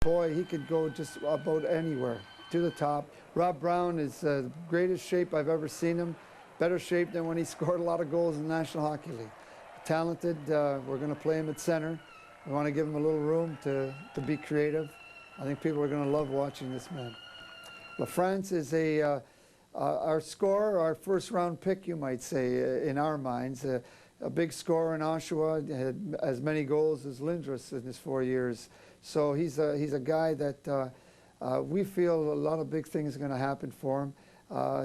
Boy, he could go just about anywhere, to the top. Rob Brown is the greatest shape I've ever seen him. Better shape than when he scored a lot of goals in the National Hockey League. Talented, we're going to play him at center. We want to give him a little room to be creative. I think people are going to love watching this man. LaFrance is our scorer, our first-round pick, you might say, in our minds. A big scorer in Oshawa, had as many goals as Lindros in his 4 years. So he's a guy that we feel a lot of big things are going to happen for him.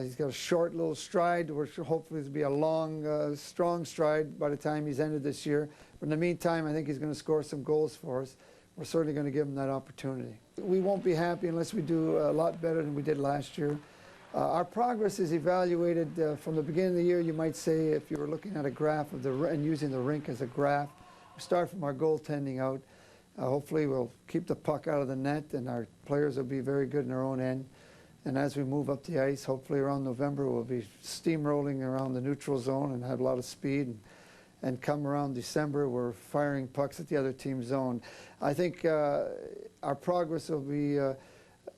He's got a short little stride, which hopefully will be a long, strong stride by the time he's ended this year. But in the meantime, I think he's going to score some goals for us. We're certainly going to give him that opportunity. We won't be happy unless we do a lot better than we did last year. Our progress is evaluated from the beginning of the year, you might say, if you were looking at a graph of and using the rink as a graph. We start from our goaltending out. Hopefully we'll keep the puck out of the net, and our players will be very good in their own end. And as we move up the ice, hopefully around November, we'll be steamrolling around the neutral zone and have a lot of speed. And come around December, we're firing pucks at the other team's zone. I think our progress will be,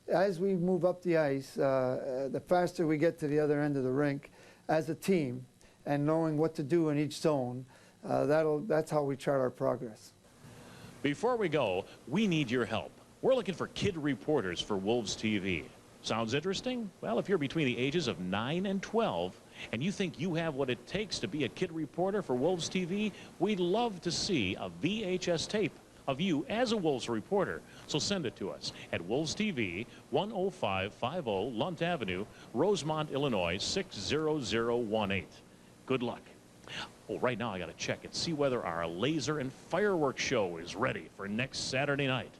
as we move up the ice, the faster we get to the other end of the rink as a team and knowing what to do in each zone, that's how we chart our progress. Before we go, we need your help. We're looking for kid reporters for Wolves TV. Sounds interesting? Well, if you're between the ages of 9 and 12 and you think you have what it takes to be a kid reporter for Wolves TV, we'd love to see a VHS tape of you as a Wolves reporter. So send it to us at Wolves TV, 10550 Lunt Avenue, Rosemont, Illinois, 60018. Good luck. Well, right now I got to check and see whether our laser and fireworks show is ready for next Saturday night.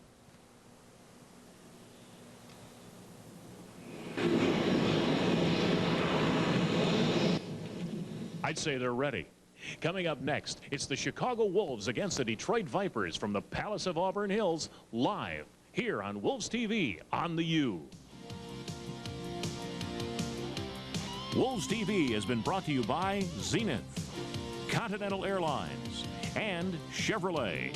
I'd say they're ready. Coming up next, it's the Chicago Wolves against the Detroit Vipers from the Palace of Auburn Hills, live here on Wolves TV on the U. Wolves TV has been brought to you by Zenith, Continental Airlines, and Chevrolet.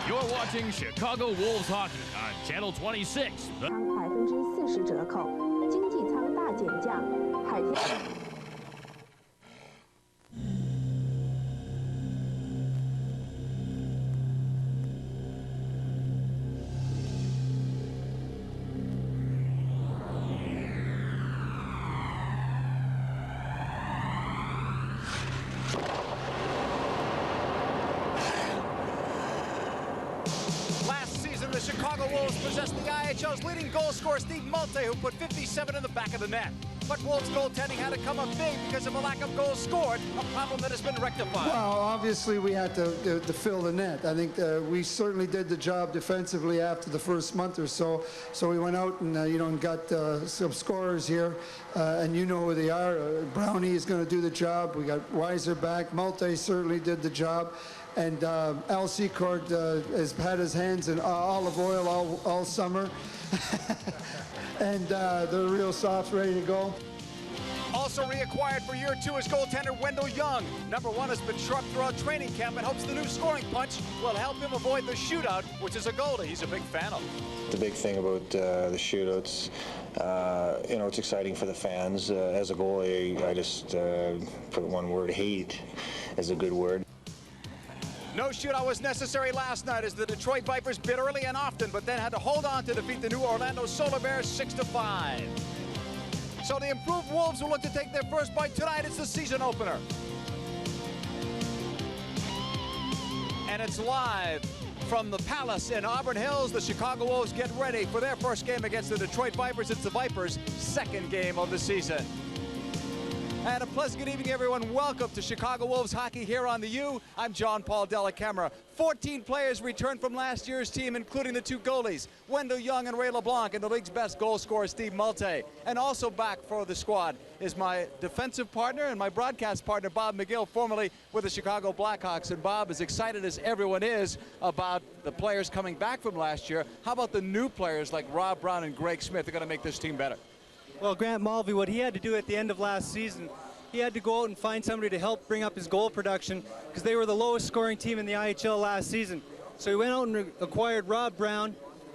You're watching Chicago Wolves Hockey on Channel 26. 40%折扣，经济舱大减价，海天。 The Chicago Wolves possessed the IHL's leading goal scorer, Steve Malte, who put 57 in the back of the net. But Wolves goaltending had to come up big because of a lack of goals scored, a problem that has been rectified. Well, obviously we had to fill the net. I think we certainly did the job defensively after the first month or so. So we went out and and got some scorers here, and you know who they are. Brownie is going to do the job. We got Weiser back. Malte certainly did the job. And Al Secord has had his hands in olive oil all summer. And they're real soft, ready to go. Also reacquired for year 2 is goaltender Wendell Young. Number 1 has been shrugged throughout training camp and hopes the new scoring punch will help him avoid the shootout, which is a goal that he's a big fan of. The big thing about the shootouts, it's exciting for the fans. As a goalie, I just put one word, hate is a good word. No shootout was necessary last night as the Detroit Vipers bit early and often, but then had to hold on to defeat the new Orlando Solar Bears 6-5. So the improved Wolves will look to take their first bite tonight. It's the season opener. And it's live from the Palace in Auburn Hills. The Chicago Wolves get ready for their first game against the Detroit Vipers. It's the Vipers' second game of the season. And a pleasant good evening, everyone. Welcome to Chicago Wolves hockey here on the U. I'm John Paul Della Camera. 14 players returned from last year's team, including the two goalies, Wendell Young and Ray LeBlanc, and the league's best goal scorer, Steve Malte. And also back for the squad is my defensive partner and my broadcast partner, Bob McGill, formerly with the Chicago Blackhawks. And Bob, as excited as everyone is about the players coming back from last year, how about the new players like Rob Brown and Greg Smith? They're going to make this team better. Well, Grant Mulvey, what he had to do at the end of last season, he had to go out and find somebody to help bring up his goal production because they were the lowest scoring team in the IHL last season. So he went out and acquired Rob Brown,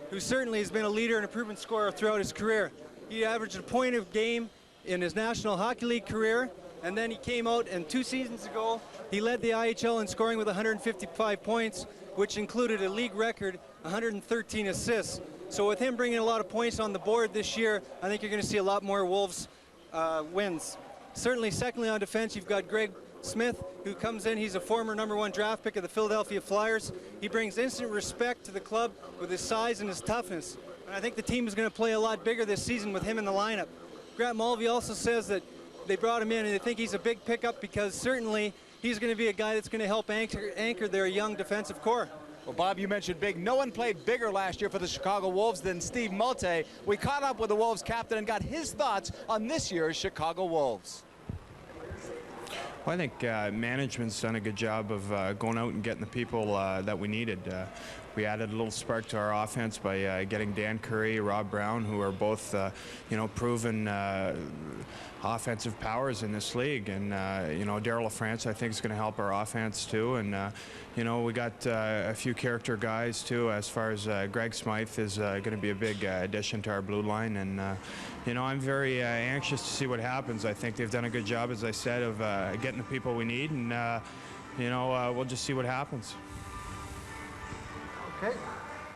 who certainly has been a leader and a proven scorer throughout his career. He averaged a point a game in his National Hockey League career, and then he came out and 2 seasons ago, he led the IHL in scoring with 155 points, which included a league record 113 assists. So with him bringing a lot of points on the board this year, I think you're going to see a lot more Wolves wins. Certainly, secondly on defense, you've got Greg Smith, who comes in. He's a former #1 draft pick of the Philadelphia Flyers. He brings instant respect to the club with his size and his toughness. And I think the team is going to play a lot bigger this season with him in the lineup. Grant Mulvey also says that they brought him in and they think he's a big pickup because certainly he's going to be a guy that's going to help anchor their young defensive core. Well, Bob, you mentioned big. No one played bigger last year for the Chicago Wolves than Steve Malte. We caught up with the Wolves captain and got his thoughts on this year's Chicago Wolves. Well, I think management's done a good job of going out and getting the people that we needed. We added a little spark to our offense by getting Dan Curry, Rob Brown, who are both, proven offensive powers in this league. And, Daryl LaFrance, I think, is going to help our offense, too. And, we got a few character guys, too, as far as Greg Smythe is going to be a big addition to our blue line. And, I'm very anxious to see what happens. I think they've done a good job, as I said, of getting the people we need. And, we'll just see what happens. Okay.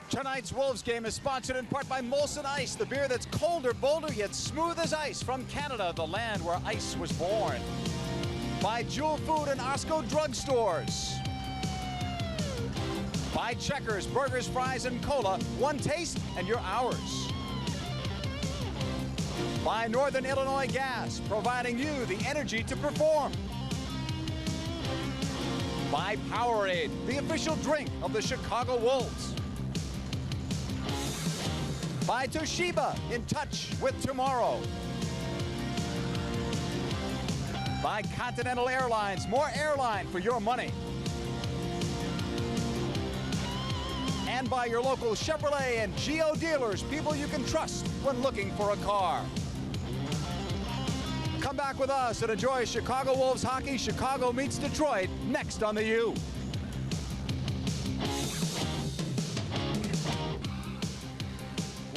Tonight's Wolves game is sponsored in part by Molson Ice, the beer that's colder, bolder, yet smooth as ice from Canada, the land where ice was born. By Jewel Food and Osco drugstores. By Checkers, burgers, fries, and cola. One taste and you're ours. By Northern Illinois Gas, providing you the energy to perform. By Powerade, the official drink of the Chicago Wolves. By Toshiba, in touch with tomorrow. By Continental Airlines, more airline for your money. And by your local Chevrolet and Geo dealers, people you can trust when looking for a car. Come back with us and enjoy Chicago Wolves hockey. Chicago meets Detroit next on the U.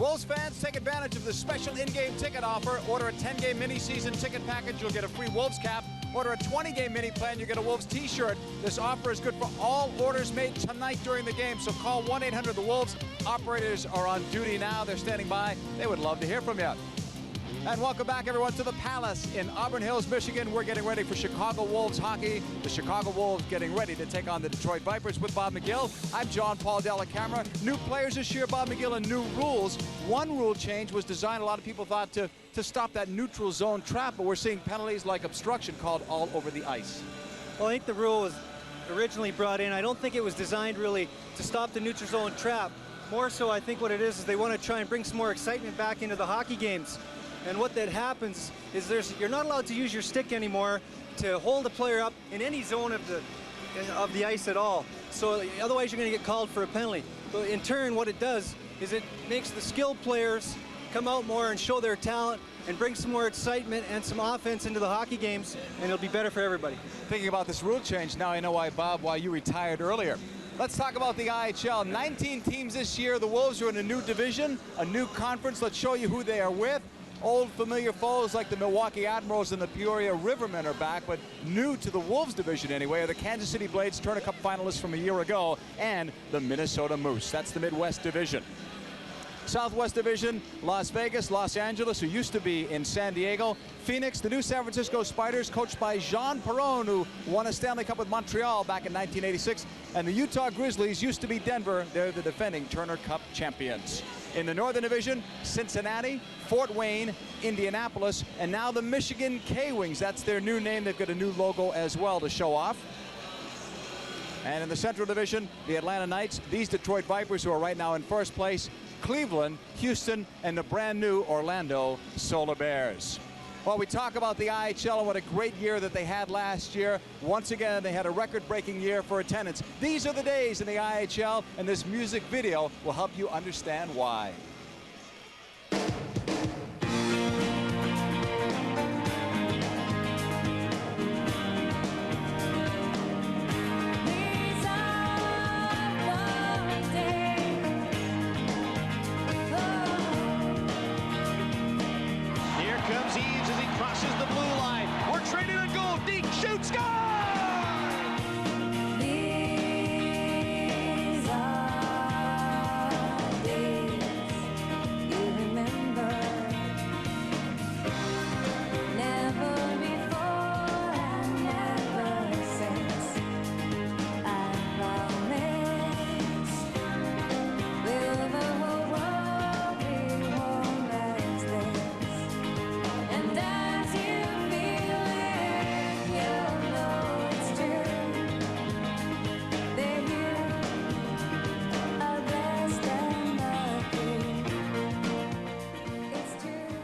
Wolves fans, take advantage of the special in-game ticket offer. Order a 10-game mini-season ticket package, you'll get a free Wolves cap. Order a 20-game mini plan, you get a Wolves t-shirt. This offer is good for all orders made tonight during the game, so call 1-800-THE-WOLVES. Operators are on duty now. They're standing by. They would love to hear from you. And welcome back, everyone, to the Palace in Auburn Hills, Michigan. We're getting ready for Chicago Wolves hockey. The Chicago Wolves getting ready to take on the Detroit Vipers with Bob McGill. I'm John Paul Della Camera. New players this year, Bob McGill, and new rules. One rule change was designed, a lot of people thought, to stop that neutral zone trap, but we're seeing penalties like obstruction called all over the ice. Well, I think the rule was originally brought in. I don't think it was designed really to stop the neutral zone trap. More so, I think what it is they want to try and bring some more excitement back into the hockey games. And what that happens is you're not allowed to use your stick anymore to hold a player up in any zone of the ice at all. So otherwise you're going to get called for a penalty. But in turn, what it does is it makes the skilled players come out more and show their talent and bring some more excitement and some offense into the hockey games, and it'll be better for everybody. Thinking about this rule change, now I know why, Bob, why you retired earlier. Let's talk about the IHL. 19 teams this year. The Wolves are in a new division, a new conference. Let's show you who they are with. Old familiar foes like the Milwaukee Admirals and the Peoria Rivermen are back, but new to the Wolves division anyway are the Kansas City Blades, Turner Cup finalists from a year ago, and the Minnesota Moose. That's the Midwest division. Southwest Division, Las Vegas, Los Angeles, who used to be in San Diego. Phoenix, the new San Francisco Spiders, coached by Jean Perron, who won a Stanley Cup with Montreal back in 1986. And the Utah Grizzlies used to be Denver. They're the defending Turner Cup champions. In the Northern Division, Cincinnati, Fort Wayne, Indianapolis, and now the Michigan K-Wings. That's their new name. They've got a new logo as well to show off. And in the Central Division, the Atlanta Knights, these Detroit Vipers, who are right now in first place, Cleveland, Houston, and the brand new Orlando Solar Bears. Well, we talk about the IHL and what a great year that they had last year. Once again, they had a record-breaking year for attendance. These are the days in the IHL, and this music video will help you understand why.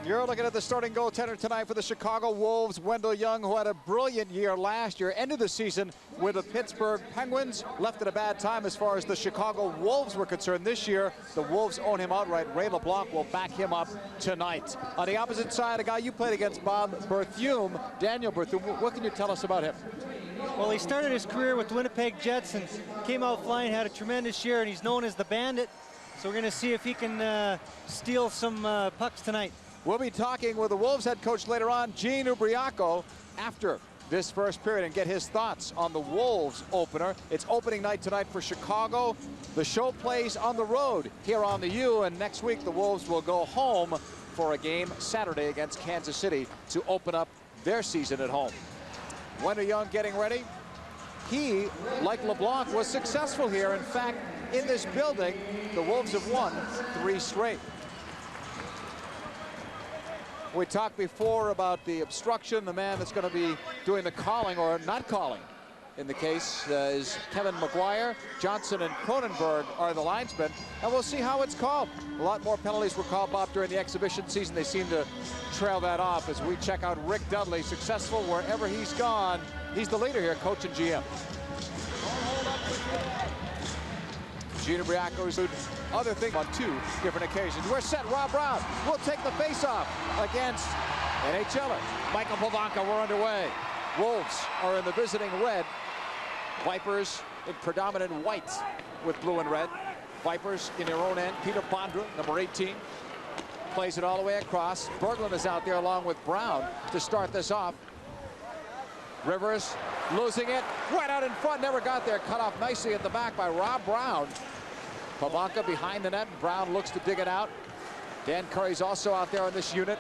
You're looking at the starting goaltender tonight for the Chicago Wolves, Wendell Young, who had a brilliant year last year, ended the season with the Pittsburgh Penguins, left at a bad time as far as the Chicago Wolves were concerned. This year, the Wolves own him outright. Ray LeBlanc will back him up tonight. On the opposite side, a guy you played against, Bob Berthume, Daniel Berthume. What can you tell us about him? Well, he started his career with the Winnipeg Jets and came out flying, had a tremendous year, and he's known as the Bandit. So we're going to see if he can steal some pucks tonight. We'll be talking with the Wolves head coach later on, Gene Ubriaco, after this first period and get his thoughts on the Wolves opener. It's opening night tonight for Chicago. The show plays on the road here on the U, and next week the Wolves will go home for a game Saturday against Kansas City to open up their season at home. Wendell Young getting ready. He, like LeBlanc, was successful here. In fact, in this building, the Wolves have won 3 straight. We talked before about the obstruction. The man that's going to be doing the calling, or not calling, in the case is Kevin McGuire. Johnson and Cronenberg are the linesmen, and we'll see how it's called. A lot more penalties were called, Bob, during the exhibition season. They seem to trail that off as we check out Rick Dudley, successful wherever he's gone. He's the leader here, coach and GM. Gene Ubriaco's other thing on 2 different occasions. We're set. Rob Brown will take the face-off against NHLer Michael Pivonka. We're underway. Wolves are in the visiting red. Vipers in predominant white with blue and red. Vipers in their own end. Peter Bondra, number 18, plays it all the way across. Berglund is out there along with Brown to start this off. Rivers losing it right out in front, never got there. Cut off nicely at the back by Rob Brown. Pivonka behind the net. Brown looks to dig it out. Dan Curry's also out there in this unit.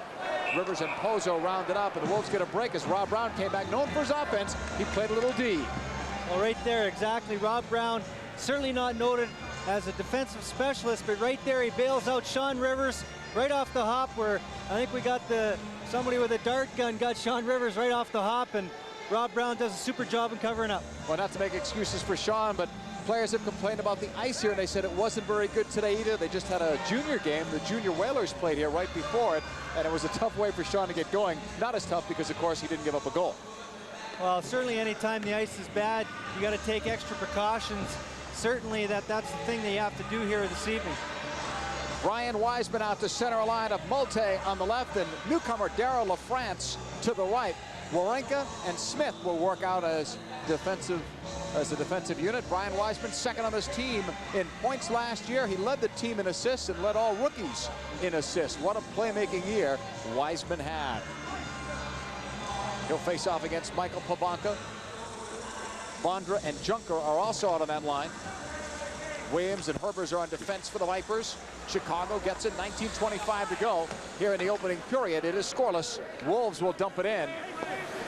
Rivers and Pozo rounded up, and the Wolves get a break as Rob Brown came back. Known for his offense, he played a little D. Well, right there, exactly. Rob Brown, certainly not noted as a defensive specialist, but right there he bails out Sean Rivers right off the hop, where I think we got somebody with a dart gun got Sean Rivers right off the hop, and Rob Brown does a super job in covering up. Well, not to make excuses for Sean, but players have complained about the ice here, and they said it wasn't very good today either. They just had a junior game. The junior Whalers played here right before it, and it was a tough way for Sean to get going. Not as tough because, of course, he didn't give up a goal. Well, certainly anytime the ice is bad, you got to take extra precautions. Certainly that's the thing that you have to do here this evening. Brian Wiseman out to center line of Multe on the left, and newcomer Daryl LaFrance to the right. Warenka and Smith will work out as a defensive unit. Brian Wiseman, second on his team in points last year. He led the team in assists and led all rookies in assists. What a playmaking year Wiseman had. He'll face off against Michael Pivonka. Bondra and Junker are also out on that line. Williams and Herbers are on defense for the Vipers. Chicago gets it, 19:25 to go here in the opening period. It is scoreless. Wolves will dump it in.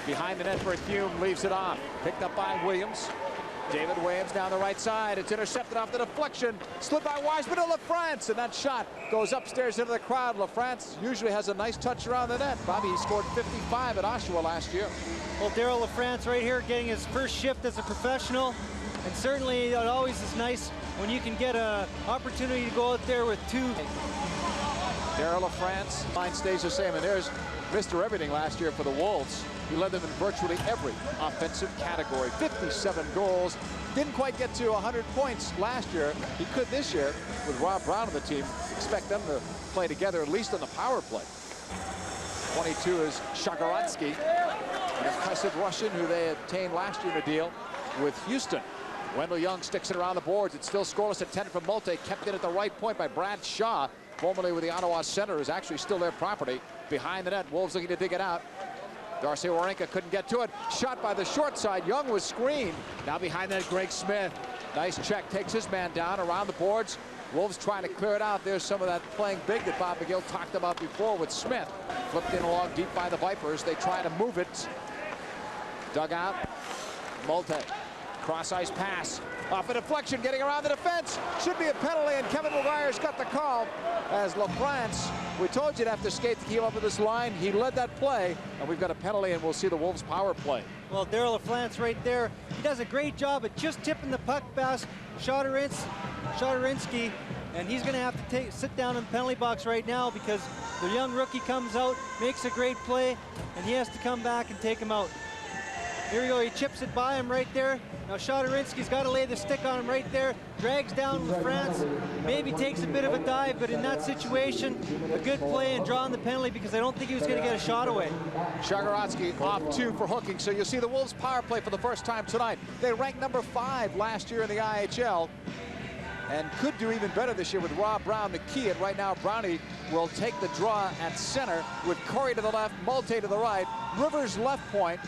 Behind the net, Berthiaume leaves it off. Picked up by Williams. David Williams down the right side. It's intercepted off the deflection. Slid by Wiseman to LaFrance, and that shot goes upstairs into the crowd. LaFrance usually has a nice touch around the net. Bobby, he scored 55 at Oshawa last year. Well, Daryl LaFrance right here getting his first shift as a professional. And certainly it always is nice when you can get an opportunity to go out there with two. Daryl LaFrance, line stays the same, and there's Mr. Everything last year for the Wolves. He led them in virtually every offensive category. 57 goals. Didn't quite get to 100 points last year. He could this year with Rob Brown on the team. Expect them to play together at least on the power play. 22 is Shagaratsky, an impressive Russian who they obtained last year in a deal with Houston. Wendell Young sticks it around the boards. It's still scoreless at 10 from Molte. Kept in at the right point by Brad Shaw, formerly with the Ottawa Center, is actually still their property. Behind the net, Wolves looking to dig it out. Darcy Warenka couldn't get to it. Shot by the short side. Young was screened. Now behind that, Greg Smith. Nice check. Takes his man down around the boards. Wolves trying to clear it out. There's some of that playing big that Bob McGill talked about before with Smith. Flipped in along deep by the Vipers. They try to move it. Dug out. Molte. Cross-ice pass. Off a deflection, getting around the defense. Should be a penalty, and Kevin McGuire's got the call as LaFrance. We told you to have to skate to keep up with this line. He led that play, and we've got a penalty, and we'll see the Wolves power play. Well, Daryl LaFrance right there. He does a great job at just tipping the puck past Shadorinsky, and he's going to have to sit down in the penalty box right now because the young rookie comes out, makes a great play, and he has to come back and take him out. Here we go, he chips it by him right there. Now Shadorinsky's got to lay the stick on him right there. Drags down LaFrance, maybe takes a bit of a dive, but in that situation, a good play and drawing the penalty because I don't think he was going to get a shot away. Shagaratsky off 2 for hooking, so you'll see the Wolves power play for the first time tonight. They ranked number 5 last year in the IHL and could do even better this year with Rob Brown the key. And right now, Brownie will take the draw at center with Curry to the left, Molte to the right, Rivers left point,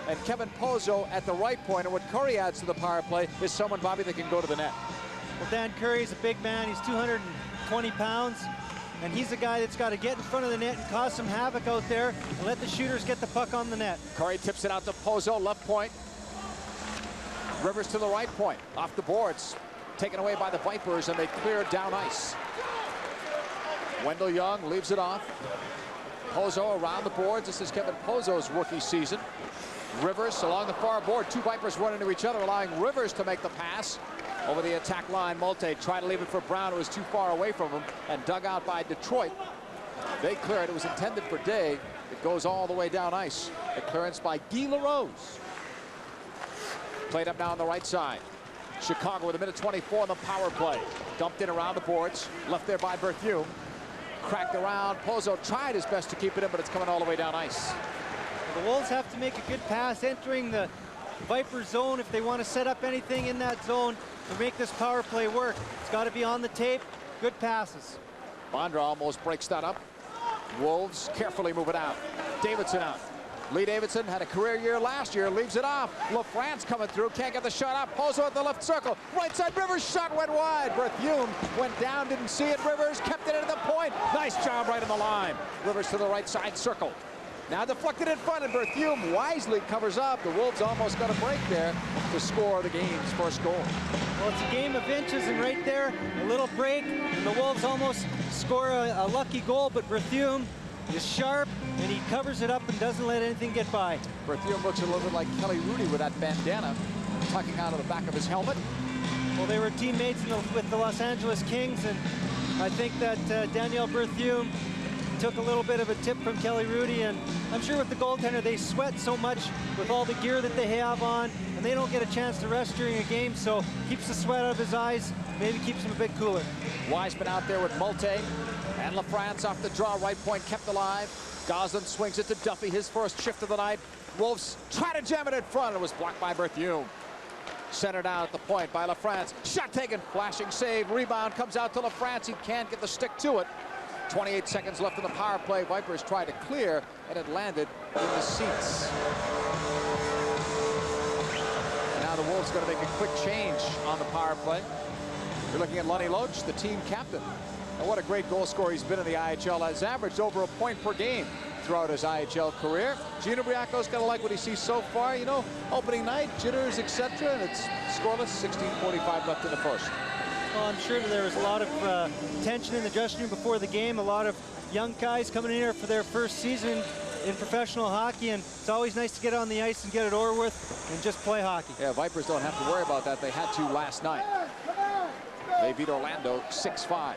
and Kevin Pozo at the right point. And what Curry adds to the power play is someone, Bobby, that can go to the net. Well, Dan Curry's a big man. He's 220 pounds, and he's a guy that's got to get in front of the net and cause some havoc out there and let the shooters get the puck on the net. Curry tips it out to Pozo, left point. Rivers to the right point, off the boards. Taken away by the Vipers, and they clear down ice. Wendell Young leaves it off. Pozo around the boards. This is Kevin Pozo's rookie season. Rivers along the far board. 2 Vipers run into each other, allowing Rivers to make the pass. Over the attack line, Molte tried to leave it for Brown, who was too far away from him, and dug out by Detroit. They clear it. It was intended for Day. It goes all the way down ice. The clearance by Guy LaRose. Played up now on the right side. Chicago with 1:24 on the power play. Dumped in around the boards. Left there by Berthiaume. Cracked around. Pozo tried his best to keep it in, but it's coming all the way down ice. The Wolves have to make a good pass entering the Viper zone if they want to set up anything in that zone to make this power play work. It's got to be on the tape. Good passes. Bondra almost breaks that up. Wolves carefully move it out. Davidson out. Lee Davidson had a career year last year, leaves it off. LaFrance coming through, can't get the shot up. Pozo at the left circle. Right side, Rivers shot went wide. Berthiaume went down, didn't see it. Rivers kept it into the point. Nice job right on the line. Rivers to the right side circle. Now deflected in front, and Berthiaume wisely covers up. The Wolves almost got a break there to score the game's first goal. Well, it's a game of inches, and right there, a little break, and the Wolves almost score a lucky goal, but Berthiaume is sharp, and he covers it up and doesn't let anything get by. Berthiaume looks a little bit like Kelly Rudy with that bandana tucking out of the back of his helmet. Well, they were teammates with the Los Angeles Kings, and I think that Daniel Berthiaume took a little bit of a tip from Kelly Rudy, and I'm sure with the goaltender, they sweat so much with all the gear that they have on, and they don't get a chance to rest during a game, so keeps the sweat out of his eyes, maybe keeps him a bit cooler. Wiseman out there with Molte, and LaFrance off the draw, right point kept alive. Goslin swings it to Duffy, his first shift of the night. Wolves try to jam it in front, and it was blocked by Berthiaume. Centered out at the point by LaFrance. Shot taken, flashing save, rebound comes out to LaFrance. He can't get the stick to it. 28 seconds left in the power play. Vipers tried to clear, and it landed in the seats. And now the Wolves going to make a quick change on the power play. You're looking at Lonnie Loach, the team captain. And what a great goal scorer he's been in the IHL. Has averaged over a point per game throughout his IHL career. Gino Briaco's got to like what he sees so far. You know, opening night, jitters, etc. And it's scoreless, 16:45 left in the first. Well, I'm sure that there was a lot of tension in the dressing room before the game. A lot of young guys coming in here for their first season in professional hockey, and it's always nice to get on the ice and get it over with and just play hockey. Yeah, Vipers don't have to worry about that. They had to last night. They beat Orlando 6-5.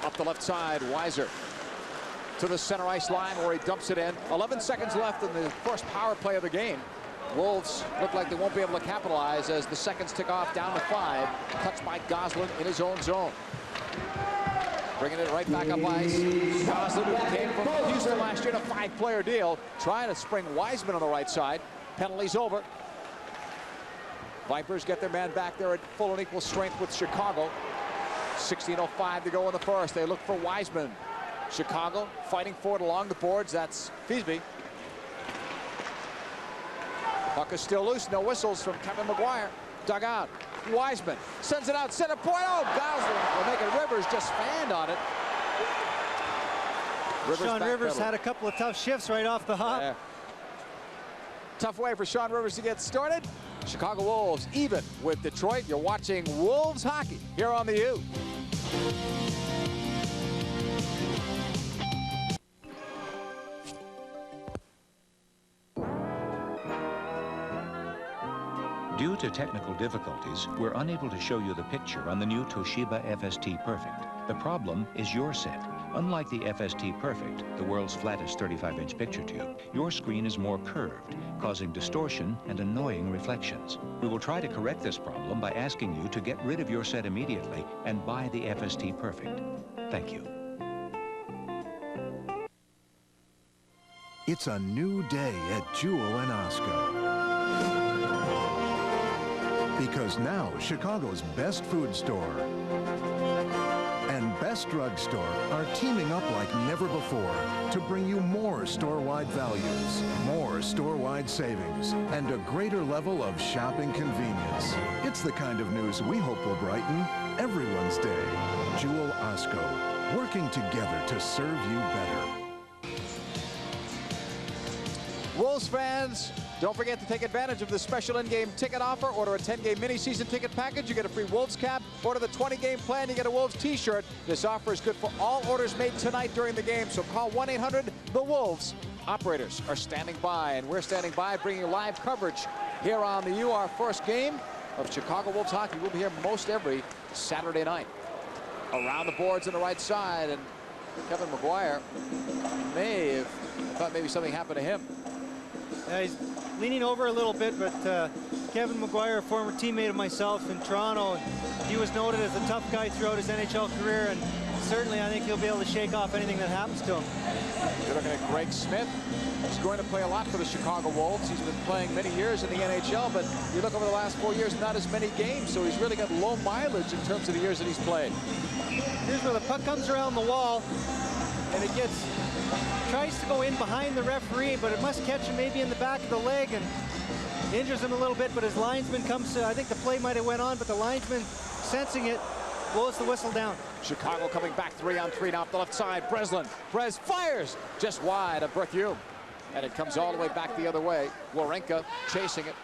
Up the left side, Weiser to the center ice line where he dumps it in. 11 seconds left in the first power play of the game. Wolves look like they won't be able to capitalize as the seconds tick off down to 5. Touched by Goslin in his own zone. Bringing it right back up ice. Goslin, who came from Houston last year in a 5-player deal, trying to spring Wiseman on the right side. Penalties over. Vipers get their man back there at full and equal strength with Chicago. 16:05 to go in the first. They look for Wiseman. Chicago fighting for it along the boards. That's Feasby. Puck is still loose. No whistles from Kevin McGuire. Dug out. Wiseman sends it out. Center point. Oh, Goslin will make it. Rivers just fanned on it. Sean Rivers had a couple of tough shifts right off the hop. Yeah. Tough way for Sean Rivers to get started. Chicago Wolves even with Detroit. You're watching Wolves hockey here on the U. Due to technical difficulties, we're unable to show you the picture on the new Toshiba FST Perfect. The problem is your set. Unlike the FST Perfect, the world's flattest 35-inch picture tube, your screen is more curved, causing distortion and annoying reflections. We will try to correct this problem by asking you to get rid of your set immediately and buy the FST Perfect. Thank you. It's a new day at Jewel and Osco. Because now Chicago's best food store and best drugstore are teaming up like never before to bring you more store-wide values, more store-wide savings, and a greater level of shopping convenience. It's the kind of news we hope will brighten everyone's day. Jewel Osco, working together to serve you better. Wolves fans, don't forget to take advantage of the special in-game ticket offer. Order a 10-game mini-season ticket package. You get a free Wolves cap. Order the 20-game plan. You get a Wolves t-shirt. This offer is good for all orders made tonight during the game. So call 1-800-THE-WOLVES. Operators are standing by, and we're standing by bringing you live coverage here on the U. Our first game of Chicago Wolves hockey. We'll be here most every Saturday night. Around the boards on the right side, and Kevin McGuire may have thought maybe something happened to him. Yeah, he's leaning over a little bit, but Kevin McGuire, a former teammate of myself in Toronto, he was noted as a tough guy throughout his NHL career, and certainly I think he'll be able to shake off anything that happens to him. You're looking at Greg Smith. He's going to play a lot for the Chicago Wolves. He's been playing many years in the NHL, but you look over the last 4 years, not as many games, so he's really got low mileage in terms of the years that he's played. Here's where the puck comes around the wall, and it tries to go in behind the referee, but it must catch him maybe in the back of the leg and injures him a little bit, but his linesman comes to, I think the play might have went on, but the linesman, sensing it, blows the whistle down. Chicago coming back 3-on-3 now up the left side. Breslin. Brez fires just wide of Berthiaume. And it comes all the way back the other way. Warenka chasing it.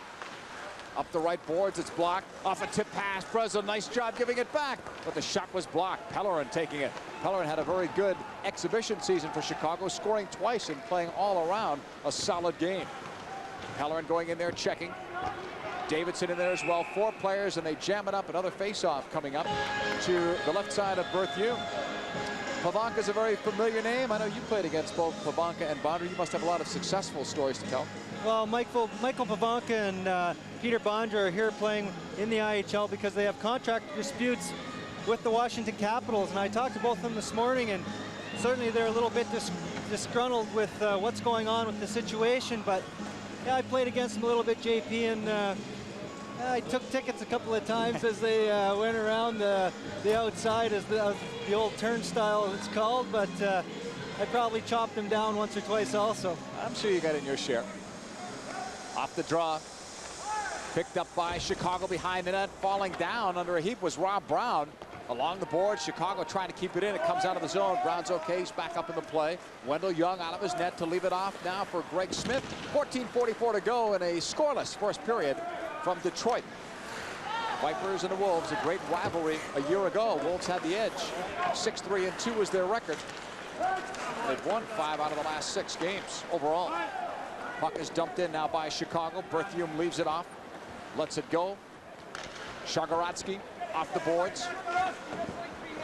Up the right boards, it's blocked. Off a tip pass, Breslin, nice job giving it back. But the shot was blocked. Pellerin taking it. Pellerin had a very good exhibition season for Chicago, scoring twice and playing all around a solid game. Pellerin going in there, checking. Davidson in there as well. 4 players, and they jam it up. Another face-off coming up to the left side of Berthiaume. Pavanka's a very familiar name. I know you played against both Pavanka and Bondra. You must have a lot of successful stories to tell. Well, Michael Pavanka and Peter Bondra are here playing in the IHL because they have contract disputes with the Washington Capitals. And I talked to both of them this morning, and certainly they're a little bit disgruntled with what's going on with the situation. But yeah, I played against them a little bit, JP, and I took tickets a couple of times as they went around the outside, as the old turnstile it's called, but I probably chopped them down once or twice also. I'm sure you got in your share. Off the draw. Picked up by Chicago behind the net. Falling down under a heap was Rob Brown. Along the board, Chicago trying to keep it in. It comes out of the zone. Brown's okay. He's back up in the play. Wendell Young out of his net to leave it off now for Greg Smith. 14:44 to go in a scoreless first period from Detroit. Vipers and the Wolves, a great rivalry a year ago. Wolves had the edge. 6-3-2 is their record. They've won 5 out of the last 6 games overall. Puck is dumped in now by Chicago. Berthiaume leaves it off. Lets it go. Shagaratsky off the boards.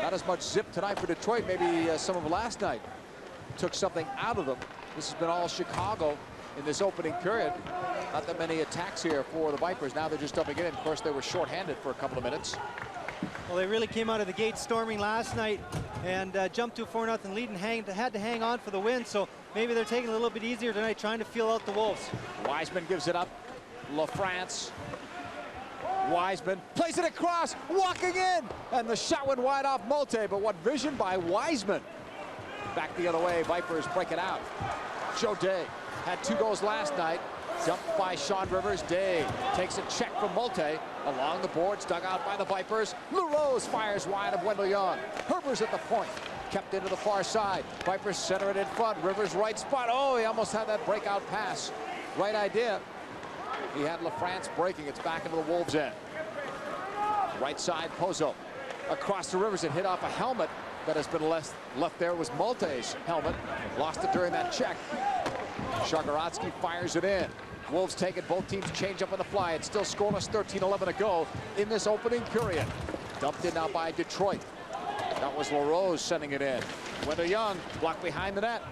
Not as much zip tonight for Detroit. Maybe some of last night took something out of them. This has been all Chicago in this opening period. Not that many attacks here for the Vipers. Now they're just dumping it in. Of course, they were shorthanded for a couple of minutes. Well, they really came out of the gate storming last night and jumped to a 4-0 lead and had to hang on for the win. So maybe they're taking it a little bit easier tonight, trying to feel out the Wolves. Wiseman gives it up. LaFrance. Wiseman plays it across, walking in, and the shot went wide off Molte. But what vision by Wiseman! Back the other way, Vipers break it out. Joe Day had 2 goals last night. Dumped by Sean Rivers. Day takes a check from Molte. Along the boards, dug out by the Vipers. LaRose fires wide of Wendell Young. Herbers at the point. Kept into the far side. Vipers center it in front. Rivers right spot. Oh, he almost had that breakout pass. Right idea. He had LaFrance breaking. It's back into the Wolves' end. Right side, Pozo. Across the Rivers, it hit off a helmet that has been left there. Was Molte's helmet. Lost it during that check. Shagaratsky fires it in. Wolves take it. Both teams change up on the fly. It's still scoreless. 13-11 to go in this opening period. Dumped in now by Detroit. That was LaRose sending it in. Wendell Young blocked behind the net.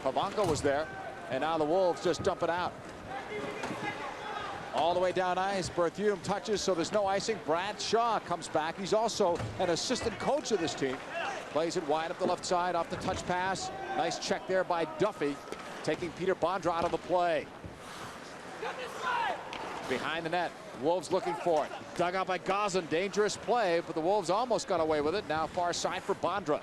Pavanka was there. And now the Wolves just dump it out. All the way down ice. Berthiaume touches, so there's no icing. Brad Shaw comes back. He's also an assistant coach of this team. Plays it wide up the left side off the touch pass. Nice check there by Duffy, taking Peter Bondra out of the play. Behind the net, Wolves looking for it. Dug out by Goslin, dangerous play, but the Wolves almost got away with it. Now far side for Bondra.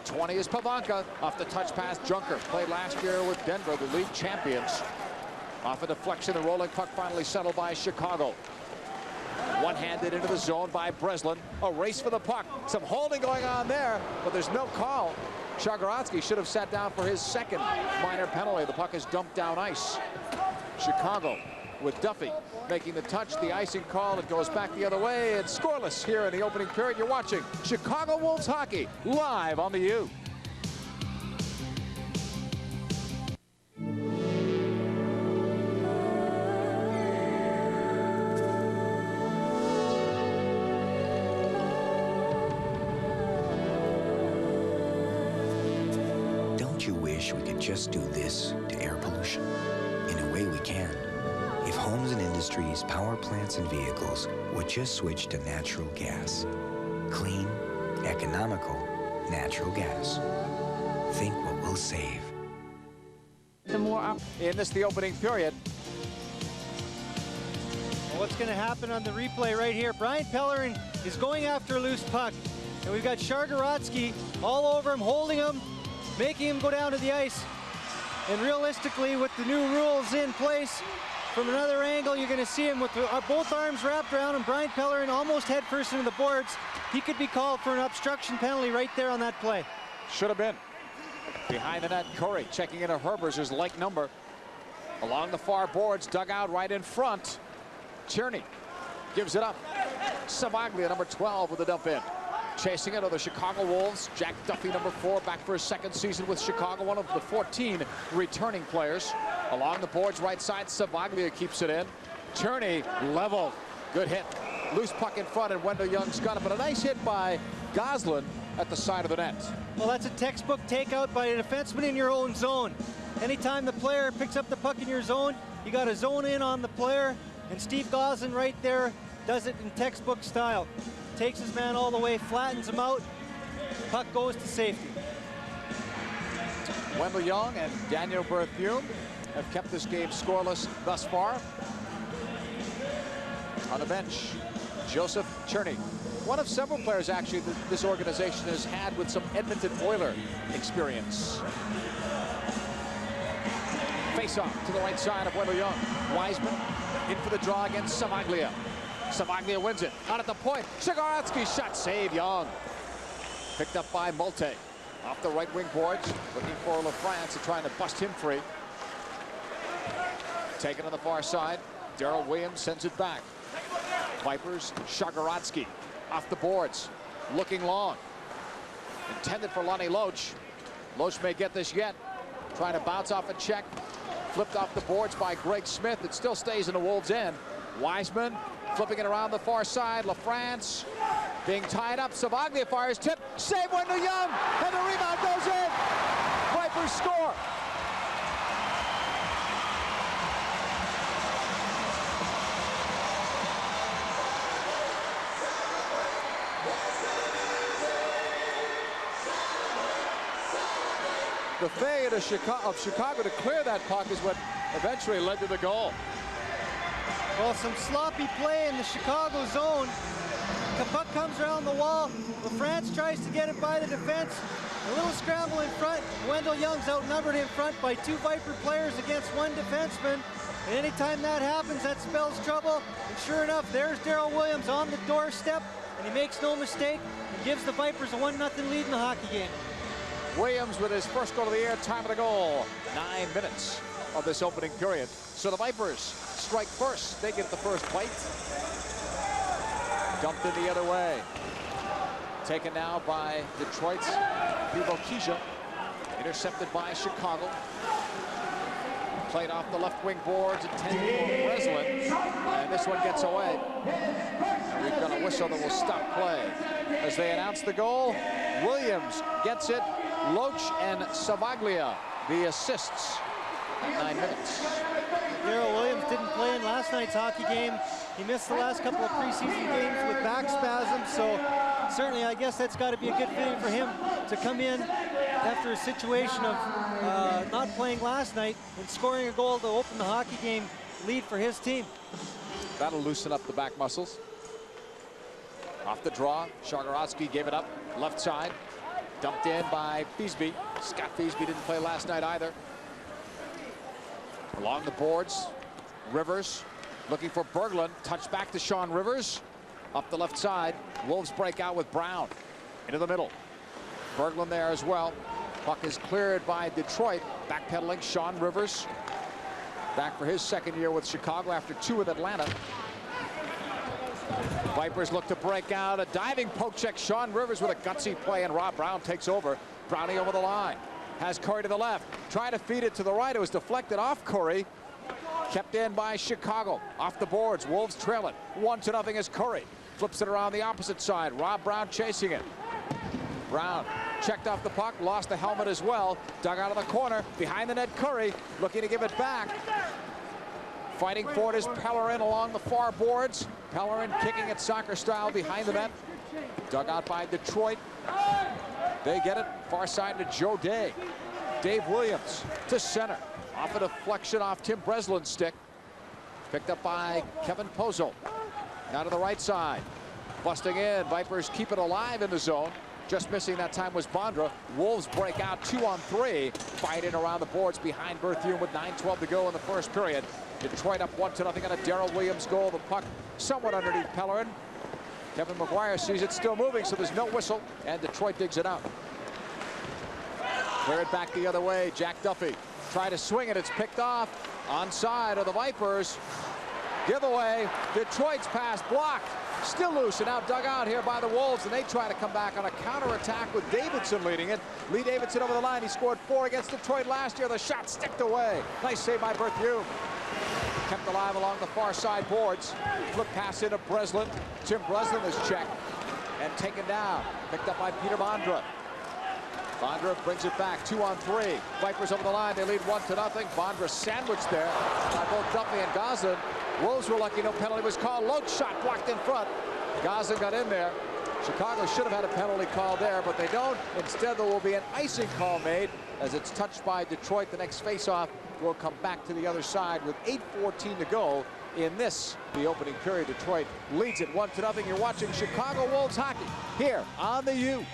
20 is Pavanka, off the touch pass. Junker played last year with Denver, the league champions. Off a deflection, the rolling puck finally settled by Chicago. One-handed into the zone by Breslin. A race for the puck. Some holding going on there, but there's no call. Shagaratsky should have sat down for his second minor penalty. The puck is dumped down ice. Chicago with Duffy making the touch, the icing call. It goes back the other way. It's scoreless here in the opening period. You're watching Chicago Wolves hockey live on the U. Don't you wish we could just do this to air pollution? In a way we can. If homes and industries, power plants and vehicles would just switch to natural gas. Clean, economical, natural gas. Think what we'll save. The more in this, the opening period. Well, what's going to happen on the replay right here? Brian Pellerin is going after a loose puck. And we've got Shagaratsky all over him, holding him, making him go down to the ice. And realistically, with the new rules in place, from another angle, you're going to see him with both arms wrapped around him. Brian Pellerin almost head first into the boards. He could be called for an obstruction penalty right there on that play. Should have been. Behind the net, Curry checking into Herbers, his like number. Along the far boards, dug out right in front. Tierney gives it up. Savaglia, number 12, with the dump in. Chasing it are the Chicago Wolves. Jack Duffy, number 4, back for his second season with Chicago, one of the 14 returning players. Along the boards, right side, Savaglia keeps it in. Tierney level. Good hit. Loose puck in front, and Wendell Young's got it, but a nice hit by Goslin at the side of the net. Well, that's a textbook takeout by a defenseman in your own zone. Anytime the player picks up the puck in your zone, you got to zone in on the player, and Steve Goslin right there does it in textbook style. Takes his man all the way, flattens him out, puck goes to safety. Wendell Young and Daniel Berthiaume have kept this game scoreless thus far. On the bench, Joseph Cherney, one of several players actually that this organization has had with some Edmonton Oilers experience. Face off to the right side of Wendell Young. Wiseman in for the draw against Savaglia. Savaglia wins it. Out at the point. Shigarsky shot save Young. Picked up by Multe. Off the right wing boards. Looking for LaFrance trying to bust him free. Taken on the far side. Darrell Williams sends it back. Vipers, Shagorodsky off the boards. Looking long. Intended for Lonnie Loach. Loach may get this yet. Trying to bounce off a check. Flipped off the boards by Greg Smith. It still stays in the Wolves' end. Wiseman flipping it around the far side. LaFrance being tied up. Savaglia fires tip. Save Wendell Young. And the rebound goes in. Vipers score. The failure of Chicago to clear that puck is what eventually led to the goal. Well, some sloppy play in the Chicago zone. The puck comes around the wall. LaFrance tries to get it by the defense. A little scramble in front. Wendell Young's outnumbered in front by 2 Viper players against 1 defenseman. And anytime that happens, that spells trouble. And sure enough, there's Darrell Williams on the doorstep. And he makes no mistake and gives the Vipers a 1-0 lead in the hockey game. Williams with his first goal of the year, time of the goal. 9 minutes of this opening period. So the Vipers strike first. They get the first bite. Dumped in the other way. Taken now by Detroit's Pivo Kija. Intercepted by Chicago. Played off the left wing boards, intended for Breslin. And this one gets away. And we've got a whistle that will stop play. As they announce the goal, Williams gets it. Loach and Savaglia, the assists at 9 minutes. Darrell Williams didn't play in last night's hockey game. He missed the last couple of preseason games with back spasms, so certainly I guess that's got to be a good feeling for him to come in after a situation of not playing last night and scoring a goal to open the hockey game lead for his team. That'll loosen up the back muscles. Off the draw, Shagorodsky gave it up, left side. Dumped in by Feasby. Scott Feasby didn't play last night either. Along the boards, Rivers looking for Berglund. Touch back to Sean Rivers. Up the left side, Wolves break out with Brown. Into the middle. Berglund there as well. Puck is cleared by Detroit. Backpedaling Sean Rivers. Back for his second year with Chicago after 2 with Atlanta. Vipers look to break out. A diving poke check. Sean Rivers with a gutsy play, and Rob Brown takes over. Brownie over the line. Has Curry to the left. Trying to feed it to the right. It was deflected off Curry. Kept in by Chicago. Off the boards. Wolves trail it. 1-0 as Curry flips it around the opposite side. Rob Brown chasing it. Brown checked off the puck. Lost the helmet as well. Dug out of the corner. Behind the net, Curry looking to give it back. Fighting for it is Pellerin along the far boards. Pellerin kicking it soccer style behind the net. Dug out by Detroit. They get it far side to Joe Day. Dave Williams to center. Off a deflection off Tim Breslin's stick. Picked up by Kevin Pozo. Now to the right side. Busting in. Vipers keep it alive in the zone. Just missing that time was Bondra. Wolves break out 2-on-3. Fighting around the boards behind Berthiaume with 9:12 to go in the first period. Detroit up 1-0 on a Darrell Williams goal. The puck somewhat underneath Pellerin. Kevin McGuire sees it still moving, so there's no whistle, and Detroit digs it out. Clear it back the other way. Jack Duffy try to swing it. It's picked off. Onside of the Vipers. Giveaway. Detroit's pass blocked. Still loose and now dug out here by the Wolves, and they try to come back on a counterattack with Davidson leading it. Lee Davidson over the line. He scored 4 against Detroit last year. The shot sticked away. Nice save by Berthiaume. Kept alive along the far side boards. Flip pass into Breslin. Tim Breslin is checked and taken down. Picked up by Peter Bondra. Bondra brings it back. 2-on-3. Vipers over the line. They lead 1-0. Bondra sandwiched there by both Duffy and Gosselin. Wolves were lucky no penalty was called. Loach shot blocked in front. Gosselin got in there. Chicago should have had a penalty call there, but they don't. Instead, there will be an icing call made as it's touched by Detroit. The next faceoff will come back to the other side with 8:14 to go in this, the opening period. Detroit leads it 1-0. You're watching Chicago Wolves hockey here on the U.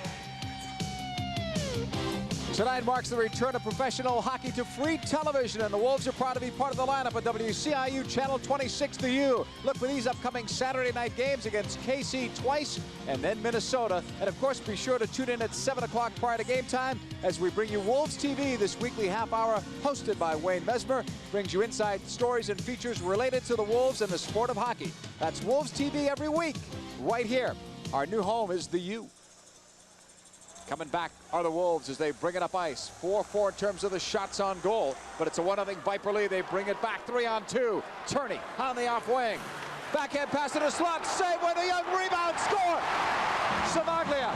Tonight marks the return of professional hockey to free television, and the Wolves are proud to be part of the lineup at WCIU Channel 26 to you. Look for these upcoming Saturday night games against KC twice and then Minnesota. And of course, be sure to tune in at 7 o'clock prior to game time as we bring you Wolves TV, this weekly half hour hosted by Wayne Mesmer. Brings you inside stories and features related to the Wolves and the sport of hockey. That's Wolves TV every week, right here. Our new home is the U. Coming back are the Wolves as they bring it up ice. 4-4 in terms of the shots on goal, but it's a 1-0 Viper lead. They bring it back 3-on-2. Turney on the off wing. Backhand pass to the slot. Save with a Young rebound. Score! Savaglia.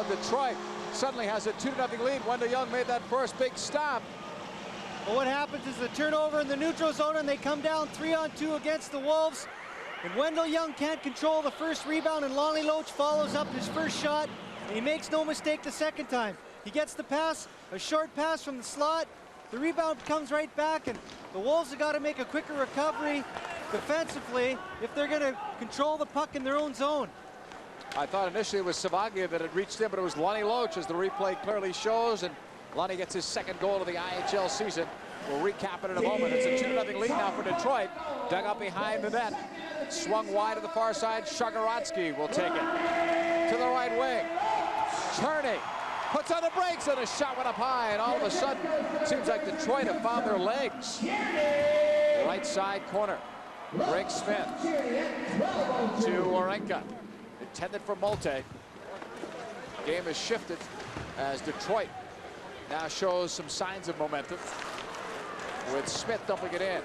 Detroit suddenly has a 2-0 lead. Wendell Young made that first big stop. Well, what happens is the turnover in the neutral zone, and they come down 3-on-2 against the Wolves. And Wendell Young can't control the first rebound, and Lonnie Loach follows up his first shot, and he makes no mistake the second time. He gets the pass, a short pass from the slot. The rebound comes right back, and the Wolves have got to make a quicker recovery defensively if they're going to control the puck in their own zone. I thought initially it was Savaglia that had reached him, but it was Lonnie Loach, as the replay clearly shows, and Lonnie gets his second goal of the IHL season. We'll recap it in a moment. It's a 2-0 lead now for Detroit. Dug up behind the net. Swung wide to the far side. Shagorodsky will take it to the right wing. Turney puts on the brakes, and a shot went up high, and all of a sudden it seems like Detroit have found their legs. Right side corner. Greg Smith to Warenka. Intended for Molte. Game has shifted as Detroit now shows some signs of momentum, with Smith dumping it in.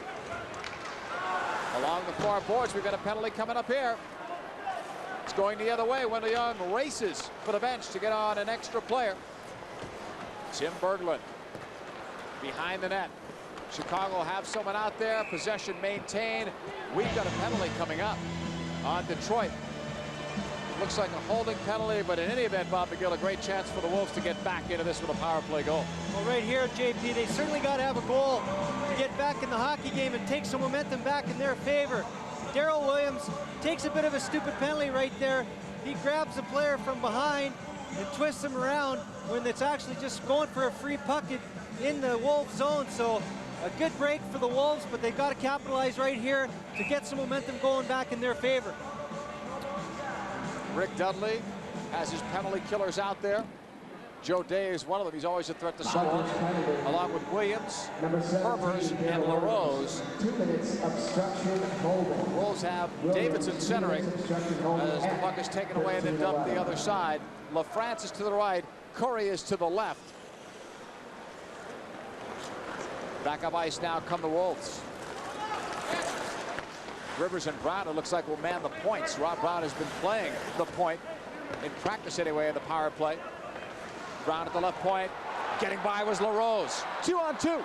Along the far boards, we've got a penalty coming up here. It's going the other way. Wendell Young races for the bench to get on an extra player. Tim Berglund behind the net. Chicago have someone out there. Possession maintained. We've got a penalty coming up on Detroit. Looks like a holding penalty, but in any event, Bob McGill, a great chance for the Wolves to get back into this with a power play goal. Well, right here, JP, they certainly got to have a goal to get back in the hockey game and take some momentum back in their favor. Darrell Williams takes a bit of a stupid penalty right there. He grabs the player from behind and twists him around when it's actually just going for a free puck in the Wolves zone. So a good break for the Wolves, but they've got to capitalize right here to get some momentum going back in their favor. Rick Dudley has his penalty killers out there. Joe Day is one of them. He's always a threat to someone, along with Williams, Herbers, and LaRose. 2 minutes of structured holding. Wolves have Davidson centering as the puck is taken away and then dumped the other side. LaFrance is to the right. Curry is to the left. Back up ice now come the Wolves. Rivers and Brown, it looks like, will man the points. Rob Brown has been playing the point, in practice anyway, in the power play. Brown at the left point. Getting by was LaRose. 2-on-2.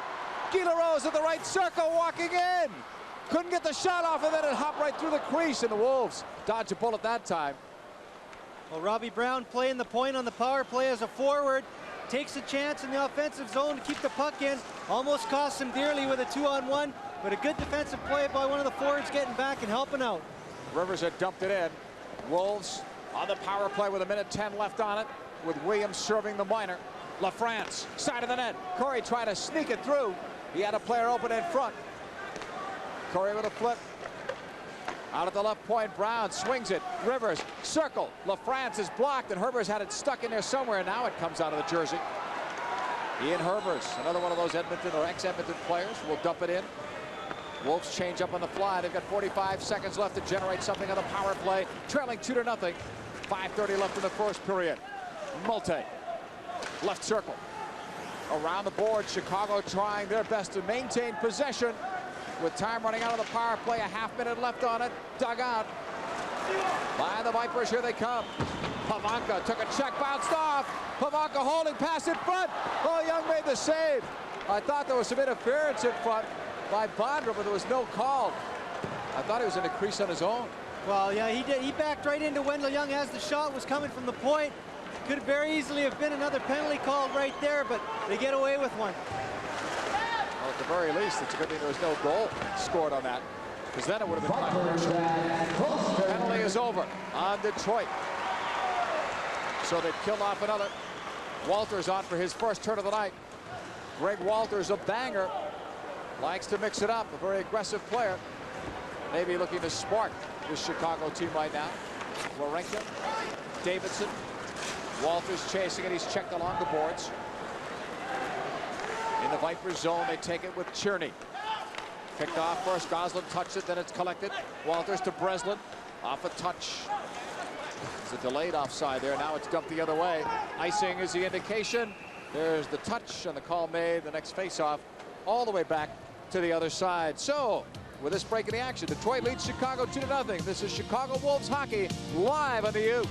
Guy LaRose at the right circle, walking in. Couldn't get the shot off of it, and hopped right through the crease, and the Wolves dodged a bullet that time. Well, Robbie Brown playing the point on the power play as a forward. Takes a chance in the offensive zone to keep the puck in. Almost cost him dearly with a 2-on-1. But a good defensive play by one of the forwards getting back and helping out. Rivers had dumped it in. Wolves on the power play with 1:10 left on it, with Williams serving the minor. LaFrance, side of the net. Corey trying to sneak it through. He had a player open in front. Corey with a flip. Out at the left point, Brown swings it. Rivers, circle. LaFrance is blocked, and Herbers had it stuck in there somewhere, and now it comes out of the jersey. Ian Herbers, another one of those Edmonton or ex-Edmonton players, will dump it in. Wolves change up on the fly. They've got 45 seconds left to generate something on the power play. Trailing 2-0. 5:30 left in the first period. Molte, left circle. Around the board, Chicago trying their best to maintain possession. With time running out of the power play, a half-minute left on it. Dug out by the Vipers. Here they come. Pavanka took a check, bounced off. Pavanka holding pass in front. Oh, Young made the save. I thought there was some interference in front by Bondra, but there was no call. I thought he was in the crease on his own. Well, yeah, he did. He backed right into Wendell Young as the shot was coming from the point. could very easily have been another penalty called right there, but they get away with one. Well, at the very least, it's a good thing there was no goal scored on that, because then it would have been controversial. Penalty is over on Detroit. So they've killed off another. Walters on for his first turn of the night. Greg Walters, a banger. Likes to mix it up, a very aggressive player. Maybe looking to spark this Chicago team right now. Wawrinka, Davidson, Walters chasing it. He's checked along the boards. In the Vipers zone, they take it with Cherney. Picked off first. Goslin touched it, then it's collected. Walters to Breslin. Off a touch. It's a delayed offside there. Now it's dumped the other way. Icing is the indication. There's the touch and the call made. The next face-off all the way back to the other side. So, with this break in the action, Detroit leads Chicago 2-0. This is Chicago Wolves hockey live on the U.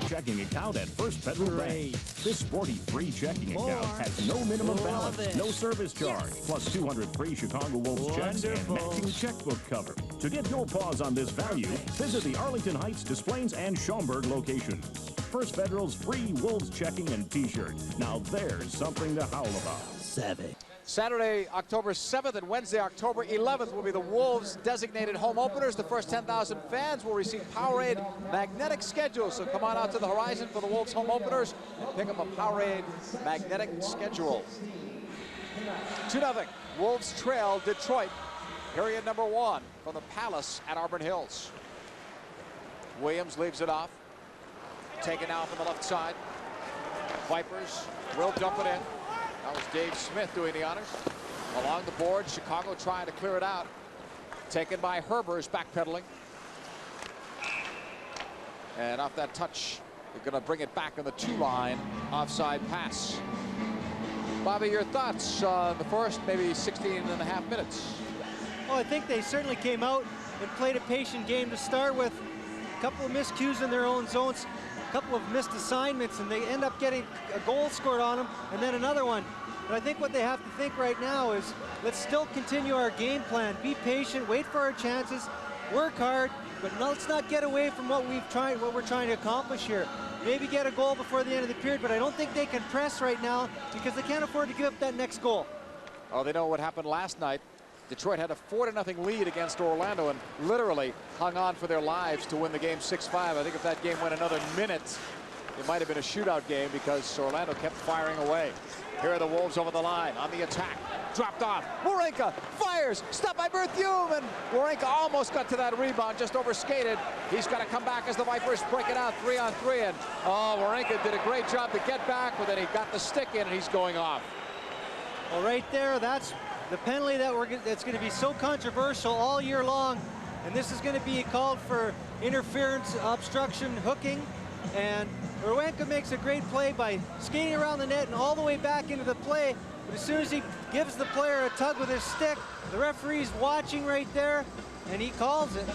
Checking account at First Federal Bank. This sporty free checking account has no minimum balance, no service charge, plus 200 free Chicago Wolves checks and matching checkbook cover. To get your paws on this value, visit the Arlington Heights, Des Plaines, and Schaumburg locations. First Federal's free Wolves checking and T-shirt. Now there's something to howl about. Saturday, October 7th and Wednesday, October 11th will be the Wolves designated home openers. The first 10,000 fans will receive Powerade magnetic schedules. So come on out to the horizon for the Wolves home openers and pick up a Powerade magnetic schedule. 2-0. Wolves trail Detroit. Period number 1 from the Palace at Auburn Hills. Williams leaves it off. Taken out from the left side. Vipers will dump it in. That was Dave Smith doing the honors. Along the board, Chicago trying to clear it out. Taken by Herbers, backpedaling. And off that touch, they're going to bring it back on the 2-line offside pass. Bobby, your thoughts on the first maybe 16 and a half minutes? Well, I think they certainly came out and played a patient game to start with. A couple of miscues in their own zones. A couple of missed assignments, and they end up getting a goal scored on them and then another one. But I think what they have to think right now is let's still continue our game plan, be patient, wait for our chances, work hard, but let's not get away from what we're trying to accomplish here. Maybe get a goal before the end of the period, but I don't think they can press right now because they can't afford to give up that next goal. Oh, they know what happened last night. Detroit had a 4-0 lead against Orlando and literally hung on for their lives to win the game 6-5. I think if that game went another minute, it might have been a shootout game because Orlando kept firing away. Here are the Wolves over the line on the attack. Dropped off. Wawrinka fires. Stopped by Berthiaume, and Wawrinka almost got to that rebound, just overskated. He's got to come back as the Vipers break it out 3-on-3. And Wawrinka did a great job to get back, but then he got the stick in and he's going off. Well, right there, that's the penalty that's going to be so controversial all year long. And this is going to be called for interference, obstruction, hooking. And Wawrinka makes a great play by skating around the net and all the way back into the play. But as soon as he gives the player a tug with his stick, the referee's watching right there, and he calls it.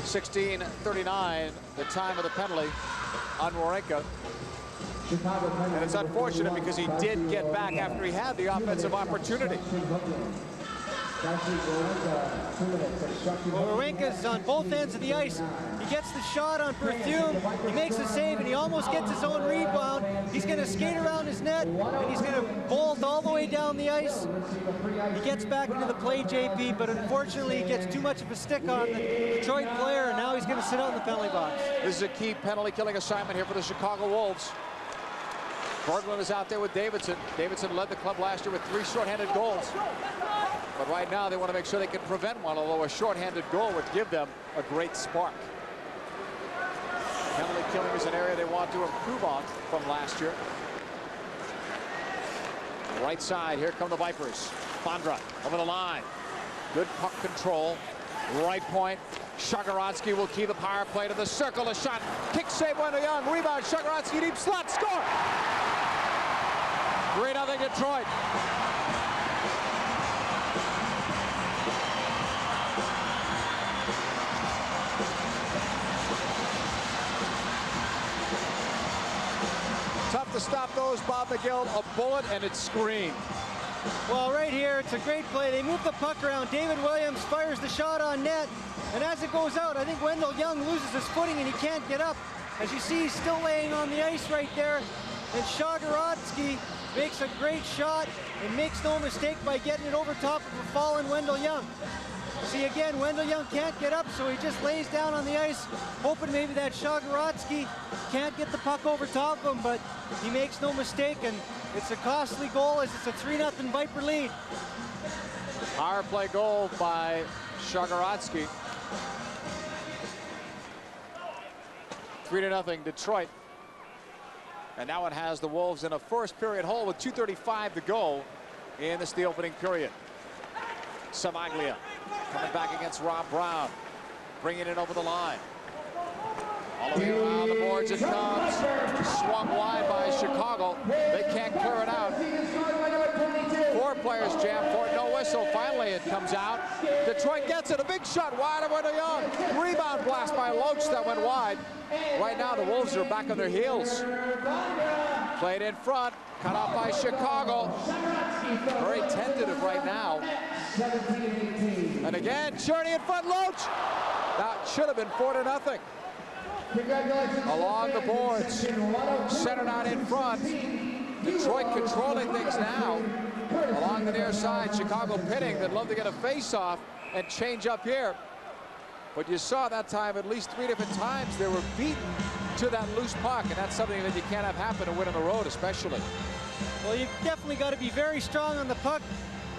16:39, the time of the penalty on Wawrinka. And it's unfortunate because he did get back after he had the offensive opportunity. Well, Wawrinka's on both ends of the ice. He gets the shot on Berthiaume. He makes a save, and he almost gets his own rebound. He's going to skate around his net, and he's going to bolt all the way down the ice. He gets back into the play, JP, but unfortunately he gets too much of a stick on the Detroit player, and now he's going to sit out in the penalty box. This is a key penalty-killing assignment here for the Chicago Wolves. Berglund is out there with Davidson. Davidson led the club last year with 3 shorthanded goals. But right now they want to make sure they can prevent one, although a shorthanded goal would give them a great spark. Penalty killing is an area they want to improve on from last year. Right side, here come the Vipers. Fondra over the line. Good puck control. Right point. Shagorodsky will key the power play to the circle. A shot. Kick save, Wendell Young. Rebound. Shagorodsky deep slot. Score! 3-0 Detroit. Tough to stop those, Bob McGill. A bullet and it's screened. Well, right here, it's a great play. They move the puck around. David Williams fires the shot on net, And as it goes out, I think Wendell Young loses his footing and he can't get up. As you see, he's still laying on the ice right there. And Shagorodsky makes a great shot and makes no mistake by getting it over top of a fallen Wendell Young. See again, Wendell Young can't get up, so he just lays down on the ice, hoping maybe that Shagorodsky can't get the puck over top of him, but he makes no mistake, and it's a costly goal as it's a 3-0 Viper lead. Power play goal by Shagorodsky. 3-0 Detroit. And now it has the Wolves in a first period hole with 2:35 to go in the opening period. Savaglia coming back against Rob Brown, bringing it over the line. All the way around the boards it comes. Swung wide by Chicago. They can't clear it out. 4 players jam for it, no whistle. Finally it comes out. Detroit gets it, a big shot wide of Wendell Young. Rebound blast by Loach that went wide. Right now the Wolves are back on their heels. Played in front, cut off by Chicago. Very tentative right now. And again, Cherney in front, Loach. That should have been 4-0. Along the boards, centered out in front. Detroit controlling things now. Along the near side, Chicago pitting. They'd love to get a face-off and change up here. But you saw that time at least 3 different times they were beaten to that loose puck, and that's something that you can't have happen to win on the road, especially. Well, you've definitely got to be very strong on the puck,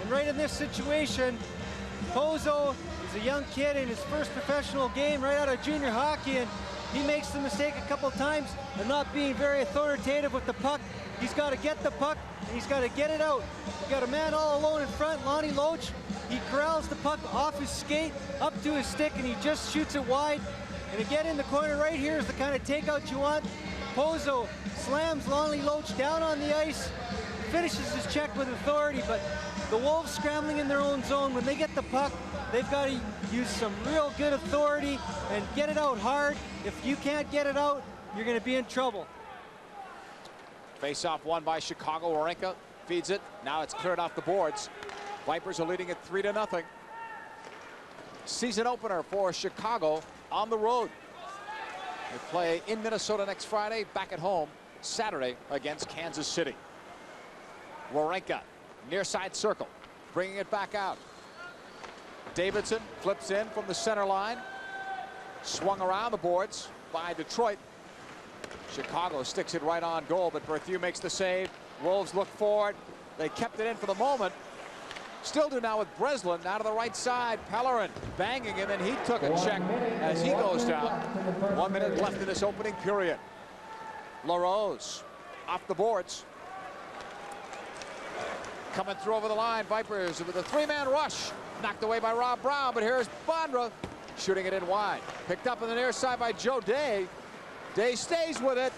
and right in this situation, Pozo is a young kid in his first professional game right out of junior hockey, and he makes the mistake a couple times of not being very authoritative with the puck. He's got to get the puck, and he's got to get it out. You got a man all alone in front, Lonnie Loach. He corrals the puck off his skate, up to his stick, and he just shoots it wide. And again, in the corner right here is the kind of takeout you want. Pozo slams Lonnie Loach down on the ice, finishes his check with authority, but the Wolves scrambling in their own zone. When they get the puck, they've got to use some real good authority and get it out hard. If you can't get it out, you're going to be in trouble. Face-off won by Chicago. Warenka feeds it. Now it's cleared off the boards. Vipers are leading at 3-0. Season opener for Chicago on the road. They play in Minnesota next Friday, back at home Saturday against Kansas City. Warenka, near side circle, bringing it back out. Davidson flips in from the center line. Swung around the boards by Detroit. Chicago sticks it right on goal, but Berthiaume makes the save. Wolves look forward. They kept it in for the moment. Still do now with Breslin out of the right side. Pellerin banging him, and he took a check as he goes down. 1 minute left in this opening period. LaRose off the boards. Coming through over the line, Vipers with a 3-man rush. Knocked away by Rob Brown, but here's Bondra shooting it in wide. Picked up on the near side by Joe Day. Day stays with it.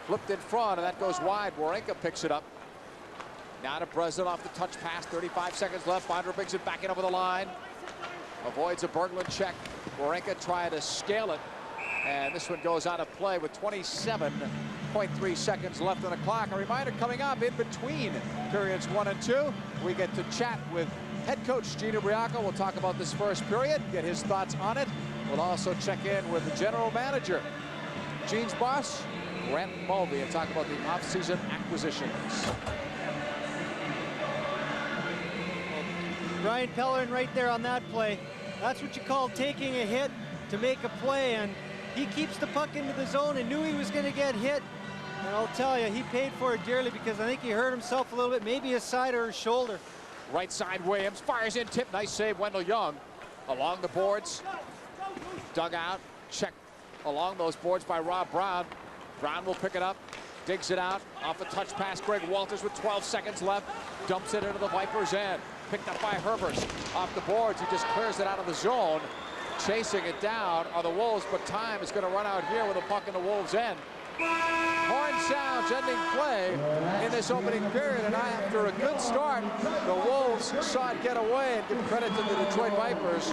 Flipped in front, and that goes wide. Warenka picks it up. Now to Breslin off the touch pass. 35 seconds left. Bondra brings it back in over the line. Avoids a Berglund check. Warenka trying to scale it. And this one goes out of play with 27.3 seconds left on the clock. A reminder coming up in between periods 1 and 2. We get to chat with head coach Gene Ubriaco. We'll talk about this first period, get his thoughts on it. We'll also check in with the general manager, Gene's boss, Grant Mulvey, and talk about the offseason acquisitions. Ryan Pellerin right there on that play. That's what you call taking a hit to make a play, and he keeps the puck into the zone and knew he was going to get hit. And I'll tell you, he paid for it dearly because I think he hurt himself a little bit, maybe his side or his shoulder. Right side, Williams fires in, tip, nice save, Wendell Young. Along the boards, dug out, checked along those boards by Rob Brown. Brown will pick it up, digs it out, off a touch pass, Greg Walters with 12 seconds left, dumps it into the Vipers' end. Picked up by Herbers off the boards. He just clears it out of the zone. Chasing it down are the Wolves, but time is going to run out here with a puck in the Wolves' end. Horn sounds ending play in this opening period, and after a good start, the Wolves saw it get away, and give credit to the Detroit Vipers.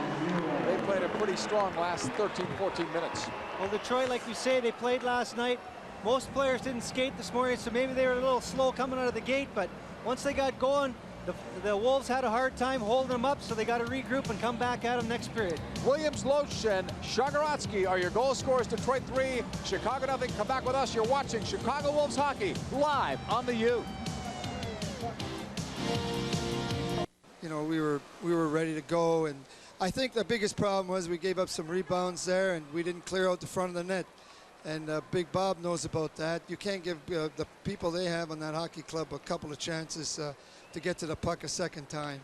They played a pretty strong last 13, 14 minutes. Well, Detroit, like you say, they played last night. Most players didn't skate this morning, so maybe they were a little slow coming out of the gate, but once they got going, The Wolves had a hard time holding them up, so they got to regroup and come back at them next period. Williams, Loesch, and Shagorodsky are your goal scorers. Detroit 3, Chicago nothing. Come back with us. You're watching Chicago Wolves hockey live on the U. You know, we were ready to go, and I think the biggest problem was we gave up some rebounds there, and we didn't clear out the front of the net. And Big Bob knows about that. You can't give the people they have on that hockey club a couple of chances to get to the puck a second time.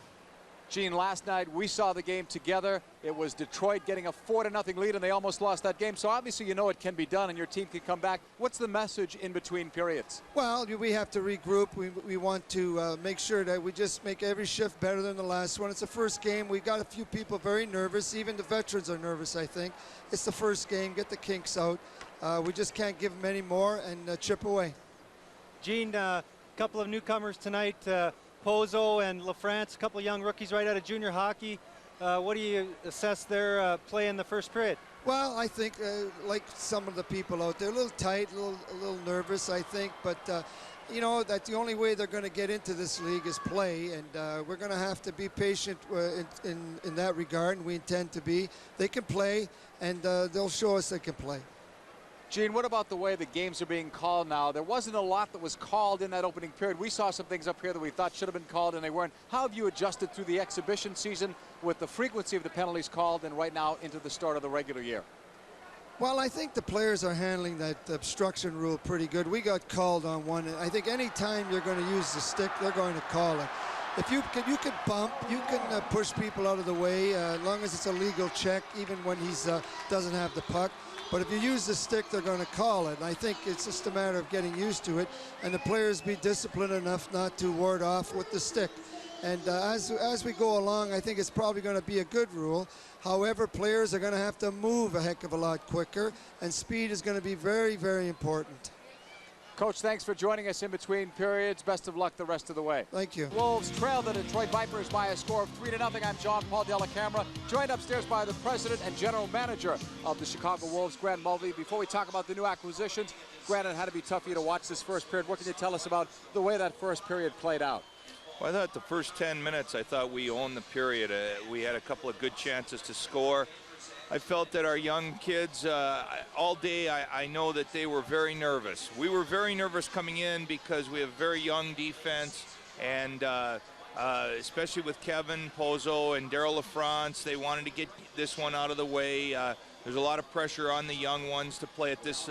Gene, last night we saw the game together. It was Detroit getting a 4-0 lead, and they almost lost that game. So obviously you know it can be done, and your team can come back. What's the message in between periods? Well, we have to regroup. We want to make sure that we just make every shift better than the last one. It's the first game. We got a few people very nervous. Even the veterans are nervous, I think. It's the first game. Get the kinks out. We just can't give them any more and chip away. Gene, a couple of newcomers tonight. Pozo and LaFrance, a couple of young rookies right out of junior hockey. What do you assess their play in the first period? Well, I think like some of the people out there, a little tight, a little nervous, I think. But, you know, that the only way they're going to get into this league is play. And we're going to have to be patient in that regard, and we intend to be. They can play, and they'll show us they can play. Gene, what about the way the games are being called now? There wasn't a lot that was called in that opening period. We saw some things up here that we thought should have been called, and they weren't. How have you adjusted through the exhibition season with the frequency of the penalties called and right now into the start of the regular year? Well, I think the players are handling that obstruction rule pretty good. We got called on one. I think any time you're going to use the stick, they're going to call it. If you can bump, you can push people out of the way as long as it's a legal check, even when he doesn't have the puck. But if you use the stick, they're going to call it. And I think it's just a matter of getting used to it, and the players be disciplined enough not to ward off with the stick. And as we go along, I think it's probably going to be a good rule. However, players are going to have to move a heck of a lot quicker, and speed is going to be very, very important. Coach, thanks for joining us in between periods. Best of luck the rest of the way. Thank you. Wolves trail the Detroit Vipers by a score of 3-0. I'm John Paul Della Camera, joined upstairs by the president and general manager of the Chicago Wolves, Grant Mulvey. Before we talk about the new acquisitions, Grant, it had to be tough for you to watch this first period. What can you tell us about the way that first period played out? Well, I thought the first 10 minutes, I thought we owned the period. We had a couple of good chances to score. I felt that our young kids, all day, I know that they were very nervous. We were very nervous coming in because we have very young defense, and especially with Kevin Pozo and Daryl LaFrance, they wanted to get this one out of the way. There's a lot of pressure on the young ones to play at this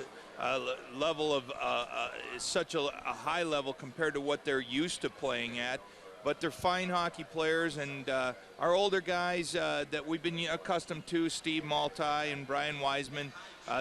level of such a high level compared to what they're used to playing at. But they're fine hockey players, and our older guys that we've been accustomed to, Steve Malti and Brian Wiseman,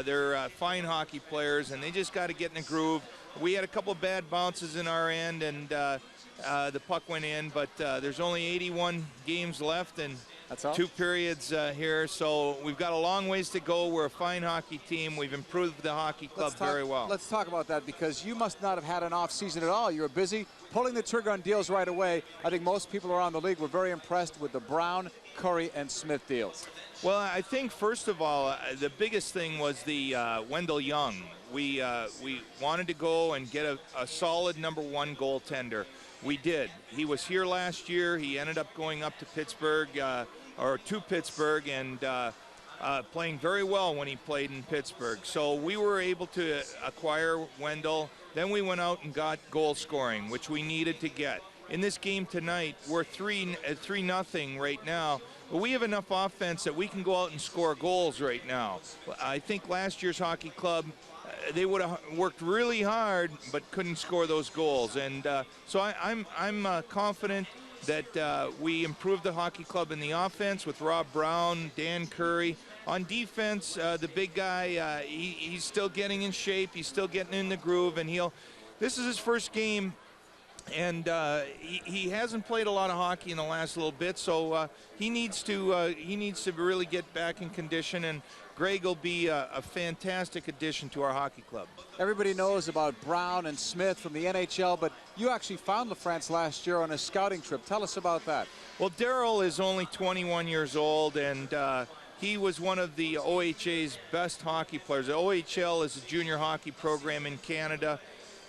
they're fine hockey players, and they just got to get in the groove. We had a couple of bad bounces in our end, and the puck went in, but there's only 81 games left, and that's all? 2 periods here, so we've got a long ways to go. We're a fine hockey team. We've improved the hockey club very well. Let's talk about that, because you must not have had an off season at all. You were busy pulling the trigger on deals right away. I think most people around the league were very impressed with the Brown, Curry, and Smith deals. Well, I think first of all, the biggest thing was the Wendell Young. We wanted to go and get a solid #1 goaltender. We did. He was here last year. He ended up going up to Pittsburgh, and playing very well when he played in Pittsburgh. So we were able to acquire Wendell. Then we went out and got goal scoring, which we needed to get. In this game tonight, we're 3-0 right now. But we have enough offense that we can go out and score goals right now. I think last year's hockey club, they would have worked really hard but couldn't score those goals. And so I'm confident that we improved the hockey club in the offense with Rob Brown, Dan Curry. On defense, the big guy, he's still getting in shape. He's still getting in the groove, and this is his first game, and he hasn't played a lot of hockey in the last little bit, so he needs to really get back in condition, and Greg will be a fantastic addition to our hockey club. Everybody knows about Brown and Smith from the NHL, but you actually found LaFrance last year on a scouting trip. Tell us about that. Well, Daryl is only 21 years old, and he was one of the OHA's best hockey players. The OHL is a junior hockey program in Canada.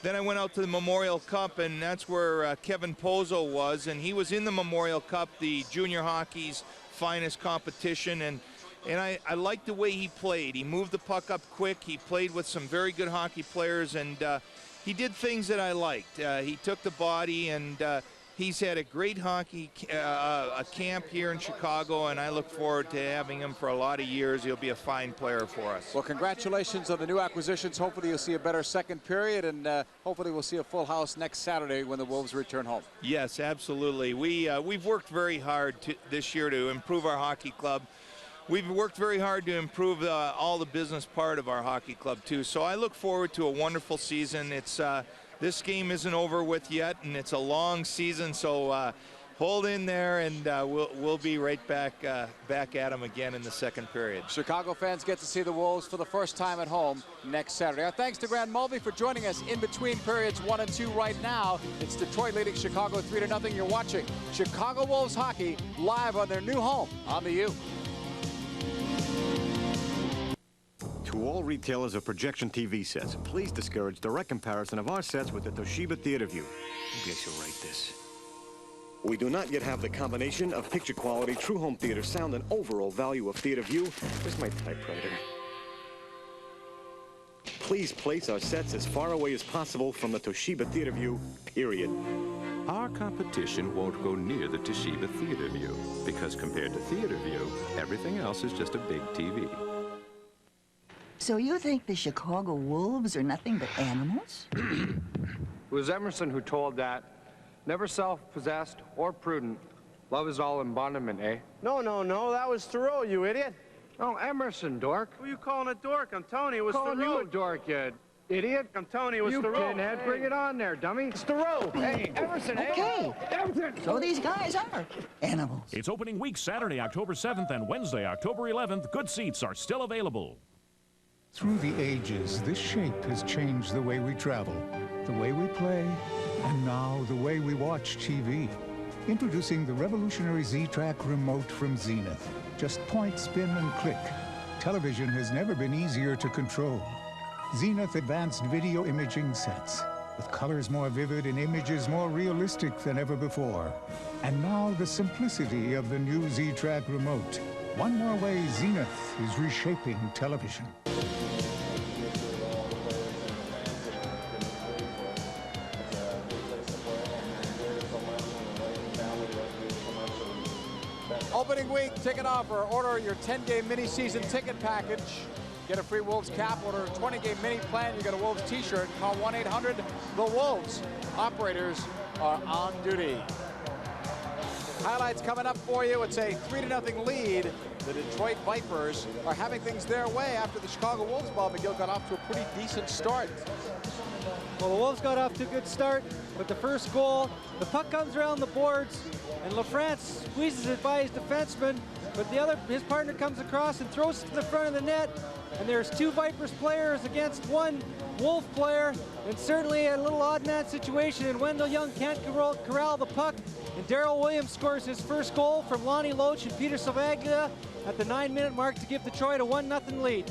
Then I went out to the Memorial Cup, and that's where Kevin Pozo was, and he was in the Memorial Cup, the junior hockey's finest competition, and I liked the way he played. He moved the puck up quick. He played with some very good hockey players, and he did things that I liked. He took the body, and he's had a great hockey camp here in Chicago, and I look forward to having him for a lot of years. He'll be a fine player for us. Well, congratulations on the new acquisitions. Hopefully you'll see a better second period, and hopefully we'll see a full house next Saturday when the Wolves return home. Yes, absolutely. We've worked very hard this year to improve our hockey club. We've worked very hard to improve all the business part of our hockey club, too. So I look forward to a wonderful season. This game isn't over with yet, and it's a long season, so hold in there, and we'll be right back at them again in the second period. Chicago fans get to see the Wolves for the first time at home next Saturday. Our thanks to Grant Mulvey for joining us in between periods 1 and 2 right now. It's Detroit leading Chicago 3-0. You're watching Chicago Wolves hockey live on their new home on the U. To all retailers of projection TV sets, please discourage direct comparison of our sets with the Toshiba TheaterView. I guess you'll write this. We do not yet have the combination of picture quality, true home theater sound, and overall value of TheaterView. Where's my typewriter? Please place our sets as far away as possible from the Toshiba TheaterView, period. Our competition won't go near the Toshiba TheaterView, because compared to TheaterView, everything else is just a big TV. So you think the Chicago Wolves are nothing but animals? It was Emerson who told that. Never self-possessed or prudent. Love is all embodiment, eh? No, that was Thoreau, you idiot. No, Emerson, dork. Who are you calling a dork? I'm Tony, it was Calling Thoreau. you a dork, you idiot. I'm Tony, it was you Thoreau. pinhead, bring it on there, dummy. It's Thoreau. Hey, Emerson, Okay. Emerson. So these guys are animals. It's opening week Saturday, October 7th, and Wednesday, October 11th. Good seats are still available. Through the ages, this shape has changed the way we travel, the way we play, and now the way we watch TV. Introducing the revolutionary Z-Track remote from Zenith. Just point, spin, and click. Television has never been easier to control. Zenith advanced video imaging sets, with colors more vivid and images more realistic than ever before. And now the simplicity of the new Z-Track remote. One more way Zenith is reshaping television. Opening week ticket offer. Order your 10-game mini-season ticket package. Get a free Wolves cap. Order a 20-game mini plan. You get a Wolves t-shirt. Call 1-800-THE-WOLVES. Operators are on duty. Highlights coming up for you. It's a 3-0 lead. The Detroit Vipers are having things their way after the Chicago Wolves. Bob McGill got off to a pretty decent start. Well, the Wolves got off to a good start with the first goal. The puck comes around the boards, and LaFrance squeezes it by his defenseman, but his partner comes across and throws it to the front of the net, and there's 2 Vipers players against 1 Wolf player, and certainly a little odd man situation, and Wendell Young can't corral the puck, and Darrell Williams scores his first goal from Lonnie Loach and Peter Silvaglia at the 9-minute mark to give Detroit a 1-0 lead.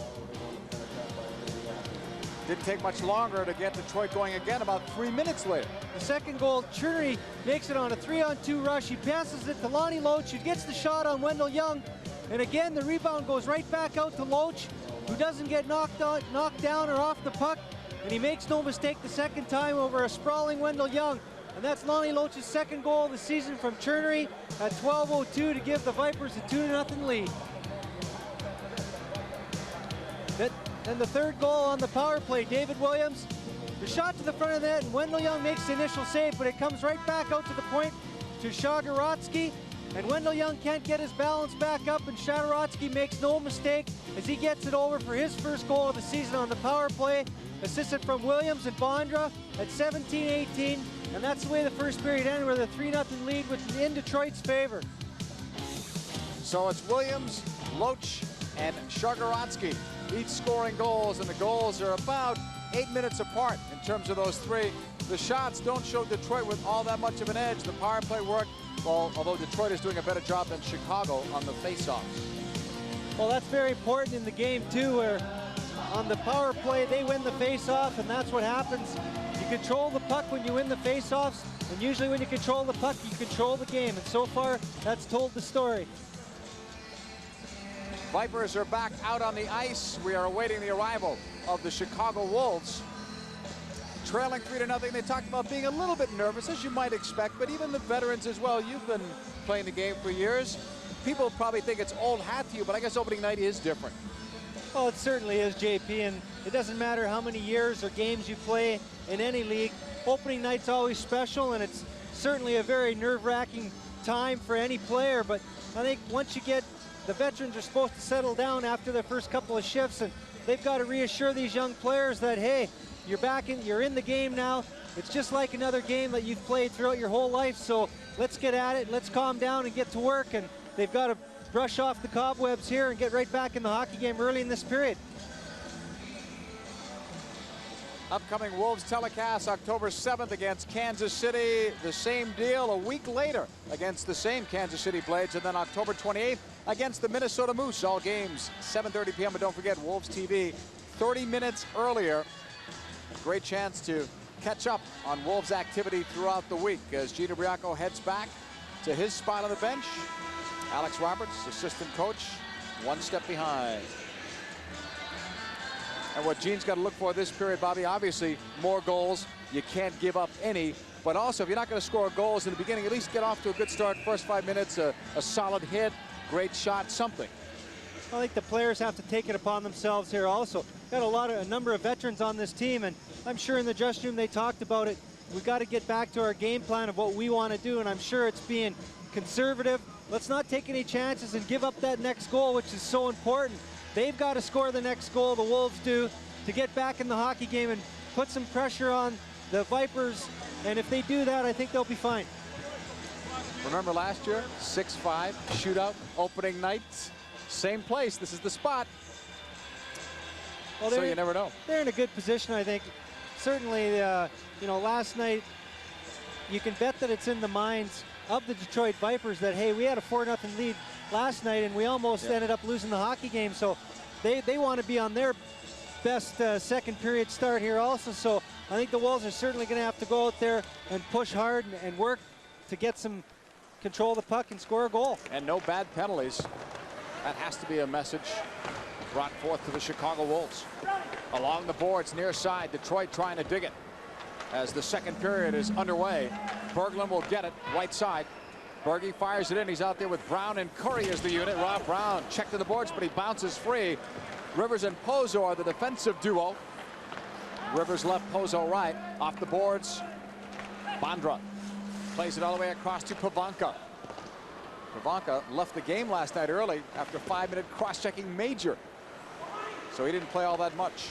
Didn't take much longer to get Detroit going again about 3 minutes later. The second goal, Cherny makes it on a 3-on-2 rush. He passes it to Lonnie Loach, who gets the shot on Wendell Young. And again, the rebound goes right back out to Loach, who doesn't get knocked down or off the puck. And he makes no mistake the second time over a sprawling Wendell Young. And that's Lonnie Loach's second goal of the season from Cherny at 12:02 to give the Vipers a 2-0 lead. And the third goal on the power play, David Williams. The shot to the front of the net, and Wendell Young makes the initial save, but it comes right back out to the point to Shagorotsky. And Wendell Young can't get his balance back up, and Shagorotsky makes no mistake as he gets it over for his first goal of the season on the power play. Assisted from Williams and Bondra at 17-18. And that's the way the first period ended, with a 3-0 lead, which is in Detroit's favor. So it's Williams, Loach, and Shagorotsky each scoring goals, and the goals are about 8 minutes apart in terms of those 3. The shots don't show Detroit with all that much of an edge. The power play work, well, although Detroit is doing a better job than Chicago on the faceoffs. Well, that's very important in the game too, where on the power play they win the faceoff, and that's what happens. You You control the puck when you win the faceoffs, and usually when you control the puck, you control the game. And so far, that's told the story. Vipers are back out on the ice. We are awaiting the arrival of the Chicago Wolves. Trailing 3-0. They talked about being a little bit nervous, as you might expect, but even the veterans as well. You've been playing the game for years. People probably think it's old hat to you, but I guess opening night is different. Well, it certainly is, JP, and it doesn't matter how many years or games you play in any league. Opening night's always special, and it's certainly a very nerve-wracking time for any player, but I think once you get, the veterans are supposed to settle down after their first couple of shifts, and they've got to reassure these young players that, hey, you're in the game now. It's just like another game that you've played throughout your whole life, so let's get at it, let's calm down and get to work, and they've got to brush off the cobwebs here and get right back in the hockey game early in this period. Upcoming Wolves telecast October 7th against Kansas City. The same deal a week later against the same Kansas City Blades. And then October 28th against the Minnesota Moose. All games 7:30 p.m. But don't forget, Wolves TV 30 minutes earlier. Great chance to catch up on Wolves activity throughout the week as Gino Briaco heads back to his spot on the bench. Alex Roberts, assistant coach, one step behind. And what Gene's got to look for this period, Bobby, obviously more goals. You can't give up any. But also, if you're not going to score goals in the beginning, at least get off to a good start. First 5 minutes, a solid hit, great shot, something. I think the players have to take it upon themselves here also. Got a number of veterans on this team, and I'm sure in the dressing room they talked about it. We've got to get back to our game plan of what we want to do, and I'm sure it's being conservative. Let's not take any chances and give up that next goal, which is so important. They've got to score the next goal, the Wolves do, to get back in the hockey game and put some pressure on the Vipers. And if they do that, I think they'll be fine. Remember last year, 6-5 shootout, opening night, same place. This is the spot. Well, so you never know. They're in a good position, I think. Certainly, you know, last night, you can bet that it's in the minds of the Detroit Vipers that, hey, we had a 4-0 lead last night and we almost ended up losing the hockey game. So they want to be on their best second period start here also. So I think the Wolves are certainly going to have to go out there and push hard and work to get some control of the puck and score a goal. And no bad penalties. That has to be a message brought forth to the Chicago Wolves. Along the boards near side, Detroit trying to dig it. As the second period is underway, Berglund will get it right side. Bergie fires it in. He's out there with Brown and Curry as the unit. Rob Brown checked to the boards, but he bounces free. Rivers and Pozo are the defensive duo. Rivers left, Pozo right. Off the boards, Bondra plays it all the way across to Pavanka. Pavanka left the game last night early after a 5-minute cross-checking major, so he didn't play all that much.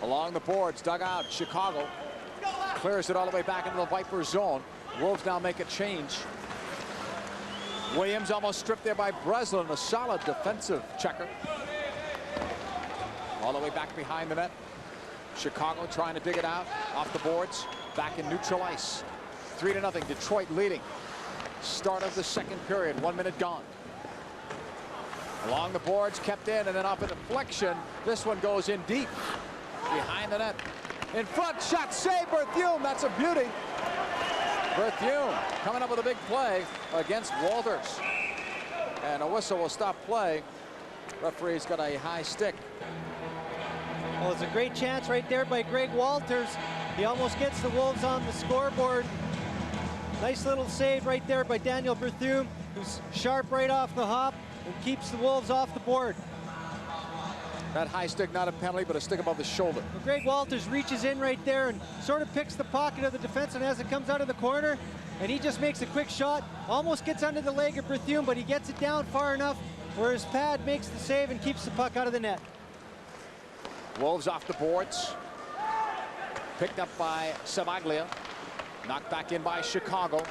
Along the boards, dug out, Chicago clears it all the way back into the Viper zone. Wolves now make a change. Williams almost stripped there by Breslin, a solid defensive checker. All the way back behind the net. Chicago trying to dig it out off the boards, back in neutral ice. 3-0, Detroit leading. Start of the second period, 1 minute gone. Along the boards, kept in, and then off a deflection. This one goes in deep behind the net. In front, shot, save, Berthiaume. That's a beauty. Berthiaume coming up with a big play against Walters. And a whistle will stop play. Referee's got a high stick. Well, it's a great chance right there by Greg Walters. He almost gets the Wolves on the scoreboard. Nice little save right there by Daniel Berthiaume, who's sharp right off the hop and keeps the Wolves off the board. That high stick, not a penalty, but a stick above the shoulder. Well, Greg Walters reaches in right there and sort of picks the pocket of the defenseman as it comes out of the corner, and he just makes a quick shot, almost gets under the leg of Berthiaume, but he gets it down far enough where his pad makes the save and keeps the puck out of the net. Wolves off the boards. Picked up by Savaglia. Knocked back in by Chicago.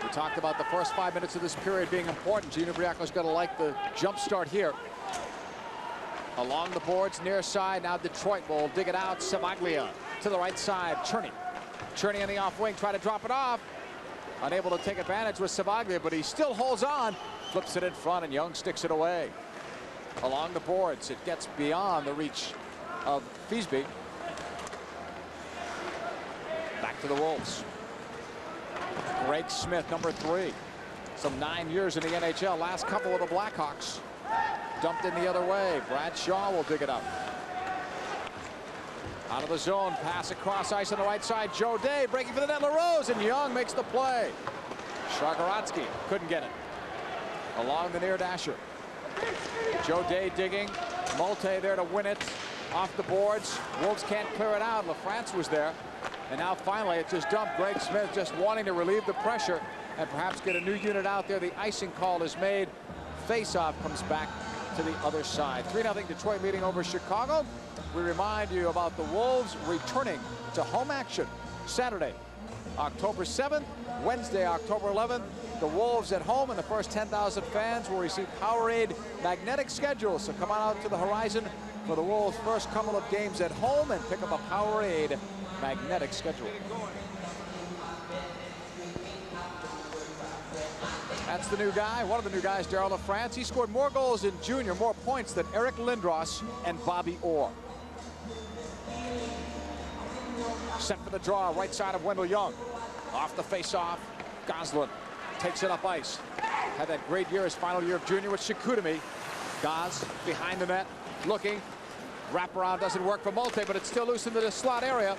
We talked about the first 5 minutes of this period being important. Gino Briaco's got to like the jump start here. Along the boards, near side, now Detroit will dig it out. Savaglia to the right side, Cherney. Cherney on the off wing, try to drop it off. Unable to take advantage with Savaglia, but he still holds on. Flips it in front, and Young sticks it away. Along the boards, it gets beyond the reach of Feasby. back to the Wolves. Greg Smith, number 3. Some 9 years in the NHL. Last couple of the Blackhawks. Dumped in the other way. Brad Shaw will dig it up. Out of the zone, pass across ice on the right side. Joe Day breaking for the net. LaRose, and Young makes the play. Shagorodsky couldn't get it. Along the near dasher. Joe Day digging. Molte there to win it. Off the boards. Wolves can't clear it out. LaFrance was there. And now finally it's just dumped. Greg Smith just wanting to relieve the pressure and perhaps get a new unit out there. The icing call is made. Face-off comes back to the other side. 3-0 Detroit leading over Chicago. We remind you about the Wolves returning to home action Saturday, October 7th, Wednesday, October 11th. The Wolves at home, and the first 10,000 fans will receive Powerade magnetic schedules. So come on out to the horizon for the Wolves' first couple of games at home and pick up a Powerade magnetic schedule. That's the new guy, one of the new guys, Darryl LaFrance. He scored more goals in junior, more points than Eric Lindros and Bobby Orr. Set for the draw, right side of Wendell Young. Off the face-off, Goslin takes it up ice. Had that great year, his final year of junior with Chicoutimi. Goz behind the net, looking. Wraparound doesn't work for Molte, but it's still loose into the slot area.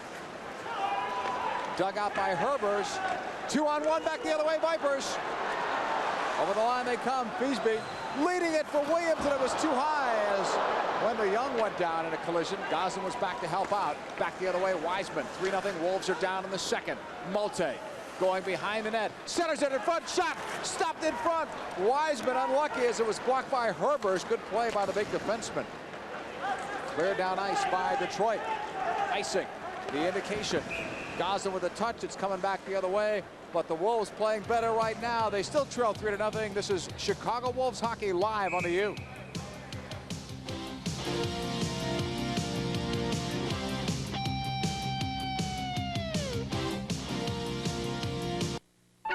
Dug out by Herbers. 2-on-1 back the other way, Vipers. Over the line they come. Feasby leading it for Williams, and it was too high as Wendell Young went down in a collision. Goslin was back to help out. Back the other way, Wiseman. 3-0. Wolves are down in the second. Molte going behind the net. Centers it in front. Shot. Stopped in front. Wiseman unlucky as it was blocked by Herbers. Good play by the big defenseman. Cleared down ice by Detroit. Icing. The indication. Goslin with a touch. It's coming back the other way. But the Wolves playing better right now. They still trail 3-0. This is Chicago Wolves hockey live on the U.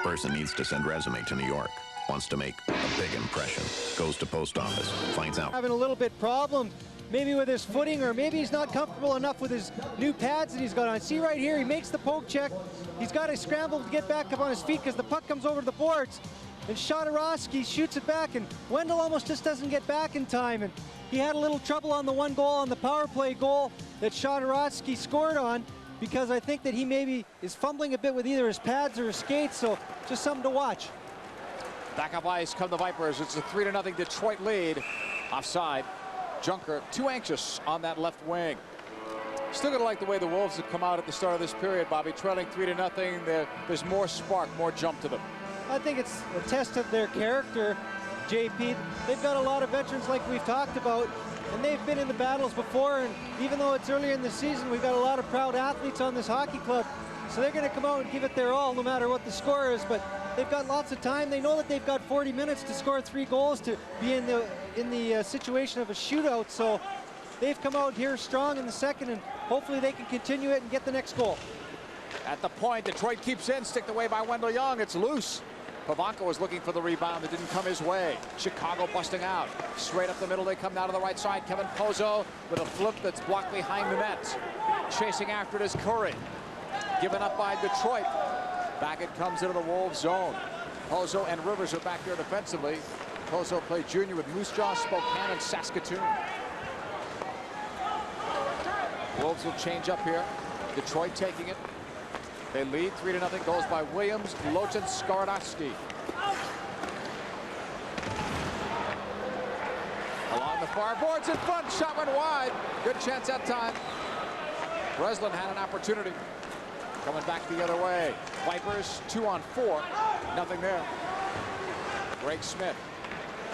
Person needs to send resume to New York. Wants to make a big impression. Goes to post office. Finds out. Having a little bit problem. Maybe with his footing, or maybe he's not comfortable enough with his new pads that he's got on. See right here, he makes the poke check. He's got to scramble to get back up on his feet because the puck comes over the boards. And Shadorowski shoots it back, and Wendell almost just doesn't get back in time. And he had a little trouble on the one goal, on the power play goal that Shadorowski scored on, because I think that he maybe is fumbling a bit with either his pads or his skates, so just something to watch. Back up ice come the Vipers. It's a 3-0 Detroit lead. Offside. Junker too anxious on that left wing. Still gonna like the way the Wolves have come out at the start of this period, Bobby. Trailing 3-0. There's more spark, more jump to them. I think it's a test of their character, JP. They've got a lot of veterans like we've talked about, and they've been in the battles before, and even though it's earlier in the season, we've got a lot of proud athletes on this hockey club, so they're going to come out and give it their all no matter what the score is. But they've got lots of time. They know that they've got 40 minutes to score 3 goals to be in the situation of a shootout, so they've come out here strong in the second, and hopefully they can continue it and get the next goal. At the point, Detroit keeps in, sticked away by Wendell Young. It's loose. Pavanko was looking for the rebound that didn't come his way. Chicago busting out. Straight up the middle, they come down to the right side. Kevin Pozo with a flip that's blocked behind the net. Chasing after it is Curry. Given up by Detroit. Back it comes into the Wolves zone. Pozo and Rivers are back there defensively. Pozo played junior with Moose Jaw, Spokane, and Saskatoon. Wolves will change up here. Detroit taking it. They lead 3-0. Goes by Williams, Lotan, Skardowski. Along the far boards in front. Shot went wide. Good chance that time. Breslin had an opportunity. Coming back the other way. Vipers 2-on-4. Nothing there. Greg Smith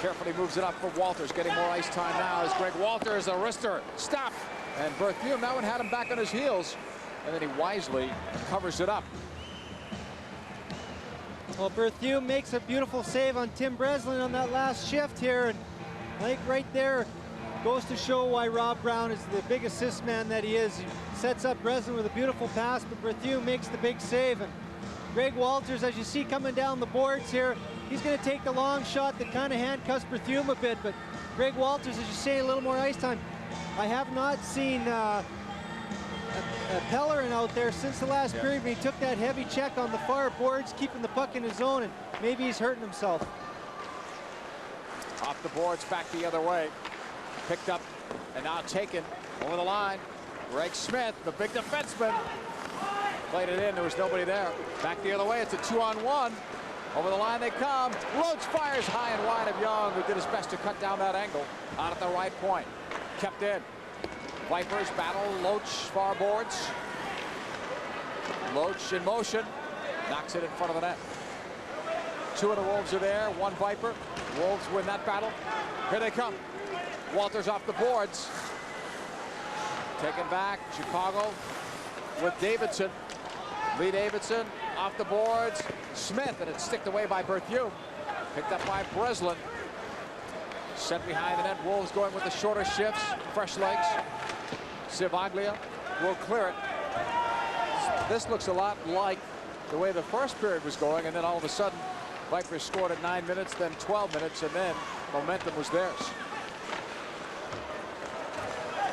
carefully moves it up for Walters. Getting more ice time now as Greg Walters, a wrister. Stop. And Berthiaume, that one had him back on his heels. And then he wisely covers it up. Well, Berthiaume makes a beautiful save on Tim Breslin on that last shift here. And I think right there goes to show why Rob Brown is the big assist man that he is. He sets up Breslin with a beautiful pass, but Berthiaume makes the big save. And Greg Walters, as you see coming down the boards here, he's going to take the long shot that kind of handcuffs Berthiaume a bit. But Greg Walters, as you say, a little more ice time. I have not seen Pellerin out there since the last period when he took that heavy check on the far boards, keeping the puck in his zone, and maybe he's hurting himself. Off the boards, back the other way. Picked up and now taken over the line. Greg Smith, the big defenseman. Played it in, there was nobody there. Back the other way, it's a 2-on-1. Over the line they come. Loach fires high and wide of Young, who did his best to cut down that angle. Out at the right point. Kept in. Vipers battle Loach far boards. Loach in motion. Knocks it in front of the net. Two of the Wolves are there, one Viper. Wolves win that battle. Here they come. Walters off the boards. Taken back. Chicago with Davidson. Lee Davidson off the boards. Smith, and it's sticked away by Berthiaume. Picked up by Breslin. Set behind the net. Wolves going with the shorter shifts. Fresh legs. Civaglia will clear it. This looks a lot like the way the first period was going, and then all of a sudden Vipers scored at 9 minutes, then 12 minutes, and then momentum was theirs.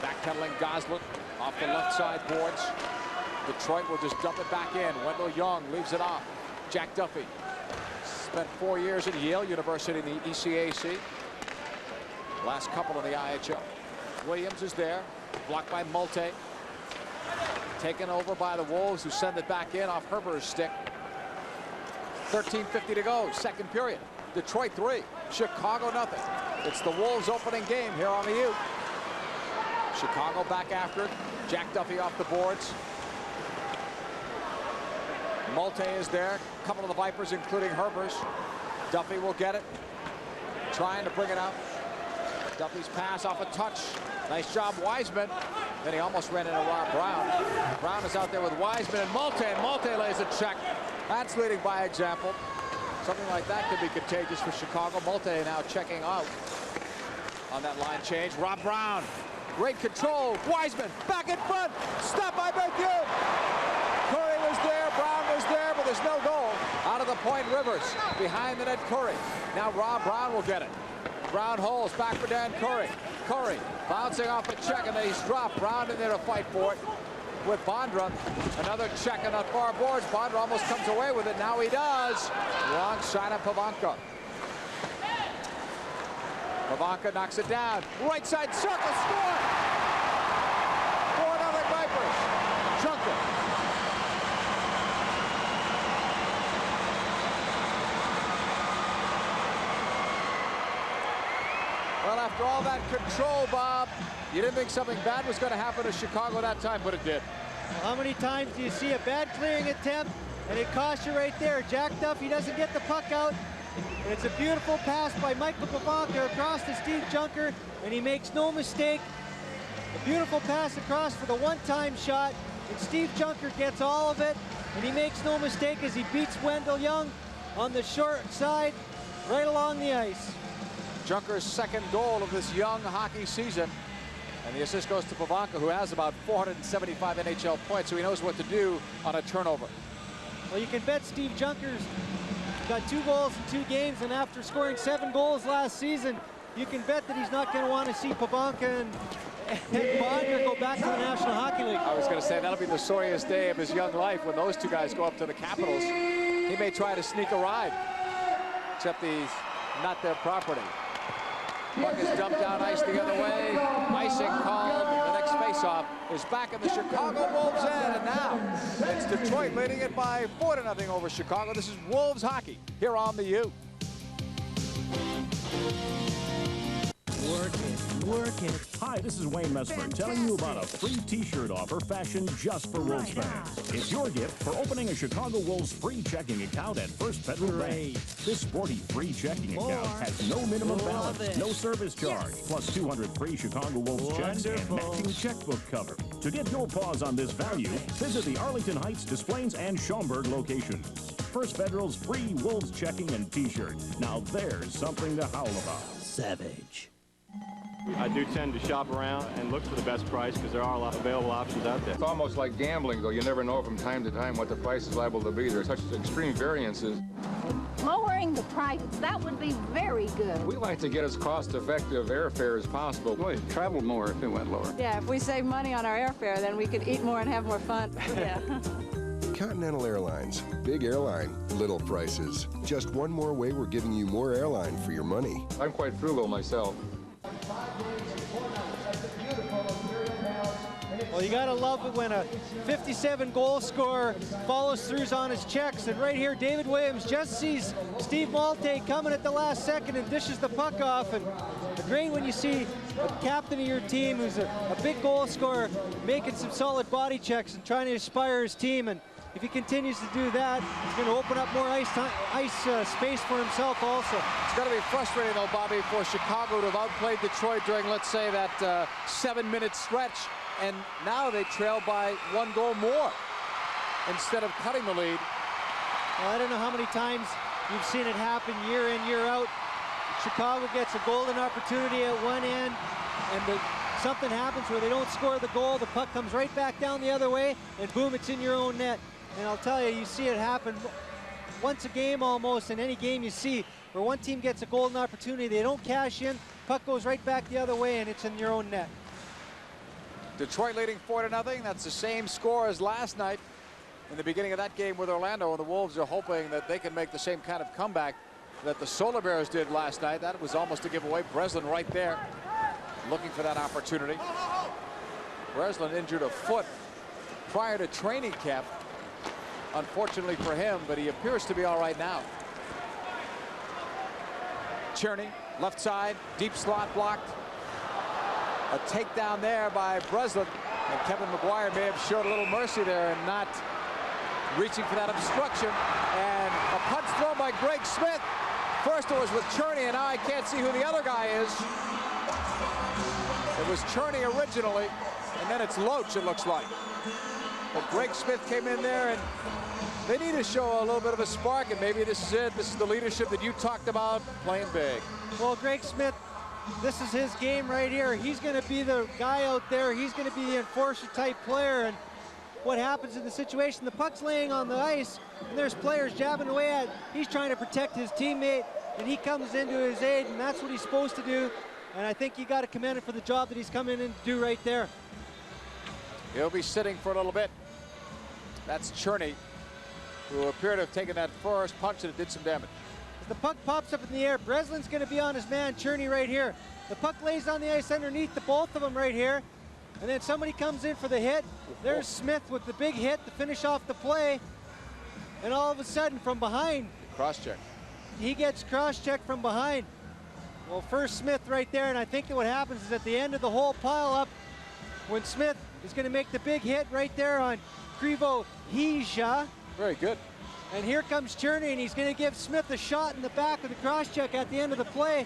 Backpedaling Gosselin off the left side boards. Detroit will just dump it back in. Wendell Young leaves it off. Jack Duffy spent 4 years at Yale University in the ECAC. Last couple in the IHL. Williams is there. Blocked by Multe. Taken over by the Wolves, who send it back in off Herber's stick. 13:50 to go, second period. Detroit 3, Chicago nothing. It's the Wolves opening game here on the U. Chicago back after it. Jack Duffy off the boards. Multe is there. A couple of the Vipers, including Herbers. Duffy will get it. Trying to bring it out. Duffy's pass off a touch. Nice job, Wiseman. Then he almost ran into Rob Brown. Brown is out there with Wiseman and Multe lays a check. That's leading by example. Something like that could be contagious for Chicago. Multe now checking out on that line change. Rob Brown, great control. Wiseman back in front. Stopped by Berthiaume. Curry was there, Brown was there, but there's no goal. Out of the point, Rivers. Behind the net, Curry. Now Rob Brown will get it. Brown holds back for Dan Curry. Curry bouncing off a check, and then he's dropped. Brown in there to fight for it with Bondra. Another check on the far boards. Bondra almost comes away with it. Now he does. Wrong shot at Pavanka. Pavanka knocks it down. Right side circle, score! 4-0 Vipers. Junker. Well, after all that control, Bob, you didn't think something bad was going to happen to Chicago that time, but it did. Well, how many times do you see a bad clearing attempt and it costs you right there? Jack Duffy doesn't get the puck out, and it's a beautiful pass by Michael Pavanka across to Steve Junker, and he makes no mistake. A beautiful pass across for the one-time shot, and Steve Junker gets all of it, and he makes no mistake as he beats Wendell Young on the short side right along the ice. Junker's second goal of this young hockey season. And the assist goes to Pavanka, who has about 475 NHL points, so he knows what to do on a turnover. Well, you can bet Steve Junker's got 2 goals in 2 games, and after scoring 7 goals last season, you can bet that he's not going to want to see Pavanka and Bondra go back to the National Hockey League. I was going to say, that'll be the sorriest day of his young life when those 2 guys go up to the Capitals. He may try to sneak a ride, except he's not their property. Puck is dumped down ice the other way. Icing called. The next faceoff is back in the Chicago Wolves end. And now it's Detroit leading it by 4-0 over Chicago. This is Wolves hockey here on the U. Work it, work it. Hi, this is Wayne Messmer telling you about a free t-shirt offer fashioned just for Wolves fans. It's your gift for opening a Chicago Wolves free checking account at First Federal Bank. This sporty free checking account has no minimum balance, no service charge, plus 200 free Chicago Wolves checks and matching checkbook cover. To get your paws on this value, visit the Arlington Heights, Des Plaines, and Schaumburg locations. First Federal's free Wolves checking and t-shirt. Now there's something to howl about. Savage. I do tend to shop around and look for the best price because there are a lot of available options out there. It's almost like gambling, though. You never know from time to time what the price is liable to be. There's such extreme variances. Lowering the prices, that would be very good. We like to get as cost-effective airfare as possible. We'd travel more if it went lower. Yeah, if we save money on our airfare, then we could eat more and have more fun. Yeah. Continental Airlines. Big airline, little prices. Just one more way we're giving you more airline for your money. I'm quite frugal myself. Well, you gotta love it when a 57 goal scorer follows through on his checks. And right here, David Williams just sees Steve Malte coming at the last second and dishes the puck off. And great when you see a captain of your team who's a big goal scorer making some solid body checks and trying to inspire his team. And if he continues to do that, he's going to open up more ice space for himself also. It's going to be frustrating, though, Bobby, for Chicago to have outplayed Detroit during, let's say, that 7-minute stretch. And now they trail by 1 goal more instead of cutting the lead. Well, I don't know how many times you've seen it happen year in, year out. Chicago gets a golden opportunity at one end, and something happens where they don't score the goal. The puck comes right back down the other way, and boom, it's in your own net. And I'll tell you, you see it happen once a game almost in any game you see, where one team gets a golden opportunity, they don't cash in, puck goes right back the other way, and it's in your own net. Detroit leading 4-0. That's the same score as last night in the beginning of that game with Orlando. And the Wolves are hoping that they can make the same kind of comeback that the Solar Bears did last night. That was almost a giveaway. Breslin right there looking for that opportunity. Breslin injured a foot prior to training camp, unfortunately for him, but he appears to be all right now. Cherney, left side, deep slot blocked. A takedown there by Breslin, and Kevin McGuire may have showed a little mercy there and not reaching for that obstruction. And a punch thrown by Greg Smith. First it was with Cherney, and now I can't see who the other guy is. It was Cherney originally, and then it's Loach, it looks like. But Greg Smith came in there, and they need to show a little bit of a spark, and maybe this is it. This is the leadership that you talked about, playing big. Well, Greg Smith, this is his game right here. He's going to be the guy out there. He's going to be the enforcer type player. And what happens in the situation, the puck's laying on the ice and there's players jabbing away at it. He's trying to protect his teammate, and he comes into his aid, and that's what he's supposed to do. And I think you got to commend him for the job that he's coming in to do right there. He'll be sitting for a little bit. That's Cherney, who appeared to have taken that first punch, and it did some damage. The puck pops up in the air. Breslin's going to be on his man, Cherney, right here. The puck lays on the ice underneath the both of them right here. And then somebody comes in for the hit. There's Smith with the big hit to finish off the play. And all of a sudden, from behind, cross-check. He gets cross-checked from behind. Well, first Smith right there, and I think that what happens is at the end of the whole pile-up, when Smith is going to make the big hit right there on Krivo Hija. Very good. And here comes Cherney, and he's going to give Smith a shot in the back with a cross-check at the end of the play.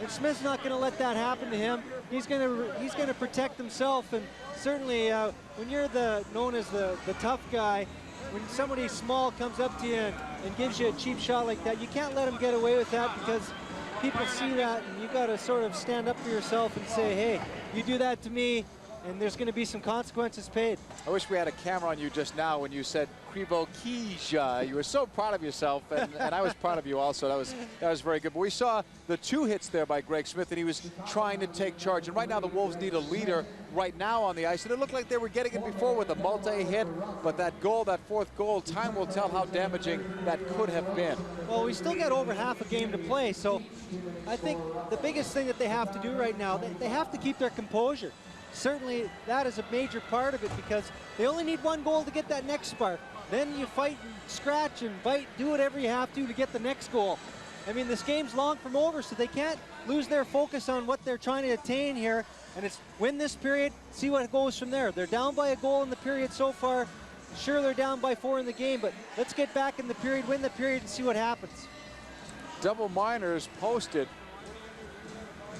And Smith's not going to let that happen to him. He's going to protect himself. And certainly, when you're known as the tough guy, when somebody small comes up to you and gives you a cheap shot like that, you can't let him get away with that, because people see that, and you got to sort of stand up for yourself and say, hey, you do that to me, and there's going to be some consequences paid. I wish we had a camera on you just now when you said Krivo Hija. You were so proud of yourself, and I was proud of you also. That was very good. But we saw the 2 hits there by Greg Smith, and he was trying to take charge. And right now the Wolves need a leader right now on the ice. And it looked like they were getting it before with the multi-hit, but that goal, that 4th goal, time will tell how damaging that could have been. Well, we still got over half a game to play, so I think the biggest thing that they have to do right now, they have to keep their composure. Certainly that is a major part of it, because they only need 1 goal to get that next spark. Then you fight and scratch and bite, do whatever you have to get the next goal. I mean, this game's long from over, so they can't lose their focus on what they're trying to attain here. And it's win this period, see what goes from there. They're down by a goal in the period so far. Sure, they're down by 4 in the game, but let's get back in the period, win the period, and see what happens. Double minors posted,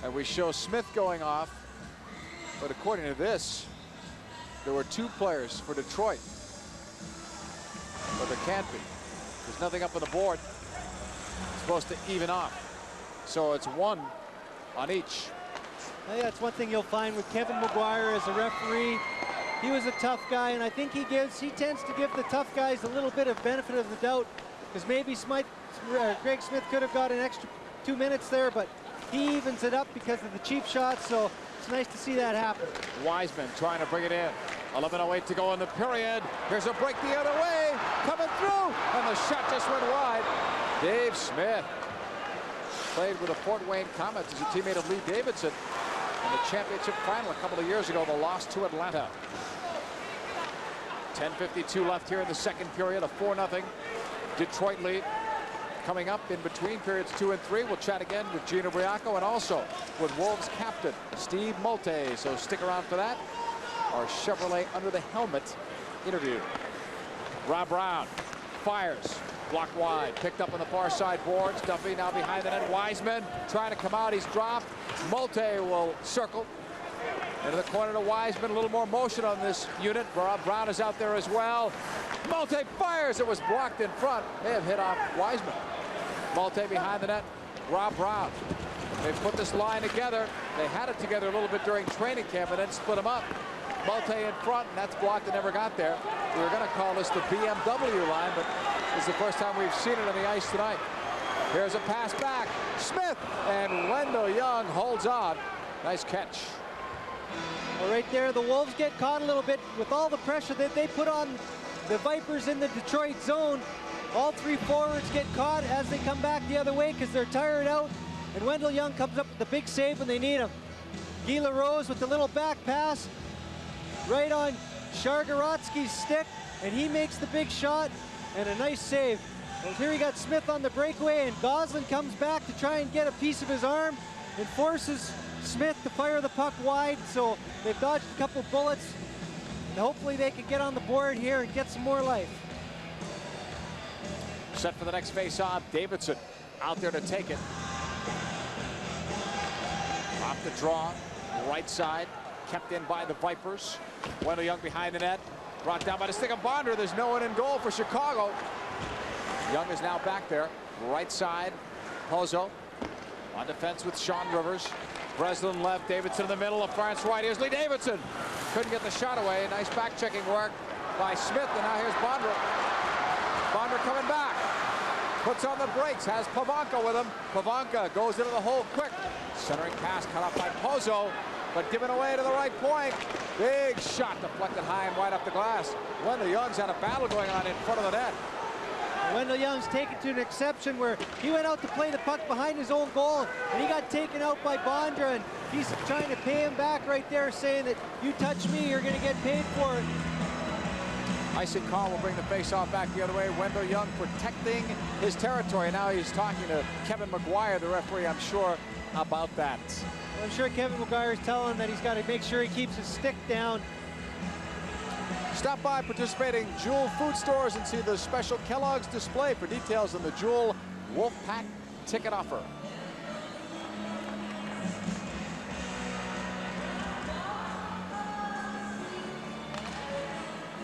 and we show Smith going off. But according to this, there were 2 players for Detroit. But there can't be. There's nothing up on the board. It's supposed to even off. So it's 1 on each. I think that's one thing you'll find with Kevin McGuire as a referee. He was a tough guy, and I think he tends to give the tough guys a little bit of benefit of the doubt, because maybe Greg Smith could have got an extra 2 minutes there, but he evens it up because of the cheap shots, so it's nice to see that happen. Wiseman trying to bring it in. 11:08 to go in the period. Here's a break the other way. Coming through. And the shot just went wide. Dave Smith played with the Fort Wayne Comets as a teammate of Lee Davidson in the championship final a couple of years ago. The loss to Atlanta. 10:52 left here in the second period. A 4-0 Detroit lead. Coming up in between periods 2 and 3, we'll chat again with Gino Briaco and also with Wolves captain Steve Molte. So stick around for that. Our Chevrolet Under the Helmet interview. Rob Brown fires. Blocked wide. Picked up on the far side boards. Duffy now behind the net. Wiseman trying to come out. He's dropped. Molte will circle. Into the corner to Wiseman. A little more motion on this unit. Rob Brown is out there as well. Molte fires. It was blocked in front. May have hit off Wiseman. Molte behind the net. Rob Brown. They've put this line together. They had it together a little bit during training camp and then split them up. Molte in front, and that's blocked and never got there. We were going to call this the BMW line, but it's the first time we've seen it on the ice tonight. Here's a pass back. Smith and Wendell Young holds on. Nice catch. Well, right there, the Wolves get caught a little bit with all the pressure that they put on the Vipers in the Detroit zone. All three forwards get caught as they come back the other way because they're tired out. And Wendell Young comes up with the big save when they need him. Guy LaRose with the little back pass right on Shargorodsky's stick, and he makes the big shot and a nice save. Well, here you got Smith on the breakaway, and Goslin comes back to try and get a piece of his arm and forces Smith to fire the puck wide. So they've dodged a couple bullets, and hopefully they can get on the board here and get some more life. Set for the next face-off. Davidson out there to take it. Off the draw, right side, kept in by the Vipers. Wendell Young behind the net, brought down by the stick of Bondra. There's no one in goal for Chicago. Young is now back there, right side. Pozo on defense with Sean Rivers. Breslin left, Davidson in the middle. Lafrance right. Here's Lee Davidson. Couldn't get the shot away. Nice back-checking work by Smith, and now here's Bondra. Bondra coming back. Puts on the brakes, has Pavanka with him. Pavanka goes into the hole quick. Centering pass cut off by Pozo, but given away to the right point. Big shot deflected high and wide up the glass. Wendell Young's had a battle going on in front of the net. Wendell Young's taken to an exception where he went out to play the puck behind his own goal, and he got taken out by Bondra, and he's trying to pay him back right there, saying that you touch me, you're going to get paid for it. Icing call will bring the face-off back the other way. Wendell Young protecting his territory. Now he's talking to Kevin McGuire, the referee, I'm sure, about that. Well, I'm sure Kevin McGuire is telling him that he's got to make sure he keeps his stick down. Stop by participating Jewel food stores and see the special Kellogg's display for details on the Jewel Wolfpack ticket offer.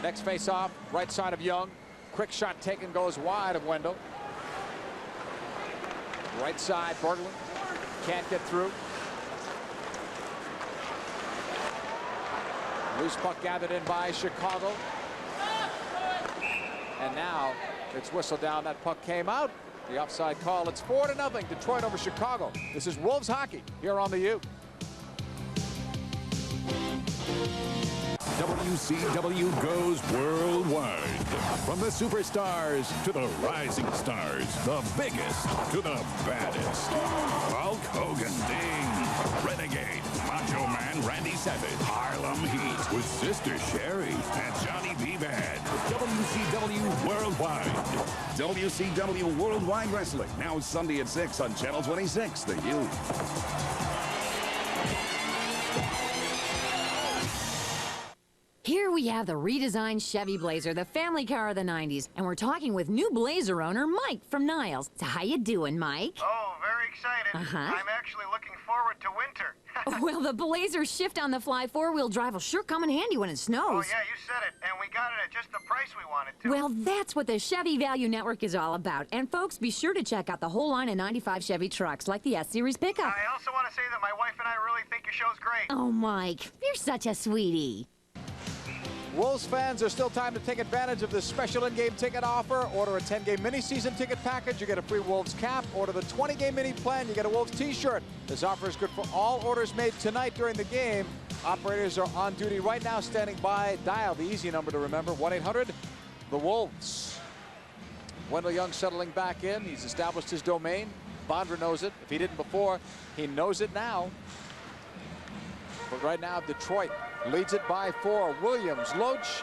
Next face-off, right side of Young. Quick shot taken, goes wide of Wendell. Right side, Berglund can't get through. Loose puck gathered in by Chicago. And now it's whistled down. That puck came out. The offside call. It's 4-0. Detroit over Chicago. This is Wolves hockey here on the U. WCW goes worldwide. From the superstars to the rising stars, the biggest to the baddest. Hulk Hogan, Ding, Renegade, Macho Man Randy Savage, Harlem Heat with Sister Sherry, and Johnny B. Bad. WCW Worldwide. WCW Worldwide Wrestling, now Sunday at 6 on Channel 26, The U. Here we have the redesigned Chevy Blazer, the family car of the 90s. And we're talking with new Blazer owner Mike from Niles. So how you doing, Mike? Oh, very excited. I'm actually looking forward to winter. Well, the Blazer shift on the fly four-wheel drive will sure come in handy when it snows. Oh, yeah, you said it. And we got it at just the price we wanted to. Well, that's what the Chevy Value Network is all about. And folks, be sure to check out the whole line of 95 Chevy trucks, like the S-Series pickup. I also want to say that my wife and I really think your show's great. Oh, Mike, you're such a sweetie. Wolves fans, there's still time to take advantage of this special in-game ticket offer. Order a 10-game mini-season ticket package, you get a free Wolves cap. Order the 20-game mini plan, you get a Wolves t-shirt. This offer is good for all orders made tonight during the game. Operators are on duty right now, standing by. Dial the easy number to remember, 1-800-THE-WOLVES. Wendell Young settling back in. He's established his domain. Bondra knows it. If he didn't before, he knows it now. But right now, Detroit leads it by 4. Williams, Loach,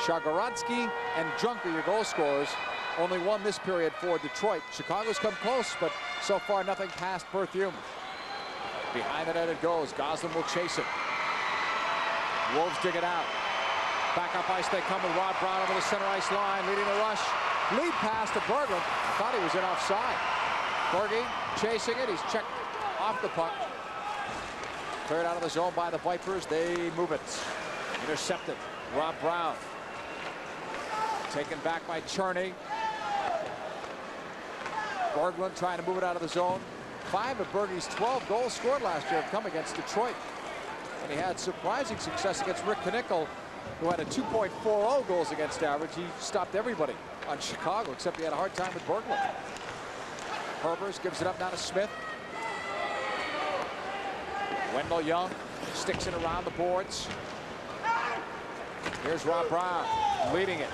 Shagorodsky, and Junker, your goal scorers. Only one this period for Detroit. Chicago's come close, but so far nothing past Berthiaume. Behind the net it goes. Goslin will chase it. Wolves dig it out. Back up ice they come with Rob Brown over the center ice line, leading the rush. Lead pass to Berglund. I thought he was in offside. Berge chasing it. He's checked off the puck. Cleared out of the zone by the Vipers. They move it. Intercepted. Rob Brown. Taken back by Cherney. Berglund trying to move it out of the zone. 5 of Berge's 12 goals scored last year have come against Detroit. And he had surprising success against Rick Knickel, who had a 2.40 goals against average. He stopped everybody on Chicago, except he had a hard time with Berglund. Herbers gives it up now to Smith. Wendell Young sticks it around the boards. Here's Rob Brown leading it.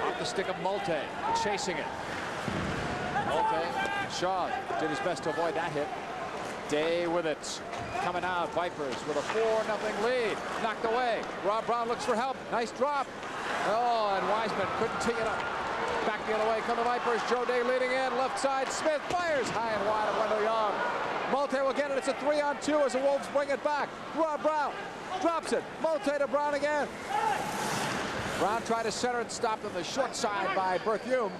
Off the stick of Molte, chasing it. Molte, Shaw did his best to avoid that hit. Day with it. Coming out, Vipers with a 4-0 lead. Knocked away. Rob Brown looks for help. Nice drop. Oh, and Wiseman couldn't tee it up. Back the other way come the Vipers. Joe Day leading in. Left side. Smith fires high and wide of Wendell Young. Molte will get it. It's a 3-on-2 as the Wolves bring it back. Rob Brown drops it. Molte to Brown again. Brown tried to center it, stopped on the short side by Berthiaume,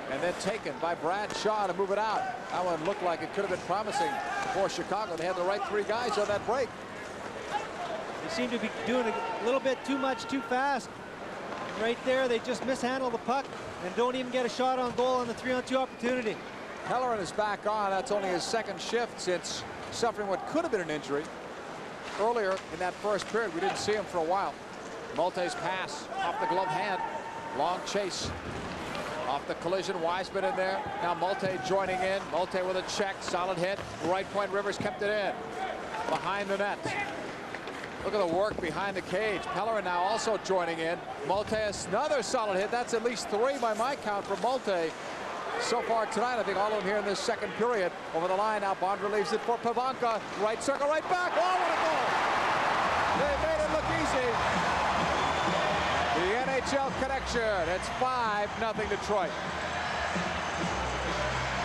and then taken by Brad Shaw to move it out. That one looked like it could have been promising for Chicago. They had the right 3 guys on that break. They seem to be doing a little bit too much too fast. Right there, they just mishandle the puck and don't even get a shot on goal on the 3-on-2 opportunity. Pellerin is back on. That's only his second shift since suffering what could have been an injury. Earlier in that first period, we didn't see him for a while. Molte's pass off the glove hand. Long chase. Off the collision, Wiseman in there. Now Molte joining in. Molte with a check, solid hit. Right point, Rivers kept it in. Behind the net. Look at the work behind the cage. Pellerin now also joining in. Molte has another solid hit. That's at least 3 by my count for Molte. So far tonight, I think all of them here in this second period. Over the line now, Bondra leaves it for Pavanka. Right circle, right back. Oh, what a goal! They made it look easy. The NHL connection. It's 5-0 Detroit.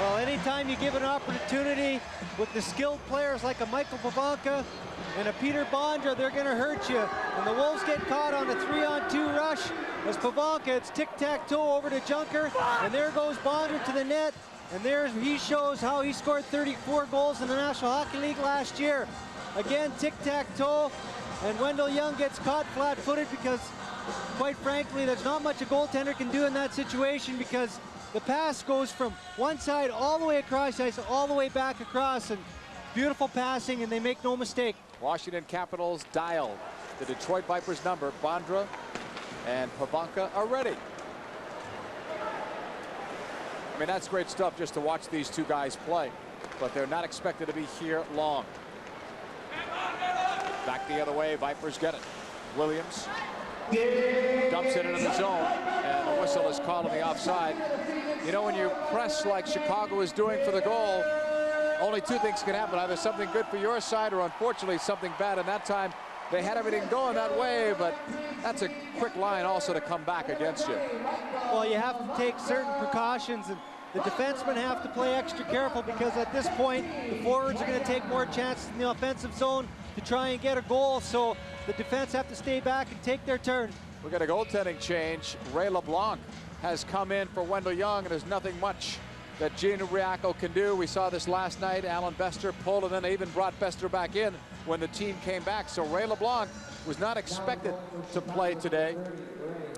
Well, anytime you give an opportunity with the skilled players like a Michael Pavanka and a Peter Bondra, they're going to hurt you. And the Wolves get caught on a 3-on-2 rush. As Pavanka, it's tic-tac-toe over to Junker, and there goes Bondra to the net, and there he shows how he scored 34 goals in the National Hockey League last year. Again, tic-tac-toe, and Wendell Young gets caught flat-footed because, quite frankly, there's not much a goaltender can do in that situation because the pass goes from one side all the way across ice, all the way back across, and beautiful passing, and they make no mistake. Washington Capitals dialed the Detroit Vipers number. Bondra and Pavanka are ready. I mean, that's great stuff just to watch these 2 guys play, but they're not expected to be here long. Back the other way, Vipers get it. Williams dumps it into the zone, and the whistle is called on the offside. You know, when you press like Chicago is doing for the goal, only 2 things can happen. Either something good for your side or unfortunately something bad. And that time they had everything going that way, but that's a quick line also to come back against you. Well, you have to take certain precautions, and the defensemen have to play extra careful because at this point the forwards are going to take more chances in the offensive zone to try and get a goal. So the defense have to stay back and take their turn. We got a goaltending change. Ray LeBlanc has come in for Wendell Young, and there's nothing much that Gino Riacco can do. We saw this last night. Alan Bester pulled, and then they even brought Bester back in when the team came back. So Ray LeBlanc was not expected to play today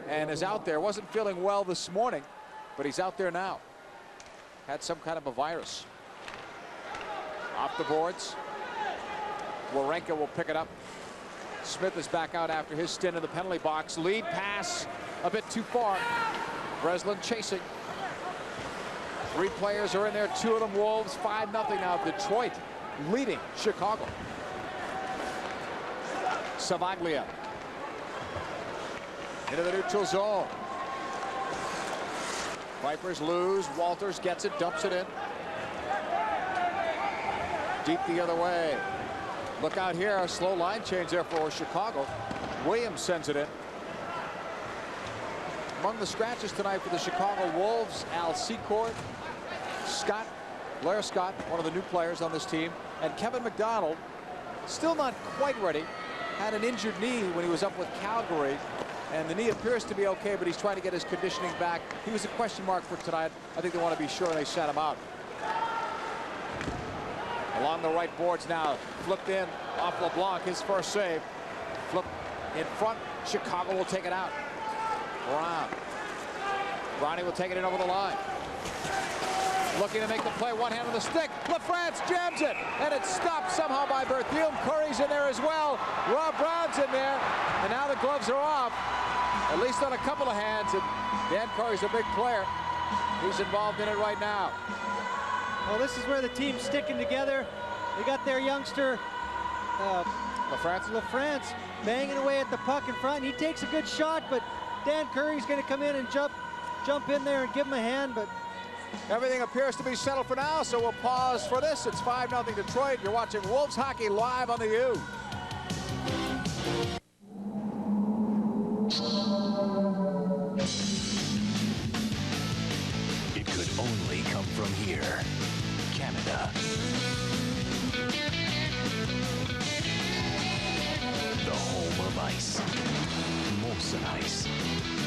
and is out there. Wasn't feeling well this morning, but he's out there now. Had some kind of a virus. Off the boards. Warenka will pick it up. Smith is back out after his stint in the penalty box. Lead pass a bit too far. Breslin chasing. 3 players are in there, 2 of them Wolves. 5-0 now. Detroit leading Chicago. Savaglia into the neutral zone. Vipers lose. Walters gets it, dumps it in. Deep the other way. Look out here, a slow line change there for Chicago. Williams sends it in. Among the scratches tonight for the Chicago Wolves, Al Secord, Scott, Blair Scott, one of the new players on this team, and Kevin McDonald, still not quite ready. Had an injured knee when he was up with Calgary, and the knee appears to be okay, but he's trying to get his conditioning back. He was a question mark for tonight. I think they want to be sure they sat him out. Along the right boards now, flipped in off LeBlanc, his first save. Flip in front, Chicago will take it out. Brown. Ronnie will take it in over the line. Looking to make the play, one hand on the stick. LaFrance jams it, and it's stopped somehow by Berthiaume. Curry's in there as well. Rob Brown's in there, and now the gloves are off, at least on a couple of hands, and Dan Curry's a big player. He's involved in it right now. Well, this is where the team's sticking together. They got their youngster, LaFrance, banging away at the puck in front. He takes a good shot, but Dan Curry's going to come in and jump in there and give him a hand, but everything appears to be settled for now, so we'll pause for this. It's 5-0 Detroit. You're watching Wolves hockey live on the U. It could only come from here, Canada. The home of ice. Molson Ice.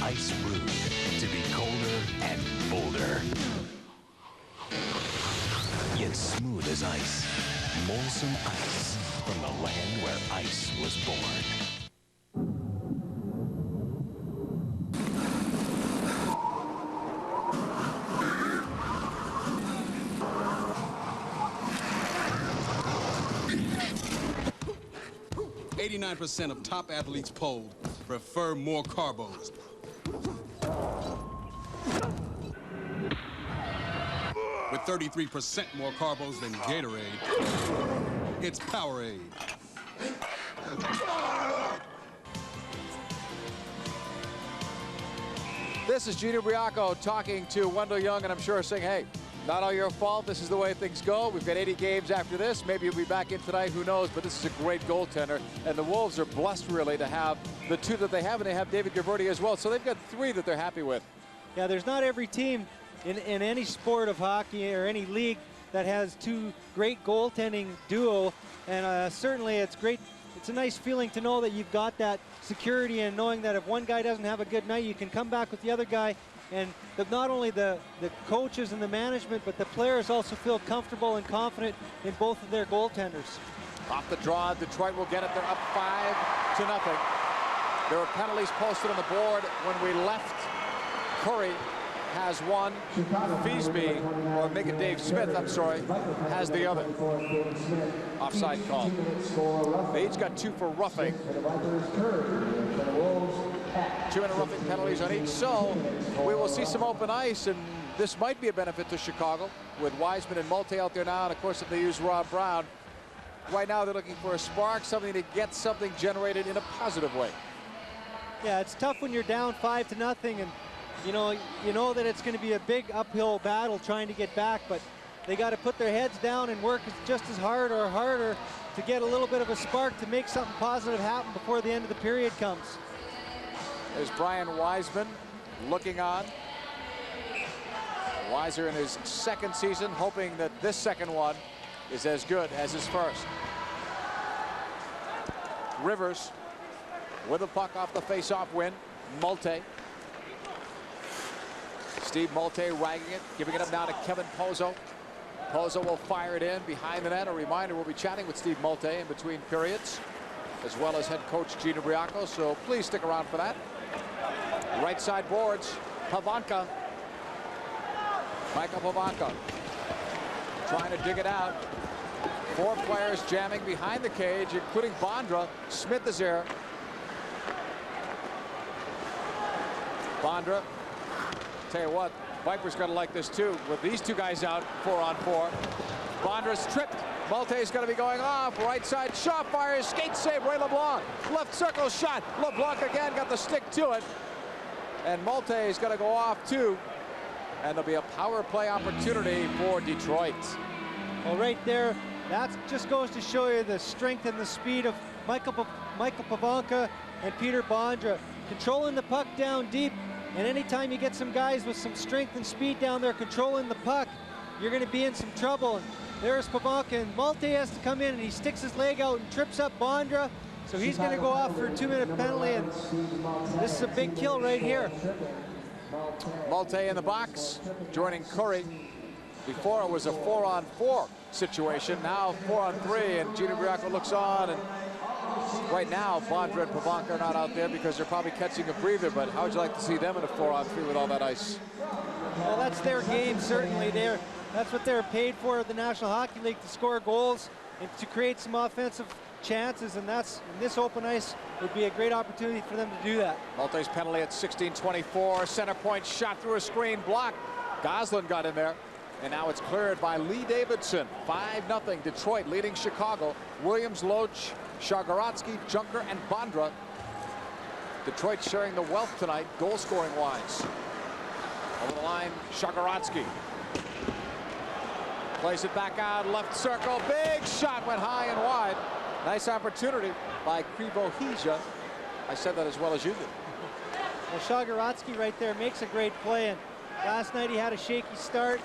Ice brewed to be colder and bolder. Yet smooth as ice. Molson Ice, from the land where ice was born. .89% of top athletes polled prefer more carbos. With 33% more carbos than Gatorade, it's Powerade. This is Gino Briaco talking to Wendell Young, and I'm sure saying, hey, not all your fault. This is the way things go. We've got 80 games after this. Maybe he'll be back in tonight. Who knows? But this is a great goaltender. And the Wolves are blessed, really, to have the 2 that they have, and they have David Gaverty as well. So they've got 3 that they're happy with. Yeah, there's not every team in any sport of hockey or any league that has 2 great goaltending duo. And certainly it's great. It's a nice feeling to know that you've got that security and knowing that if one guy doesn't have a good night, you can come back with the other guy. And not only the coaches and the management, but the players also feel comfortable and confident in both of their goaltenders. Off the draw, Detroit will get it. They're up 5-0. There were penalties posted on the board when we left. Curry has one. Feasby, or make it Dave Smith, I'm sorry, has the other. Offside call. They each got 2 for roughing. 2 roughing penalties on each, so we will see some open ice, and this might be a benefit to Chicago with Wiseman and Malte out there now, and of course if they use Rob Brown. Right now they're looking for a spark, something to get something generated in a positive way. Yeah, it's tough when you're down 5-0, and you know that it's going to be a big uphill battle trying to get back, but they got to put their heads down and work just as hard or harder to get a little bit of a spark to make something positive happen before the end of the period comes. There's Brian Wiseman looking on. Weiser in his 2nd season, hoping that this second one is as good as his first. Rivers with the puck off the face-off win. Malte. Steve Malte ragging it, giving it up now to Kevin Pozo. Pozo will fire it in behind the net. A reminder, we'll be chatting with Steve Malte in between periods, as well as head coach Gino Briaco, so please stick around for that. Right side boards, Pavanka. Michael Pavanka trying to dig it out. 4 players jamming behind the cage, including Bondra. Smith is there. Bondra. Tell you what, Vipers got to like this too. With these 2 guys out, 4-on-4. Bondra's tripped. Malte's going to be going off. Right side shot, fires, skate save, Ray LeBlanc. Left circle shot. LeBlanc again got the stick to it. And Malte is going to go off too. And there'll be a power play opportunity for Detroit. Well, right there, that just goes to show you the strength and the speed of Michael Pivonka and Peter Bondra. Controlling the puck down deep, and anytime you get some guys with some strength and speed down there controlling the puck, you're going to be in some trouble. And there's Pivonka, and Malte has to come in, and he sticks his leg out and trips up Bondra. So he's going to go off for a 2-minute penalty, and this is a big kill right here. Malte in the box, joining Curry. Before it was a 4-on-4 situation, now 4-on-3, and Gino Briaco looks on. And right now, Bondra and Pivonka are not out there because they're probably catching a breather, but how would you like to see them in a 4-on-3 with all that ice? Well, that's their game, certainly. That's what they're paid for at the National Hockey League, to score goals and to create some offensive chances, and that's, in this open ice, would be a great opportunity for them to do that. Malte's penalty at 16:24. Center point shot through a screen, block. Goslin got in there, and now it's cleared by Lee Davidson. 5-0 Detroit leading Chicago. Williams, Loach, Shagorotsky, Junker, and Bondra. Detroit sharing the wealth tonight, goal scoring wise. Over the line, Shagorotsky. Plays it back out, left circle, big shot, went high and wide. Nice opportunity by Krivohija. I said that as well as you did. Well, Shagorotsky right there makes a great play, and last night he had a shaky start,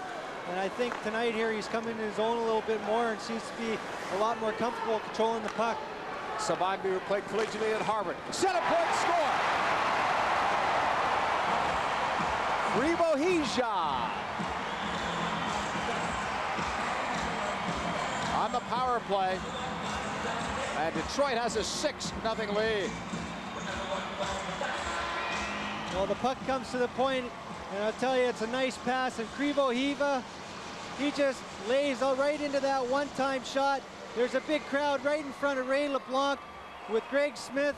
and I think tonight here he's coming in his own a little bit more and seems to be a lot more comfortable controlling the puck. Sabagby, who played collegiately at Harvard. Center point score. Krivohija on the power play. And Detroit has a 6-0 lead. Well, the puck comes to the point, and I'll tell you, it's a nice pass, and Krivohija, he just lays right into that one-time shot. There's a big crowd right in front of Ray LeBlanc with Greg Smith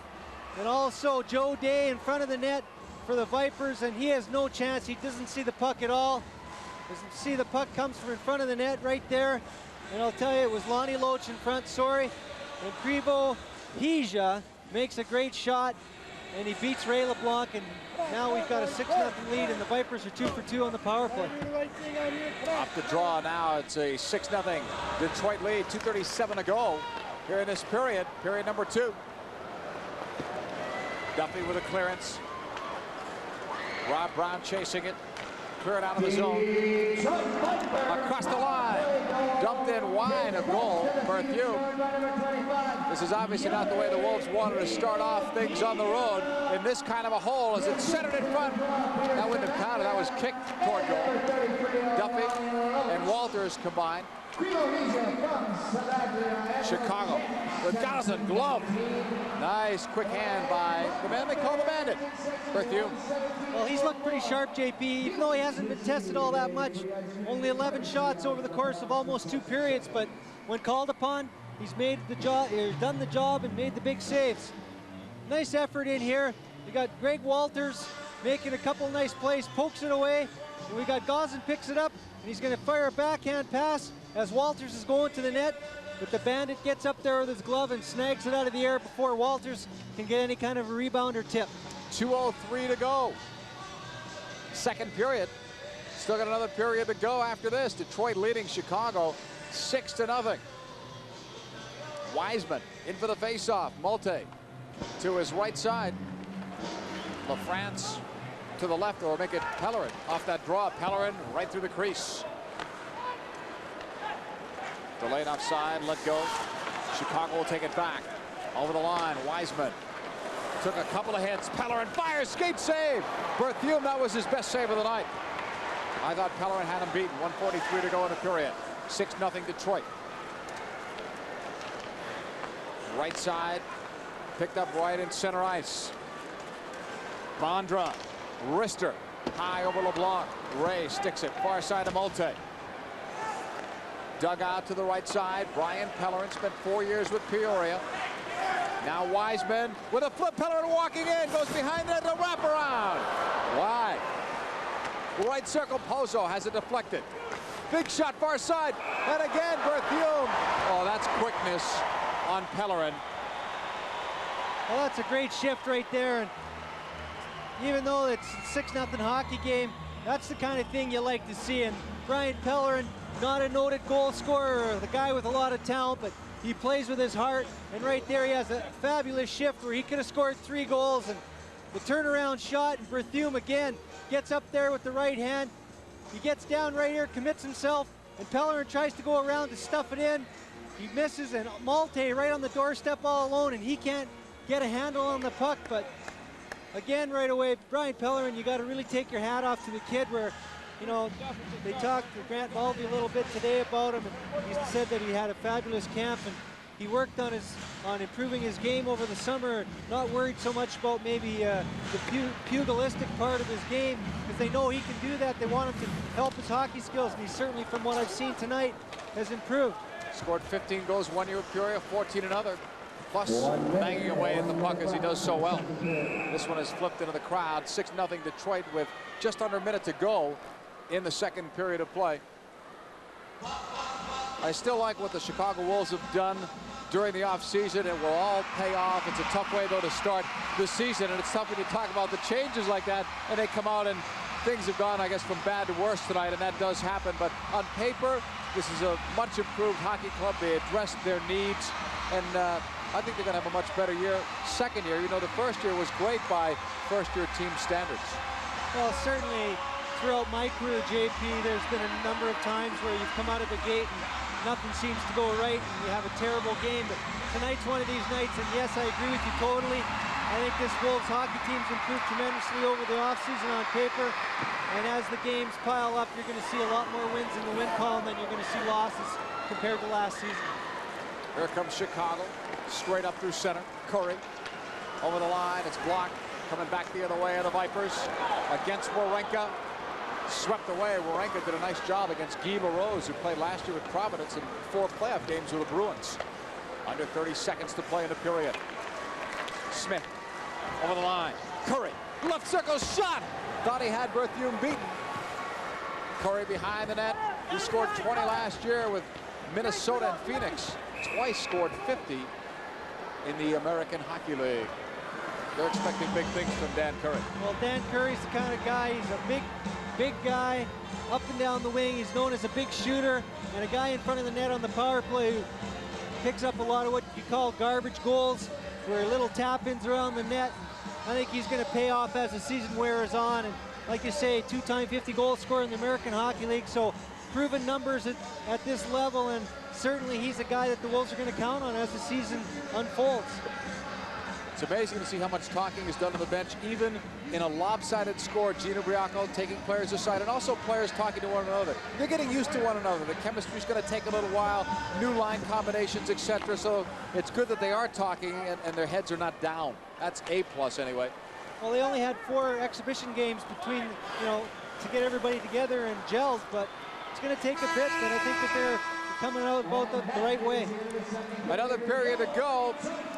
and also Joe Day in front of the net for the Vipers, and he has no chance. He doesn't see the puck at all. Doesn't see the puck comes from in front of the net right there. And I'll tell you, it was Lonnie Loach in front, sorry. And Krivohija makes a great shot, and he beats Ray LeBlanc, and now we've got a 6-0 lead, and the Vipers are 2 for 2 on the power play. Off the draw now, it's a 6-0 Detroit lead, 2:37 to go here in this period, period number 2. Duffy with a clearance. Rob Brown chasing it. Cleared out of the zone. Across the line. Dumped in wide of goal. Berthiaume. This is obviously not the way the Wolves wanted to start off things on the road in this kind of a hole as it's centered in front. That wouldn't have counted. That was kicked toward goal. Duffy and Walters combined. Chicago with Goslin, glove. Nice quick hand by the man they call the Bandit, Berthiaume. Well, he's looked pretty sharp, JP, even though he hasn't been tested all that much. Only 11 shots over the course of almost 2 periods, but when called upon, he's made the job, he's done the job and made the big saves. Nice effort in here. You got Greg Walters making a couple nice plays, pokes it away, and we got Goslin picks it up, and he's going to fire a backhand pass as Walters is going to the net, but the Bandit gets up there with his glove and snags it out of the air before Walters can get any kind of a rebound or tip. 2:03 to go. Second period. Still got another period to go after this. Detroit leading Chicago 6-0. Wiseman in for the faceoff. Malte to his right side. LaFrance to the left, or make it Pellerin off that draw. Pellerin right through the crease. Delayed offside, let go. Chicago will take it back. Over the line, Wiseman took a couple of hits. Pellerin fires, skate save. Berthiaume, that was his best save of the night. I thought Pellerin had him beaten. 1:43 to go in the period. 6-0 Detroit. Right side, picked up right in center ice. Bondra, wrister, high over LeBlanc. Ray sticks it, far side to Malte. Dug out to the right side. Brian Pellerin spent 4 years with Peoria. Now Wiseman with a flip. Pellerin walking in. Goes behind the wraparound. Wide. Right circle. Pozo has it deflected. Big shot far side. And again, Berthiaume. Oh, that's quickness on Pellerin. Well, that's a great shift right there. And even though it's a 6-0 hockey game, that's the kind of thing you like to see. And Brian Pellerin, not a noted goal scorer, the guy with a lot of talent, but he plays with his heart. And right there, he has a fabulous shift where he could have scored 3 goals. And the turnaround shot, and Berthiaume again gets up there with the right hand. He gets down right here, commits himself, and Pellerin tries to go around to stuff it in. He misses, and Malte right on the doorstep all alone, and he can't get a handle on the puck. But again, right away, Brian Pellerin, you got to really take your hat off to the kid. Where, you know, they talked to Grant Mulvey a little bit today about him, and he said that he had a fabulous camp, and he worked on improving his game over the summer. Not worried so much about maybe the pugilistic part of his game, because they know he can do that. They want him to help his hockey skills, and he certainly, from what I've seen tonight, has improved. Scored 15 goals 1 year with Peoria, 14 another. Plus banging away at the puck as he does so well. This one is flipped into the crowd. 6-0 Detroit with just under a minute to go in the second period of play. I still like what the Chicago Wolves have done during the offseason. It will all pay off. It's a tough way, though, to start the season, and it's tough when you talk about the changes like that, and they come out and things have gone, I guess, from bad to worse tonight, and that does happen. But on paper, this is a much improved hockey club. They addressed their needs, and I think they're going to have a much better year. Second year, you know, the first year was great by first-year team standards. Well, certainly throughout my career, JP, there's been a number of times where you've come out of the gate and nothing seems to go right, and you have a terrible game. But tonight's one of these nights, and yes, I agree with you totally. I think this Wolves hockey team's improved tremendously over the offseason on paper. And as the games pile up, you're going to see a lot more wins in the win column than you're going to see losses compared to last season. Here comes Chicago, straight up through center. Curry over the line. It's blocked. Coming back the other way of the Vipers against Warenka. Swept away. Warenka did a nice job against Guy LaRose, who played last year with Providence in 4 playoff games with the Bruins. Under 30 seconds to play in the period. Smith over the line. Curry, left circle shot. Thought he had Berthiaume beaten. Curry behind the net. He scored 20 last year with Minnesota and Phoenix. Twice scored 50 in the American Hockey League. They're expecting big things from Dan Curry. Well, Dan Curry's the kind of guy, he's a big guy, up and down the wing. He's known as a big shooter, and a guy in front of the net on the power play who picks up a lot of what you call garbage goals, where little tap-ins around the net. I think he's going to pay off as the season wears on. And like you say, 2-time 50-goal scorer in the American Hockey League, so proven numbers at this level, and certainly he's a guy that the Wolves are going to count on as the season unfolds. It's amazing to see how much talking is done on the bench, even in a lopsided score. Gino Briacco taking players aside, and also players talking to one another. They're getting used to one another. The chemistry's going to take a little while, new line combinations, etc. So it's good that they are talking and their heads are not down. That's A+ anyway. Well, they only had 4 exhibition games between, you know, to get everybody together and gels, but it's going to take a bit, but I think that they're coming out both the right way. Another period to go,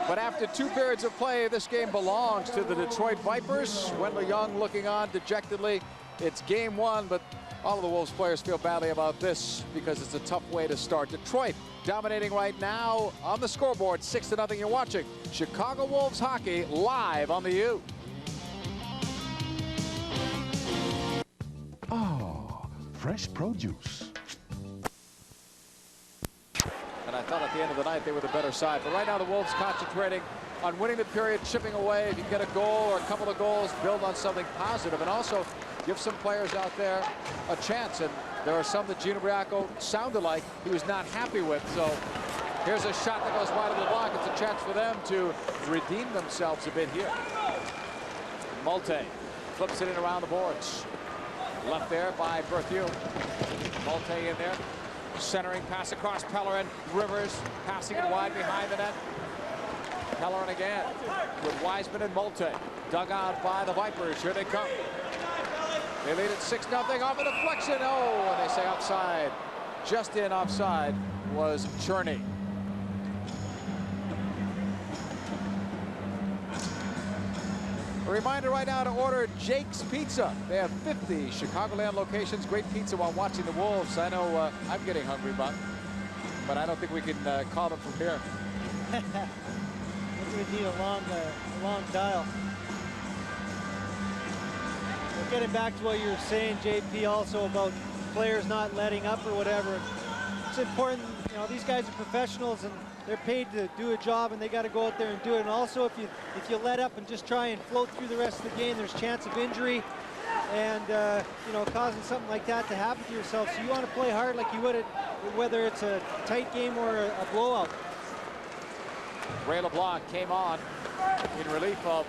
but after 2 periods of play, this game belongs to the Detroit Vipers. Wendell Young looking on dejectedly. It's game 1, but all of the Wolves players feel badly about this because it's a tough way to start. Detroit dominating right now on the scoreboard, 6-0. You're watching Chicago Wolves hockey live on the U. Oh, fresh produce. And I thought at the end of the night they were the better side. But right now the Wolves concentrating on winning the period, chipping away. If you get a goal or a couple of goals, build on something positive, and also give some players out there a chance. And there are some that Gino Briacco sounded like he was not happy with. So here's a shot that goes wide of the block. It's a chance for them to redeem themselves a bit here. Malte flips it in around the boards. Left there by Berthiaume. Malte in there. Centering pass across Pellerin. Rivers passing it wide behind the net. Pellerin again with Wiseman and Malte. Dug out by the Vipers. Here they come. They lead at 6-0 off a deflection. Oh, and they say outside. just in offside was Cherney. A reminder right now to order Jake's Pizza. They have 50 Chicagoland locations. Great pizza while watching the Wolves. I know I'm getting hungry, but I don't think we can call them from here. We need a long dial. But getting back to what you were saying, JP, also about players not letting up or whatever. It's important, you know, these guys are professionals and they're paid to do a job, and they got to go out there and do it. And also, if you let up and just try and float through the rest of the game, there's chance of injury and you know, causing something like that to happen to yourself. So you want to play hard like you would whether it's a tight game or a blowout. Ray LeBlanc came on in relief of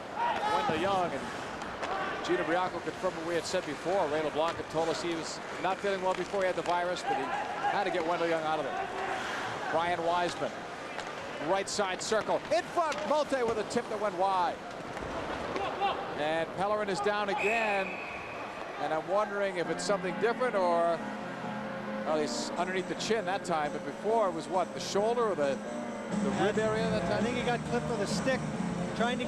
Wendell Young, and Gino Briaco confirmed what we had said before. Ray LeBlanc had told us he was not feeling well before he had the virus, but he had to get Wendell Young out of it. Brian Wiseman, right side circle, in front, Malte with a tip that went wide. And Pellerin is down again, and I'm wondering if it's something different or, well, he's underneath the chin that time, but before it was what, the shoulder or the rib area that time? I think he got clipped with a stick, trying to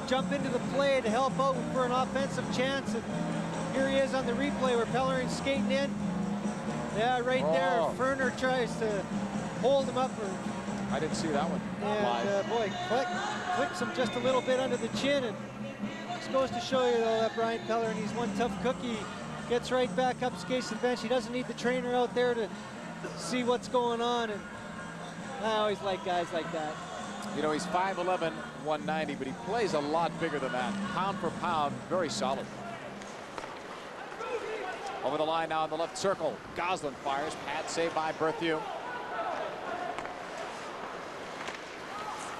jump into the play to help out for an offensive chance. And here he is on the replay where Pellerin's skating in. Yeah, right there. Ferner tries to hold him up. I didn't see that one. And boy, clicks him just a little bit under the chin. And this goes to show you, though, that Brian Pellerin, he's one tough cookie. Gets right back up, skates to the bench. He doesn't need the trainer out there to see what's going on. And I always like guys like that. You know, he's 5'11", 190, but he plays a lot bigger than that. Pound for pound, very solid. Over the line now in the left circle. Goslin fires. Pad saved by Berthiaume.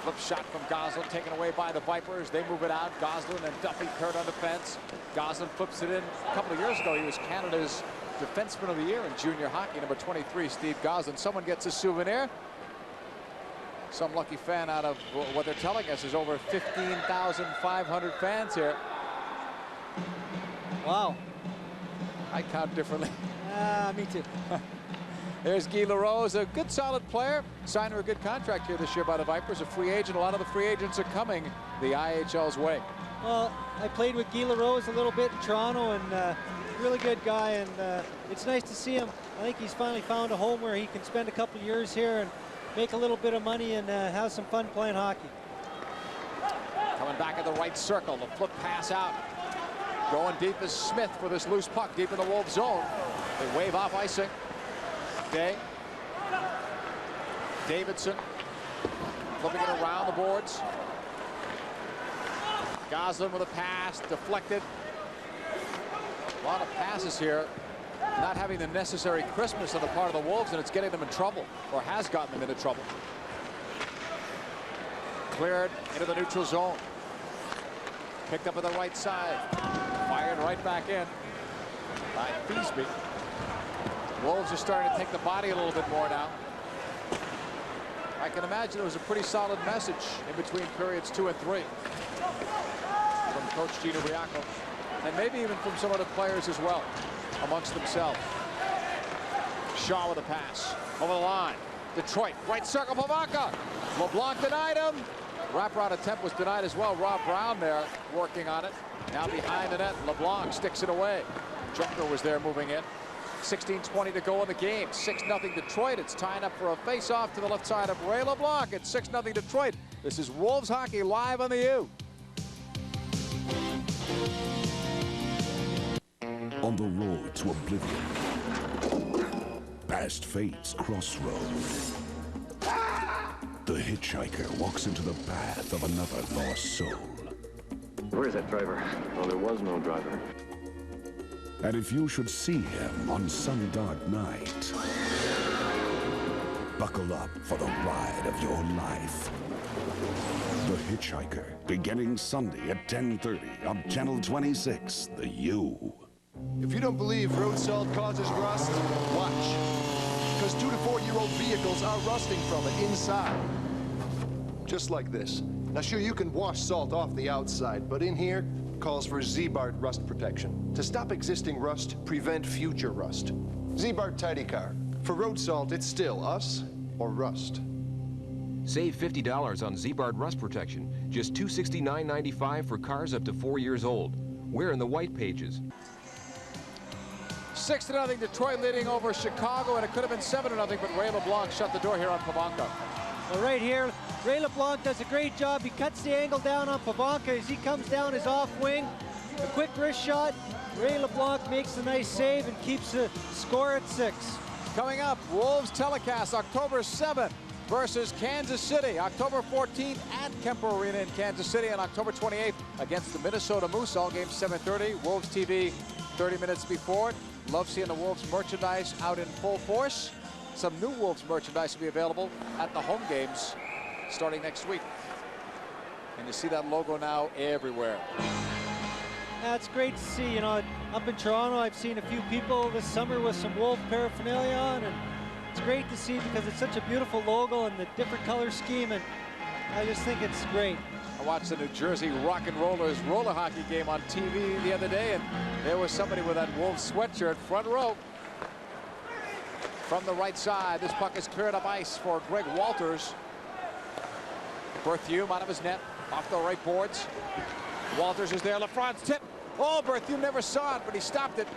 Flip shot from Goslin, taken away by the Vipers. They move it out. Goslin and Duffy paired on defense. Goslin flips it in. A couple of years ago, he was Canada's Defenseman of the Year in junior hockey, number 23, Steve Goslin. Someone gets a souvenir. Some lucky fan out of what they're telling us is over 15,500 fans here. Wow. I count differently. Me too. There's Guy LaRose, a good solid player. Signed her a good contract here this year by the Vipers, a free agent. A lot of the free agents are coming the IHL's way. Well, I played with Guy LaRose a little bit in Toronto, and really good guy, and it's nice to see him. I think he's finally found a home where he can spend a couple years here and make a little bit of money and have some fun playing hockey. Coming back in the right circle, the flip pass out. Going deep is Smith for this loose puck deep in the Wolves zone. They wave off icing. Day. Davidson flipping it around the boards. Goslin with a pass, deflected. A lot of passes here. Not having the necessary crispness on the part of the Wolves, and it's getting them in trouble, or has gotten them into trouble. Cleared into the neutral zone. Picked up on the right side. Fired right back in by Feasby. Wolves are starting to take the body a little bit more now. I can imagine it was a pretty solid message in between periods 2 and 3 from Coach Gino Briaco, and maybe even from some other players as well amongst themselves. Shaw with a pass over the line. Detroit, right circle, Pivonka. LeBlanc denied him. Wraparound attempt was denied as well. Rob Brown there working on it. Now behind the net, LeBlanc sticks it away. Joker was there moving in. 16:20 to go in the game. 6-0 Detroit. It's tying up for a face-off to the left side of Ray LeBlanc. It's 6-0 Detroit. This is Wolves hockey live on the U. On the road to oblivion, past fate's crossroad, the hitchhiker walks into the path of another lost soul. Where's that driver? Well, there was no driver. And if you should see him on some dark night, buckle up for the ride of your life. The Hitchhiker, beginning Sunday at 10:30 on Channel 26, The U. If you don't believe road salt causes rust, watch. Because 2 to 4-year-old vehicles are rusting from it inside. Just like this. Now sure, you can wash salt off the outside, but in here calls for Z-Bart rust protection. To stop existing rust, prevent future rust. Z-Bart Tidy Car. For road salt, it's still us or rust. Save $50 on Z-Bard rust protection. Just $269.95 for cars up to 4 years old. We're in the white pages. 6-0 Detroit leading over Chicago, and it could have been 7-0, but Ray LeBlanc shut the door here on Pivonka. Well, right here, Ray LeBlanc does a great job. He cuts the angle down on Pivonka as he comes down his off wing. A quick wrist shot. Ray LeBlanc makes a nice save and keeps the score at 6. Coming up, Wolves telecast October 7th versus Kansas City. October 14th at Kemper Arena in Kansas City, and October 28th against the Minnesota Moose. All games 7:30. Wolves TV 30 minutes before it. Love seeing the Wolves merchandise out in full force. Some new Wolves merchandise will be available at the home games starting next week. And you see that logo now everywhere. That's great to see. You know, up in Toronto, I've seen a few people this summer with some Wolf paraphernalia on, and it's great to see because it's such a beautiful logo and the different color scheme, and I just think it's great. I watched the New Jersey Rock and Rollers roller hockey game on TV the other day, and there was somebody with that Wolves sweatshirt, front row. From the right side, this puck is cleared up ice for Greg Walters. Berthiaume out of his net, off the right boards. Walters is there, LaFrance tip. Oh, Berthiaume never saw it, but he stopped it.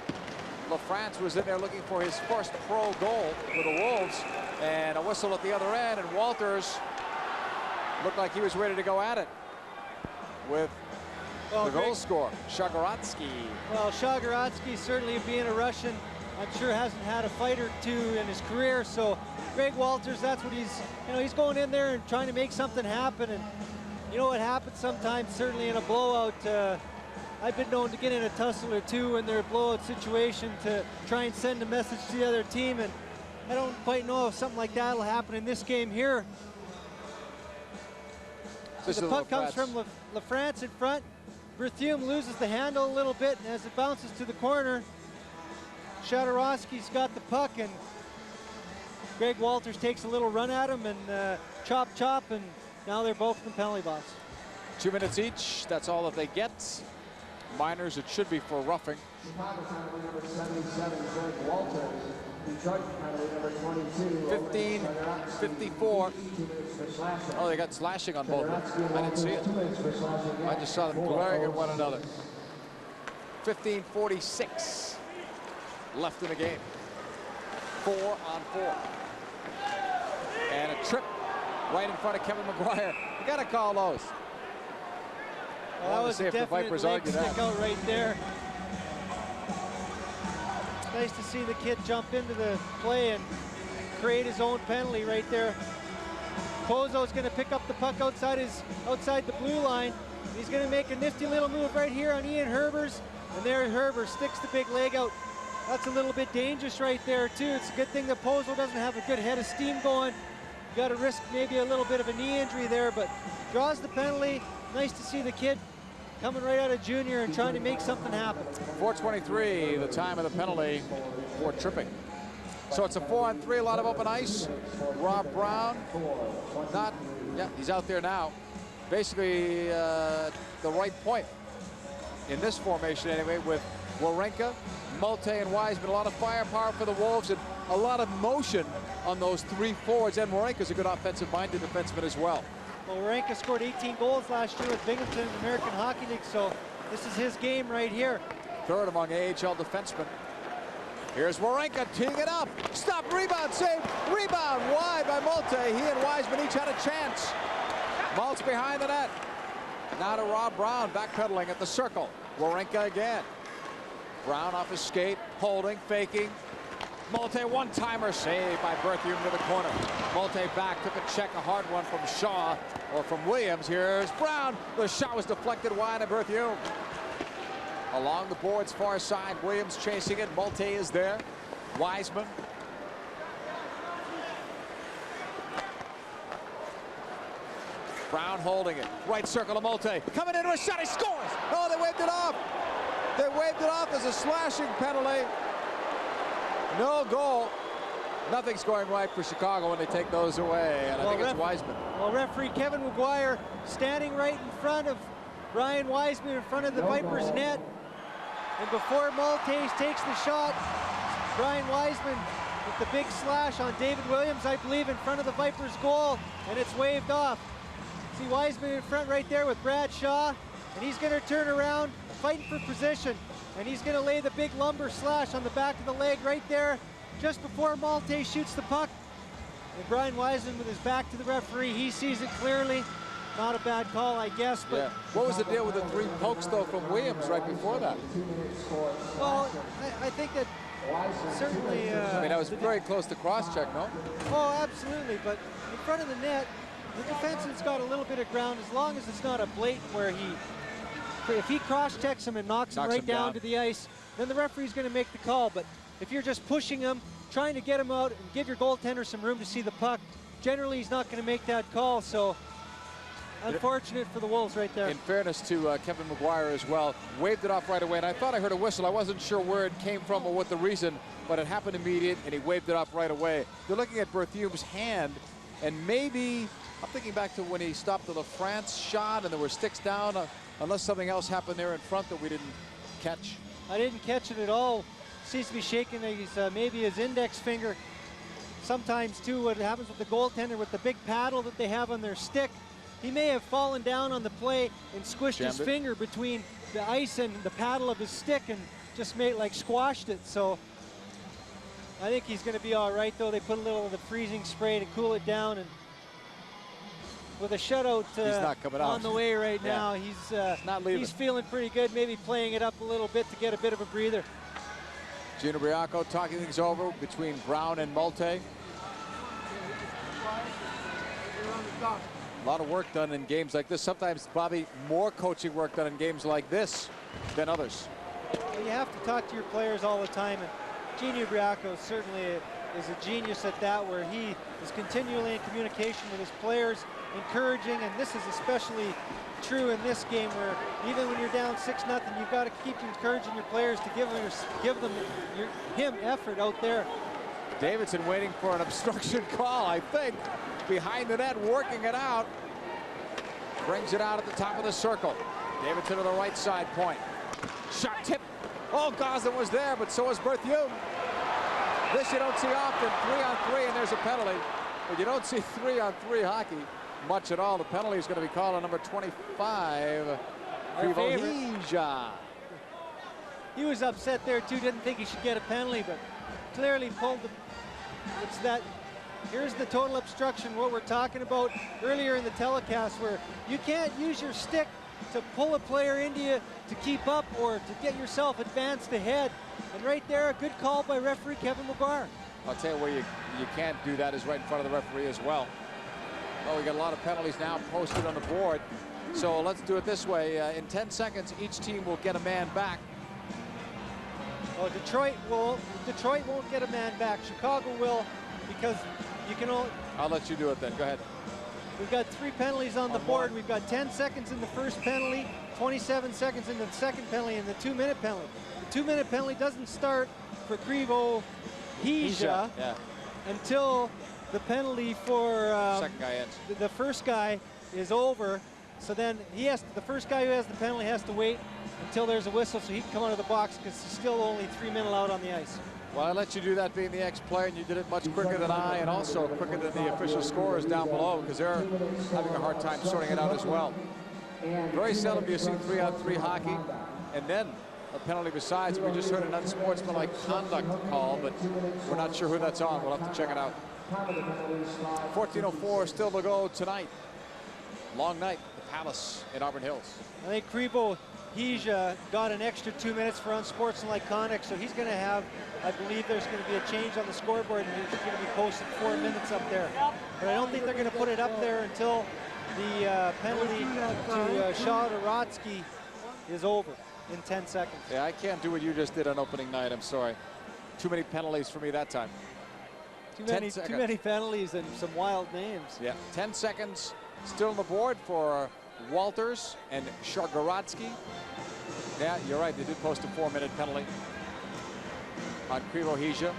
LaFrance was in there looking for his first pro goal for the Wolves, and a whistle at the other end, and Walters looked like he was ready to go at it with the goal scorer, Shagorodsky. Well, Shagorodsky, certainly being a Russian, I'm sure hasn't had a fight or two in his career, so Greg Walters, that's what he's, you know, he's going in there and trying to make something happen, and you know what happens sometimes, certainly in a blowout. I've been known to get in a tussle or two in their blowout situation to try and send a message to the other team, and I don't quite know if something like that will happen in this game here. So the puck comes from LaFrance in front. Berthiaume loses the handle a little bit, and as it bounces to the corner, Shadorowski's got the puck, and Greg Walters takes a little run at him, and chop, and now they're both in the penalty box. 2 minutes each, that's all that they get. Minors, it should be for roughing. Chicago penalty number 77, Greg Walters. Detroit penalty number 22. 15-54. Oh, they got slashing on both. I didn't see it. I just saw them glaring at one another. 15:46 left in the game. 4-on-4. And a trip right in front of Kevin McGuire. You got to call those. Well, that was a definite leg stick out right there. Nice to see the kid jump into the play and create his own penalty right there. Pozo's going to pick up the puck outside the blue line. He's going to make a nifty little move right here on Ian Herbers, and there Herbers sticks the big leg out. That's a little bit dangerous right there too. It's a good thing that Pozo doesn't have a good head of steam going. You got to risk maybe a little bit of a knee injury there, but draws the penalty. Nice to see the kid coming right out of junior and trying to make something happen. 4:23, the time of the penalty for tripping. So it's a 4-on-3, a lot of open ice. Rob Brown, he's out there now. Basically the right point in this formation anyway, with Wawrinka, Malte, and Wiseman. A lot of firepower for the Wolves and a lot of motion on those three forwards. And Wawrinka's a good offensive-minded defenseman as well. Well, Wawrinka scored 18 goals last year with Binghamton in the American Hockey League, so this is his game right here. Third among AHL defensemen. Here's Wawrinka teeing it up. Stop, rebound, save, rebound, wide by Malte. He and Wiseman each had a chance. Malt's behind the net. Now to Rob Brown, backpedaling at the circle. Wawrinka again. Brown off his skate, holding, faking. Malte, one-timer save by Berthiaume to the corner. Malte back, took a check, a hard one from Shaw, or from Williams. Here's Brown. The shot was deflected wide at Berthiaume. Along the boards, far side, Williams chasing it. Malte is there. Wiseman. Brown holding it. Right circle to Malte. Coming into a shot, he scores! Oh, they waved it off. They waved it off as a slashing penalty. No goal. Nothing's going right for Chicago when they take those away, and I think it's Wiseman. Well, referee Kevin McGuire standing right in front of Brian Wiseman, in front of the Vipers net. And before Maltese takes the shot, Brian Wiseman with the big slash on David Williams, I believe, in front of the Vipers' goal, and it's waved off. See Wiseman in front right there with Brad Shaw, and he's going to turn around, fighting for position, and he's going to lay the big lumber slash on the back of the leg right there, just before Malte shoots the puck. And Brian Wiseman with his back to the referee, he sees it clearly. Not a bad call, I guess. But yeah. What was the deal with the 3 pokes, though, from Williams right before that? Well, I think that certainly... I mean, that was very close to cross-check, no? Oh, absolutely. But in front of the net, the defenseman's got a little bit of ground, as long as it's not a blatant where if he cross-checks him and knocks him right down to the ice, then the referee's going to make the call. But if you're just pushing him, trying to get him out and give your goaltender some room to see the puck, generally he's not going to make that call. So unfortunate for the Wolves right there. In fairness to Kevin McGuire as well, waved it off right away, and I thought I heard a whistle. I wasn't sure where it came from or what the reason, but it happened immediate, and he waved it off right away. They're looking at Bertheume's hand, and maybe, I'm thinking back to when he stopped the LaFrance shot and there were sticks down, unless something else happened there in front that we didn't catch. I didn't catch it at all. Seems to be shaking maybe his index finger. Sometimes, too, what happens with the goaltender with the big paddle that they have on their stick, he may have fallen down on the play and squished his finger between the ice and the paddle of his stick and just squashed it. So I think he's going to be all right, though. They put a little of the freezing spray to cool it down, and with a shutout he's not coming on out. the way right now, he's feeling pretty good, maybe playing it up a little bit to get a bit of a breather. Gino Briacco talking things over between Brown and Malte. A lot of work done in games like this. Sometimes probably more coaching work done in games like this than others. You have to talk to your players all the time, and Gino Briacco certainly is a genius at that, where he is continually in communication with his players, encouraging, and this is especially true in this game, where even when you're down 6-0, you've got to keep encouraging your players to give him effort out there. Davidson waiting for an obstruction call, I think. Behind the net, working it out. Brings it out at the top of the circle. Davidson to the right side point. Shot tip. Oh, Gosden was there, but so was Bertheume. This you don't see often, 3-on-3, and there's a penalty. But you don't see 3-on-3 hockey much at all. The penalty is going to be called on number 25, Krivo Hija. He was upset there too, didn't think he should get a penalty, but clearly pulled the... It's that... Here's the total obstruction, what we're talking about earlier in the telecast, where you can't use your stick to pull a player into you to keep up or to get yourself advanced ahead. And right there, a good call by referee Kevin McGuire. I'll tell you where you can't do that is right in front of the referee as well. Oh, we got a lot of penalties now posted on the board. So let's do it this way. In 10 seconds, each team will get a man back. Oh, Detroit won't get a man back. Chicago will, because you can only... I'll let you do it then. Go ahead. We've got 3 penalties on the board. We've got 10 seconds in the first penalty, 27 seconds in the second penalty, and the 2-minute penalty. The 2-minute penalty doesn't start for Krivo Hija until the penalty for second guy ends. The first guy is over. So then the first guy who has the penalty has to wait until there's a whistle so he can come out of the box, because he's still only 3 men allowed on the ice. Well, I let you do that being the ex-player, and you did it much quicker than I, and also quicker than the official scorers down below, because they're having a hard time sorting it out as well. Very seldom do you see 3-on-3 hockey, and then a penalty besides. We just heard an unsportsmanlike conduct call, but we're not sure who that's on. We'll have to check it out. 14:04 still to go tonight. Long night at the Palace in Auburn Hills. I think Krivo Hija got an extra 2 minutes for unsportsmanlike conduct, so he's going to have, I believe there's going to be a change on the scoreboard, and he's going to be posted 4 minutes up there. But I don't think they're going to put it up there until the penalty to Shawdorotsky is over in 10 seconds. Yeah, I can't do what you just did on opening night. I'm sorry. Too many penalties for me that time. Too many penalties and some wild names. Yeah, 10 seconds still on the board for Walters and Shawdorotsky. Yeah, you're right. They did post a 4-minute penalty on Krivo Hija.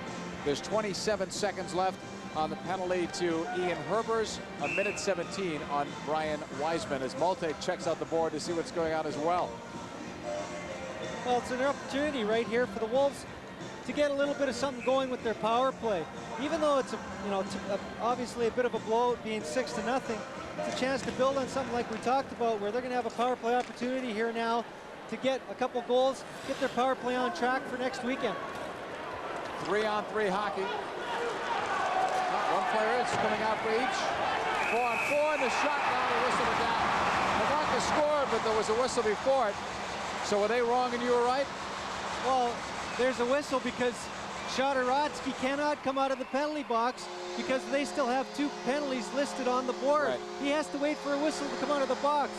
There's 27 seconds left on the penalty to Ian Herbers. 1:17 on Brian Wiseman as Malte checks out the board to see what's going on as well. Well, it's an opportunity right here for the Wolves. to get a little bit of something going with their power play. Even though it's obviously a bit of a blow, being 6-0, it's a chance to build on something like we talked about, where they're going to have a power play opportunity here now to get a couple goals, get their power play on track for next weekend. 3-on-3 hockey. One player is coming out for each. 4-on-4, and the shot now, the whistle is down. Pivonka scored, but there was a whistle before it. So were they wrong and you were right? Well, there's a whistle because Shadaratsky cannot come out of the penalty box because they still have 2 penalties listed on the board. Right. He has to wait for a whistle to come out of the box.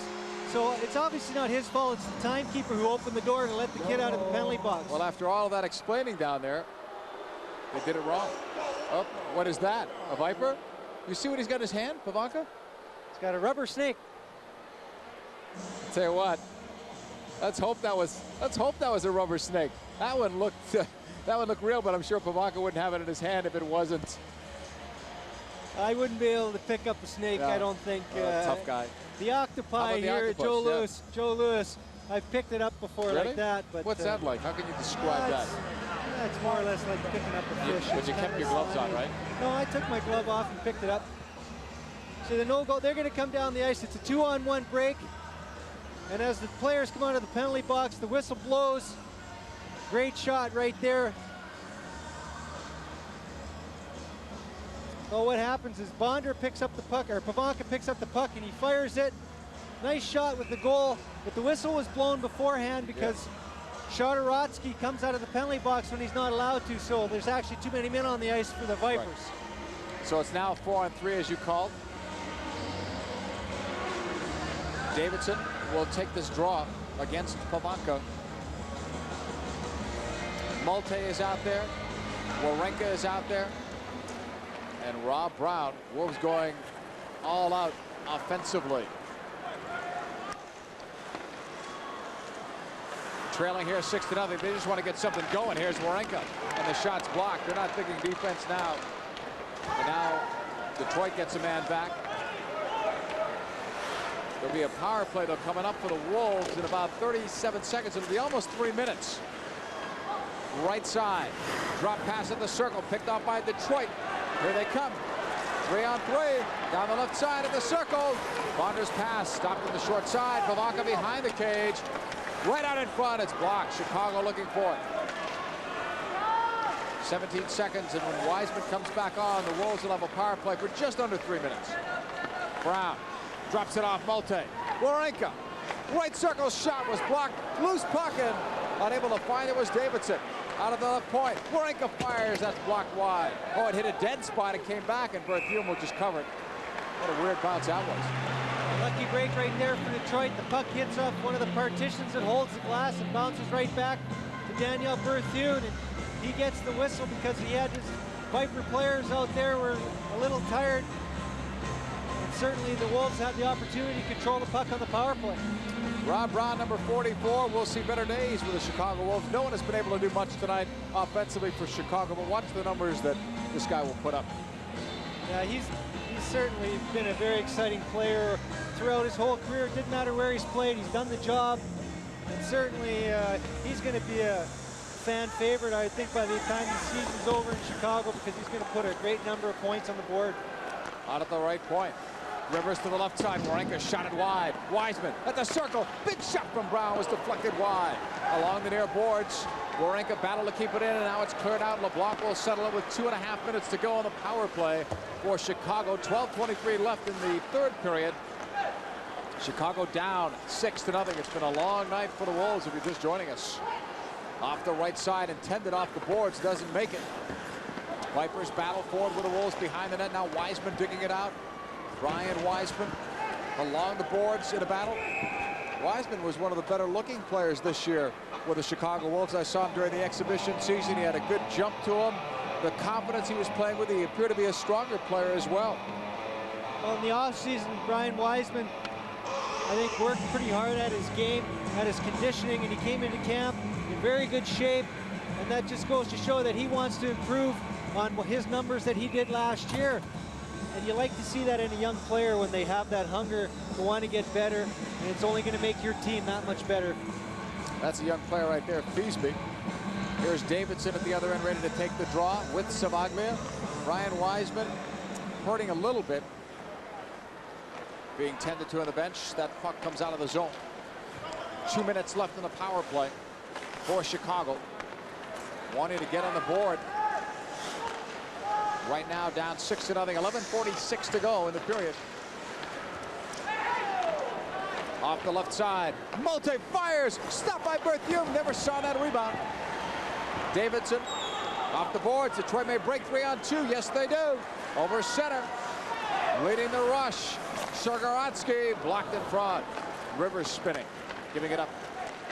So it's obviously not his fault. It's the timekeeper who opened the door to let the kid out of the penalty box. Well, after all of that explaining down there, they did it wrong. Oh, what is that? A viper? You see what he's got in his hand, Pivonka? He's got a rubber snake. Tell you what, let's hope that was a rubber snake. That one looked real, but I'm sure Pivonka wouldn't have it in his hand if it wasn't. I wouldn't be able to pick up a snake, No. I don't think. Tough guy. The octopi the here, octopus? Joe Lewis. I've picked it up before Really? like that. But what's that like? How can you describe that? It's more or less like picking up a fish. But you kept your gloves on, right? No, I took my glove off and picked it up. So the no-goal, they're going to come down the ice. It's a 2-on-1 break. And as the players come out of the penalty box, the whistle blows. Great shot right there. So what happens is Bonder picks up the puck, or Pivonka picks up the puck, and he fires it. Nice shot with the goal, but the whistle was blown beforehand because Shadaratsky comes out of the penalty box when he's not allowed to, so there's actually too many men on the ice for the Vipers. Right. So it's now 4-on-3 as you called. Davidson will take this draw against Pivonka. Malte is out there. Wawrinka is out there. And Rob Brown, Wolves going all out offensively. Trailing here 6-0. They just want to get something going. Here's Wawrinka, and the shot's blocked. They're not thinking defense now. And now Detroit gets a man back. There'll be a power play though coming up for the Wolves in about 37 seconds. It'll be almost 3 minutes. Right side, drop pass at the circle, picked off by Detroit. Here they come. 3-on-3 down the left side of the circle. Bonder's pass stopped on the short side. Pivonka behind the cage. Right out in front, it's blocked. Chicago looking for it. 17 seconds, and when Wiseman comes back on, the Wolves will have a power play for just under 3 minutes. Brown drops it off Malte. Wawrinka, right circle shot was blocked. Loose puck and unable to find it was Davidson. Out of the left point, Wawrinka fires, that's blocked wide. Oh, it hit a dead spot, it came back, and Berthiaume just covered. What a weird bounce that was. Lucky break right there for Detroit. The puck hits off one of the partitions and holds the glass and bounces right back to Daniel Berthiaume, and he gets the whistle because he had his Viper players out there were a little tired. And certainly the Wolves had the opportunity to control the puck on the power play. Rob Brown, number 44, will see better days with the Chicago Wolves. No one has been able to do much tonight offensively for Chicago, but watch the numbers that this guy will put up. Yeah, he's certainly been a very exciting player throughout his whole career. It didn't matter where he's played, he's done the job. And certainly he's going to be a fan favorite, I think, by the time the season's over in Chicago, because he's going to put a great number of points on the board. Out at the right point. Rivers to the left side. Wawrinka shot it wide. Wiseman at the circle. Big shot from Brown was deflected wide. Along the near boards, Wawrinka battled to keep it in, and now it's cleared out. LeBlanc will settle it with 2.5 minutes to go on the power play for Chicago. 12:23 left in the third period. Chicago down 6-0. It's been a long night for the Wolves if you're just joining us. Off the right side, intended off the boards, doesn't make it. Vipers battle forward with the Wolves behind the net. Now Wiseman digging it out. Brian Wiseman along the boards in a battle. Wiseman was one of the better looking players this year with the Chicago Wolves. I saw him during the exhibition season. He had a good jump to him. The confidence he was playing with, he appeared to be a stronger player as well. Well, in the offseason, Brian Wiseman, I think, worked pretty hard at his game, at his conditioning, and he came into camp in very good shape. And that just goes to show that he wants to improve on his numbers that he did last year. And you like to see that in a young player when they have that hunger to want to get better, and it's only going to make your team that much better. That's a young player right there, Feasby. Here's Davidson at the other end ready to take the draw with Savaglia. Brian Wiseman hurting a little bit. Being tended to on the bench. That puck comes out of the zone. 2 minutes left in the power play for Chicago. Wanting to get on the board. Right now down 6-0. 11:46 to go in the period. Off the left side. Malte fires. Stopped by Berthiaume. Never saw that rebound. Davidson off the boards. Detroit may break 3-on-2. Yes, they do. Over center. Leading the rush. Shergorodsky blocked in front. Rivers spinning. Giving it up.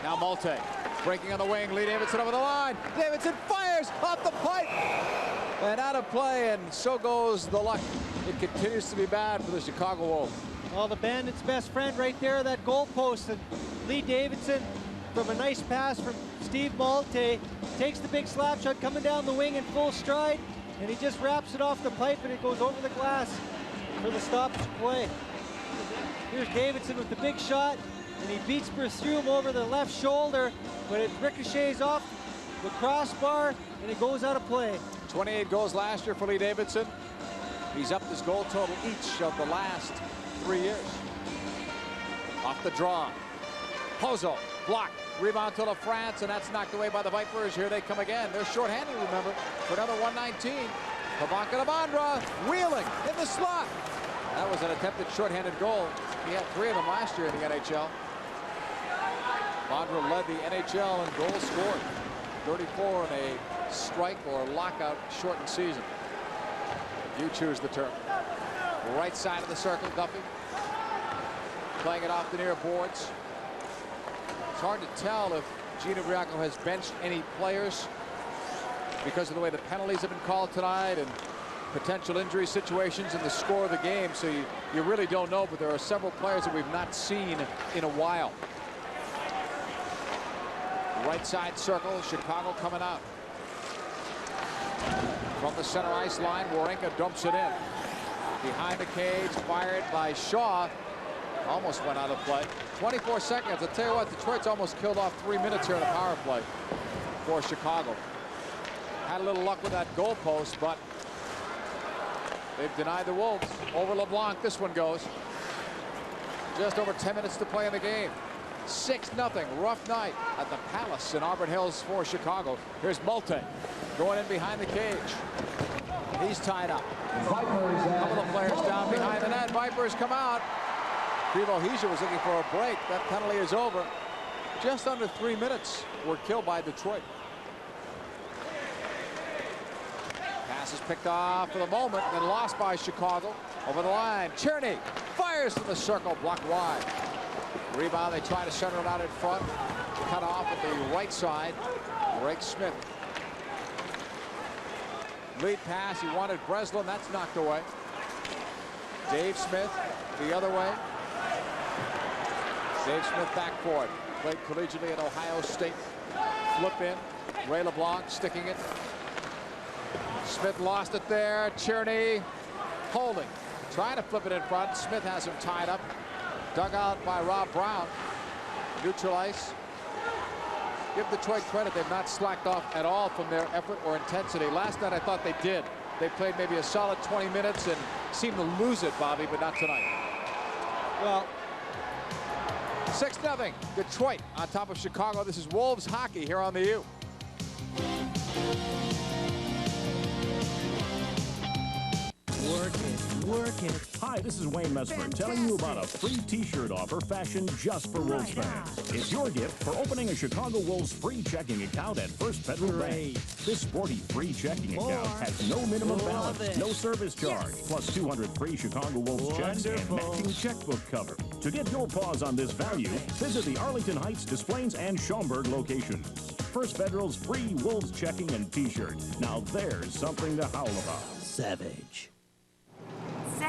Now Malte. Breaking on the wing. Lee Davidson over the line. Davidson fires off the pipe. And out of play. And so goes the luck. It continues to be bad for the Chicago Wolves. Well, the Bandits' best friend right there, that goal post. And Lee Davidson, from a nice pass from Steve Malte, takes the big slap shot coming down the wing in full stride, and he just wraps it off the pipe, and it goes over the glass for the stoppage play. Here's Davidson with the big shot, and he beats Berthiaume over the left shoulder, but it ricochets off the crossbar, and it goes out of play. 28 goals last year for Lee Davidson. He's upped his goal total each of the last 3 years. Off the draw. Pozo blocked. Rebound to LaFrance, and that's knocked away by the Vipers. Here they come again. They're shorthanded, remember, for another 119. Pavankara wheeling in the slot. That was an attempted shorthanded goal. He had 3 of them last year in the NHL. Bondra led the NHL in goals scored. 34 in a strike or lockout shortened season. You choose the term. Right side of the circle, Duffy. Playing it off the near boards. It's hard to tell if Gino Briaco has benched any players because of the way the penalties have been called tonight and potential injury situations and the score of the game. So you really don't know, but there are several players that we've not seen in a while. Right side circle, Chicago coming out. From the center ice line, Wawrinka dumps it in. Behind the cage, fired by Shaw. Almost went out of play. 24 seconds. I'll tell you what, Detroit's almost killed off 3 minutes here in the power play for Chicago. Had a little luck with that goal post, but they've denied the Wolves. Over LeBlanc, this one goes. Just over 10 minutes to play in the game. 6-0, rough night at the Palace in Auburn Hills for Chicago. Here's Malte going in behind the cage. He's tied up. A couple of players down behind the net. Vipers come out. Krivo Hischier was looking for a break. That penalty is over. Just under 3 minutes were killed by Detroit. Pass is picked off for the moment, then lost by Chicago. Over the line, Cherney fires from the circle, blocked wide. Rebound, they try to center it out in front. Cut off at the right side. Greg Smith. Lead pass, he wanted Breslin, that's knocked away. Dave Smith the other way. Dave Smith back for it. Played collegiately at Ohio State. Flip in. Ray LeBlanc sticking it. Smith lost it there. Cherney holding. Trying to flip it in front. Smith has him tied up. Dug out by Rob Brown. Neutral ice. Give Detroit credit. They've not slacked off at all from their effort or intensity. Last night I thought they did. They played maybe a solid 20 minutes and seemed to lose it, Bobby, but not tonight. Well, 6-0. Detroit on top of Chicago. This is Wolves hockey here on the U. Work it, work it. Hi, this is Wayne Messmer telling you about a free t-shirt offer fashioned just for Wolves fans. It's your gift for opening a Chicago Wolves free checking account at First Federal Bank. This sporty free checking account has no minimum balance, no service charge, plus 200 free Chicago Wolves checks and matching checkbook cover. To get your paws on this value, visit the Arlington Heights, Des Plaines, and Schaumburg locations. First Federal's free Wolves checking and t-shirt. Now there's something to howl about. Savage.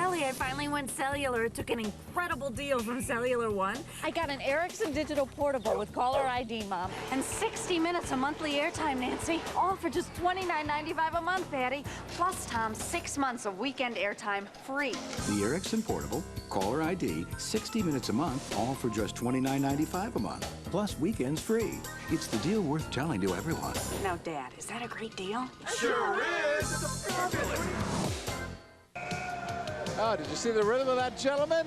Sally, I finally went cellular. Took an incredible deal from Cellular One. I got an Ericsson Digital Portable with caller ID, Mom. And 60 minutes of monthly airtime, Nancy. All for just $29.95 a month, Patty. Plus, Tom, 6 months of weekend airtime free. The Ericsson Portable, caller ID, 60 minutes a month, all for just $29.95 a month. Plus weekends free. It's the deal worth telling to everyone. Now, Dad, is that a great deal? Sure is. Oh, did you see the rhythm of that, gentlemen?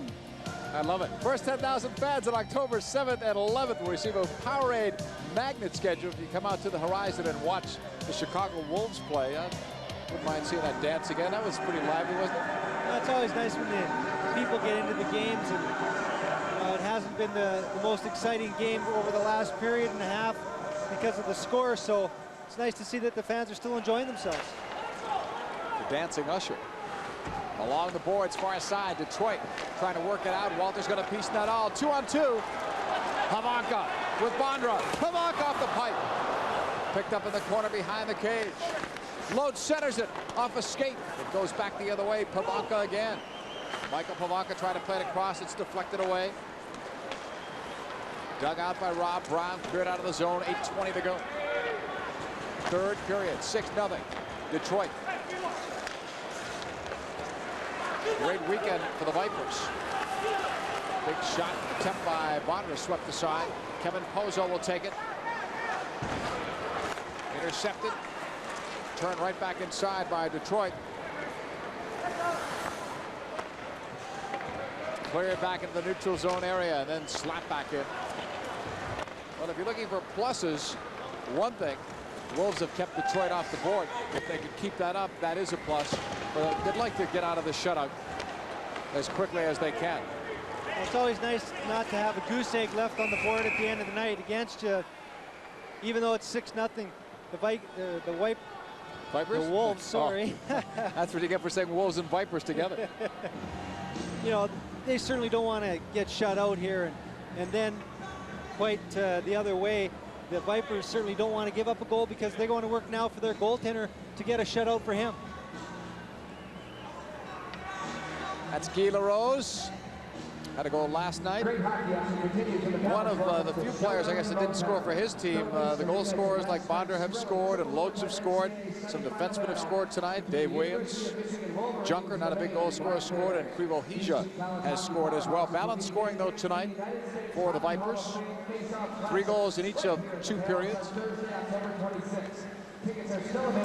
I love it. First 10,000 fans on October 7th and 11th will receive a Powerade magnet schedule if you come out to the horizon and watch the Chicago Wolves play. I wouldn't mind seeing that dance again. That was pretty lively, wasn't it? It's always nice when the people get into the games, and it hasn't been the most exciting game over the last period and a half because of the score, so it's nice to see that the fans are still enjoying themselves. The dancing usher. Along the boards, far side, Detroit trying to work it out. Walters going to piece that all. 2-on-2. Pavanka with Bondra. Pavanka off the pipe. Picked up in the corner behind the cage. Load centers it off a skate. It goes back the other way. Pavanka again. Michael Pavanka tried to play it across. It's deflected away. Dug out by Rob Brown. Cleared out of the zone. 8:20 to go. Third period. 6-0. Detroit. Great weekend for the Vipers. Big shot attempt by Bondra, swept aside. Kevin Pozo will take it. Intercepted. Turned right back inside by Detroit. Cleared back into the neutral zone area and then slapped back in. Well, if you're looking for pluses, one thing, the Wolves have kept Detroit off the board. If they could keep that up, that is a plus. But they'd like to get out of the shutout as quickly as they can. Well, it's always nice not to have a goose egg left on the board at the end of the night against you. Even though it's 6-0, Vipers? The Wolves, sorry. Oh. That's what you get for saying Wolves and Vipers together. You know, they certainly don't want to get shut out here. And then quite the other way, the Vipers certainly don't want to give up a goal because they're going to work now for their goaltender to get a shutout for him. That's Guy LaRose. Had a goal last night. One of the few players, I guess, that didn't score for his team. The goal scorers like Bondra have scored and Loach have scored. Some defensemen have scored tonight. Dave Williams, Junker, not a big goal scorer, scored, and Krivo Hija has scored as well. Balanced scoring, though, tonight for the Vipers. 3 goals in each of 2 periods.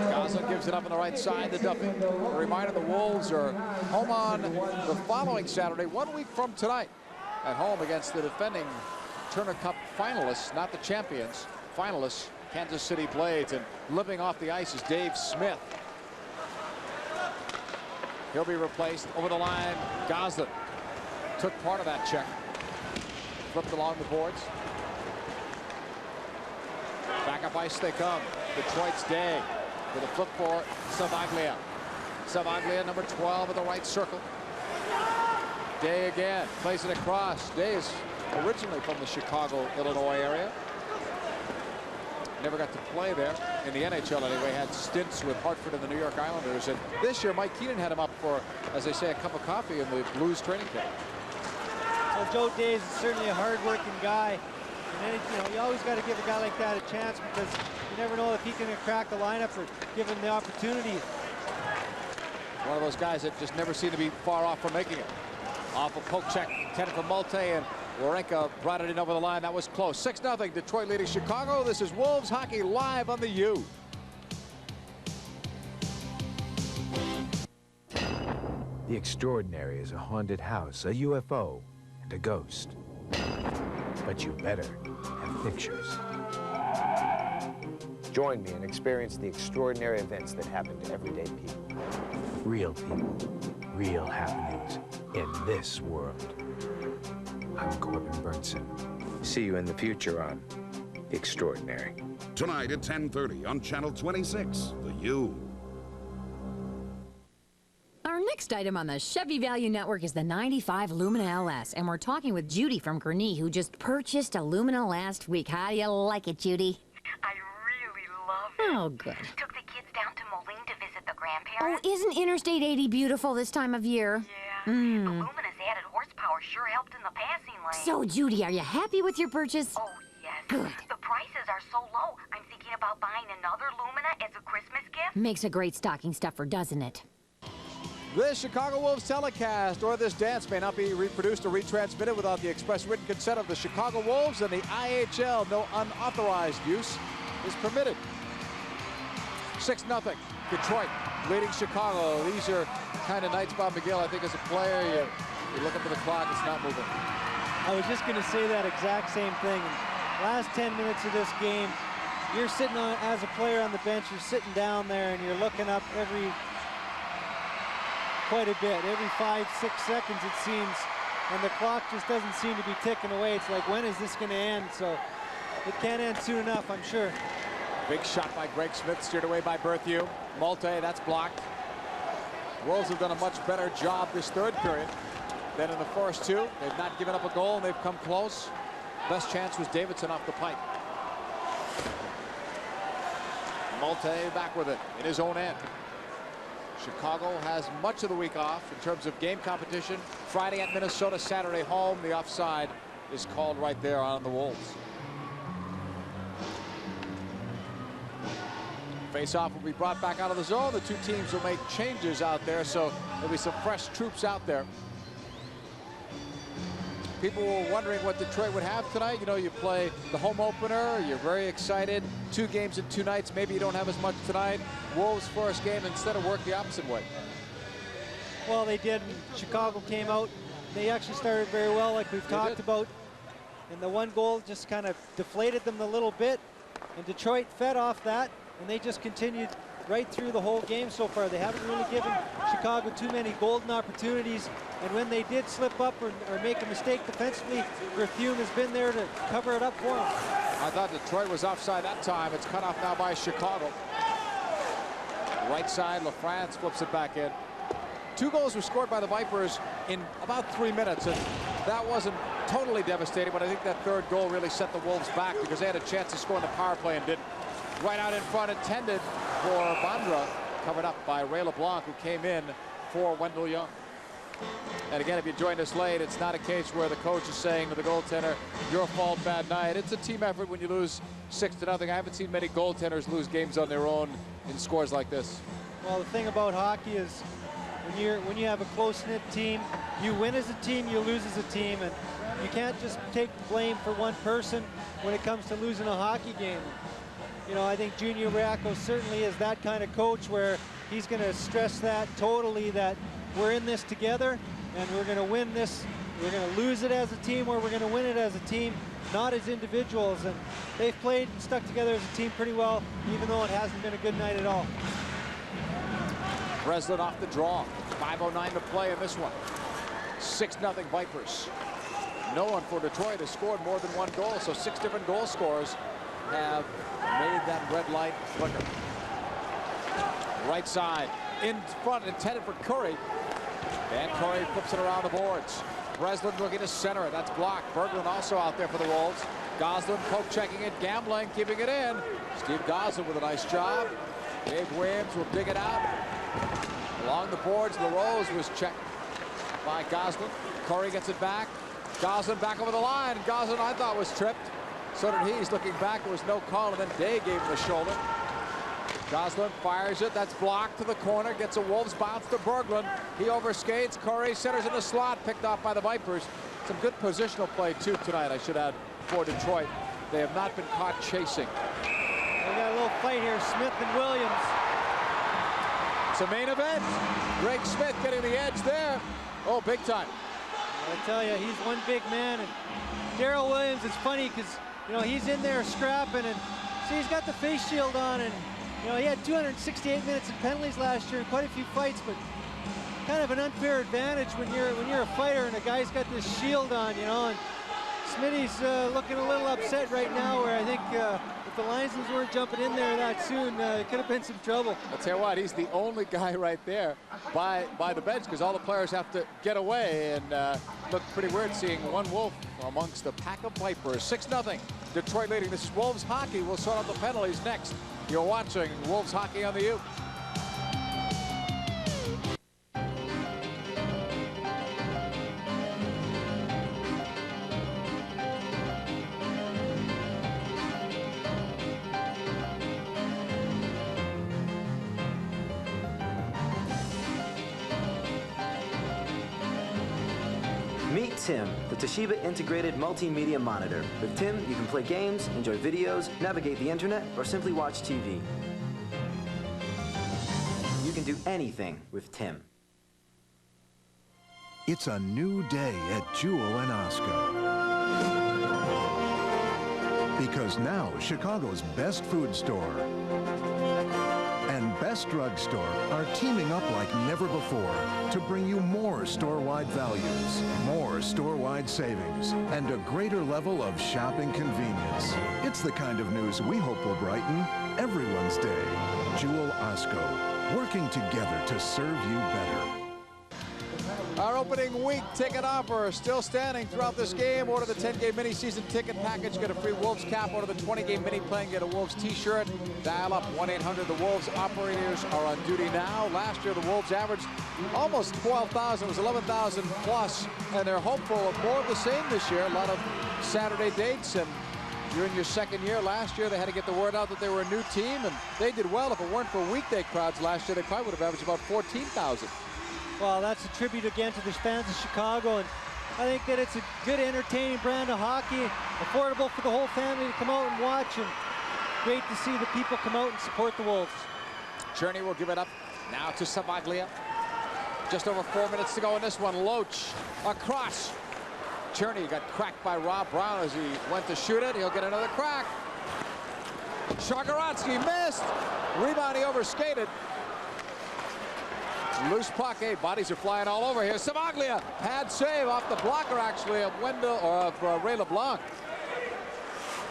Goslin gives it up on the right side to Duffy. A reminder, the Wolves are home on the following Saturday, 1 week from tonight, at home against the defending Turner Cup finalists, not the champions, finalists, Kansas City Blades. And limping off the ice is Dave Smith. He'll be replaced over the line. Goslin took part of that check. Flipped along the boards. Back up ice they come. Detroit's Day with a flip for Savaglia. Savaglia, number 12 at the right circle. Day again, plays it across. Day is originally from the Chicago, Illinois area. Never got to play there in the NHL anyway. Had stints with Hartford and the New York Islanders. And this year, Mike Keenan had him up for, as they say, a cup of coffee in the Blues training camp. Well, Joe Day is certainly a hard-working guy. And then, you know, you always got to give a guy like that a chance because you never know if he can crack the lineup or give him the opportunity. One of those guys that just never seem to be far off from making it. Off a poke check, intended for Malte, and Warenka brought it in over the line. That was close. 6-0, Detroit leading Chicago. This is Wolves Hockey live on the U. The extraordinary is a haunted house, a UFO, and a ghost. But you better have pictures. Join me and experience the extraordinary events that happen to everyday people. Real people, real happenings in this world. I'm Corbin Burnson. See you in the future on Extraordinary. Tonight at 10:30 on Channel 26, The U. Our next item on the Chevy Value Network is the 95 Lumina LS, and we're talking with Judy from Gurnee, who just purchased a Lumina last week. How do you like it, Judy? I really love it. Oh, good. Took the kids down to Moline to visit the grandparents. Oh, isn't Interstate 80 beautiful this time of year? Yeah. The Lumina's added horsepower sure helped in the passing lane. So, Judy, are you happy with your purchase? Oh, yes. Good. The prices are so low, I'm thinking about buying another Lumina as a Christmas gift. Makes a great stocking stuffer, doesn't it? This Chicago Wolves telecast or this dance may not be reproduced or retransmitted without the express written consent of the Chicago Wolves and the IHL. No unauthorized use is permitted. 6-0. Detroit leading Chicago. These are kind of nights, Bob McGill, I think as a player, you look up at the clock, it's not moving. I was just going to say that exact same thing. Last 10 minutes of this game, you're sitting on, as a player on the bench, you're sitting down there and you're looking up quite a bit, every 5-6 seconds it seems, and the clock just doesn't seem to be ticking away. It's like, when is this going to end? So it can't end soon enough, I'm sure. Big shot by Greg Smith, steered away by Berthew. Malte, that's blocked. Wolves have done a much better job this third period than in the first two. They've not given up a goal, and they've come close. Best chance was Davidson off the pipe. Malte back with it in his own end. Chicago has much of the week off in terms of game competition. Friday at Minnesota, Saturday home. The offside is called right there on the Wolves. Face-off will be brought back out of the zone. The two teams will make changes out there, so there'll be some fresh troops out there. People were wondering what Detroit would have tonight. You know, you play the home opener, you're very excited. 2 games in 2 nights, maybe you don't have as much tonight. Wolves' first game, instead of work the opposite way. Well, they did. Chicago came out. They actually started very well, like we've talked about. And the one goal just kind of deflated them a little bit. And Detroit fed off that, and they just continued right through the whole game so far. They haven't really given Chicago too many golden opportunities. And when they did slip up or make a mistake defensively, Berthew has been there to cover it up for them. I thought Detroit was offside that time. It's cut off now by Chicago. Right side, LaFrance flips it back in. 2 goals were scored by the Vipers in about 3 minutes, and that wasn't totally devastating, but I think that third goal really set the Wolves back because they had a chance to score in the power play and didn't. Right out in front, intended for Bondra, covered up by Ray LeBlanc, who came in for Wendell Young. And again, if you joined us late, it's not a case where the coach is saying to the goaltender, your fault, bad night. It's a team effort when you lose 6-0. I haven't seen many goaltenders lose games on their own in scores like this. Well, the thing about hockey is when you have a close-knit team, you win as a team, you lose as a team, and you can't just take blame for one person when it comes to losing a hockey game. You know, I think Junior Riacco certainly is that kind of coach where he's going to stress that totally, that we're in this together and we're going to win this. We're going to lose it as a team or we're going to win it as a team, not as individuals. And they've played and stuck together as a team pretty well, even though it hasn't been a good night at all. Breslin off the draw. 5:09 to play in this one. 6-0 Vipers. No one for Detroit has scored more than 1 goal, so 6 different goal scorers have made that red light flicker. Right side, in front, intended for Curry. And Curry flips it around the boards. Breslin looking to center it. That's blocked. Berglund also out there for the Wolves. Goslin poke checking it. Gambling keeping it in. Steve Goslin with a nice job. Dave Williams will dig it out. Along the boards, LaRose was checked by Goslin. Curry gets it back. Goslin back over the line. Goslin, I thought, was tripped. So did he. He's looking back. There was no call, and then Day gave him the shoulder. Goslin fires it. That's blocked to the corner. Gets a Wolves bounce to Berglund. He overskates. Curry centers in the slot. Picked off by the Vipers. Some good positional play, too, tonight, I should add, for Detroit. They have not been caught chasing. We got a little fight here. Smith and Williams. It's a main event. Greg Smith getting the edge there. Oh, big time. I tell you, he's one big man. And Darrell Williams, it's funny because, you know, he's in there scrapping, and see, he's got the face shield on, and you know, he had 268 minutes in penalties last year and quite a few fights, but kind of an unfair advantage when you're a fighter and a guy's got this shield on, you know. And Smitty's looking a little upset right now, where I think if the linesmen weren't jumping in there that soon, it could have been some trouble. I'll tell you what, he's the only guy right there by the bench because all the players have to get away, and look pretty weird seeing one Wolf amongst the pack of Vipers. 6-0. Detroit leading. This is Wolves hockey. We'll sort out the penalties next. You're watching Wolves hockey on the U. TIM, the Toshiba Integrated Multimedia Monitor. With TIM, you can play games, enjoy videos, navigate the internet, or simply watch TV. You can do anything with TIM. It's a new day at Jewel and Osco. Because now, Chicago's best food store and best drugstore are teaming up like never before to bring you more store-wide values, more store-wide savings, and a greater level of shopping convenience. It's the kind of news we hope will brighten everyone's day. Jewel Osco, working together to serve you better. Our opening week ticket offer still standing throughout this game. Order the 10-game mini-season ticket package, get a free Wolves cap. Order the 20-game mini plan, get a Wolves t-shirt. Dial up 1-800. The Wolves operators are on duty now. Last year, the Wolves averaged almost 12,000. It was 11,000 plus, and they're hopeful of more of the same this year. A lot of Saturday dates, and you're in your second year. Last year, they had to get the word out that they were a new team, and they did well. If it weren't for weekday crowds last year, they probably would have averaged about 14,000. Well, that's a tribute again to the fans of Chicago, and I think that it's a good, entertaining brand of hockey, affordable for the whole family to come out and watch, and great to see the people come out and support the Wolves. Cherney will give it up now to Sabaglia. Just over 4 minutes to go in this one. Loach across. Cherney got cracked by Rob Brown as he went to shoot it. He'll get another crack. Shagorodsky missed. Rebound, he overskated. Loose puck. Hey, bodies are flying all over here. Sabaglia, pad save off the blocker, actually, of Wendell or of Ray LeBlanc.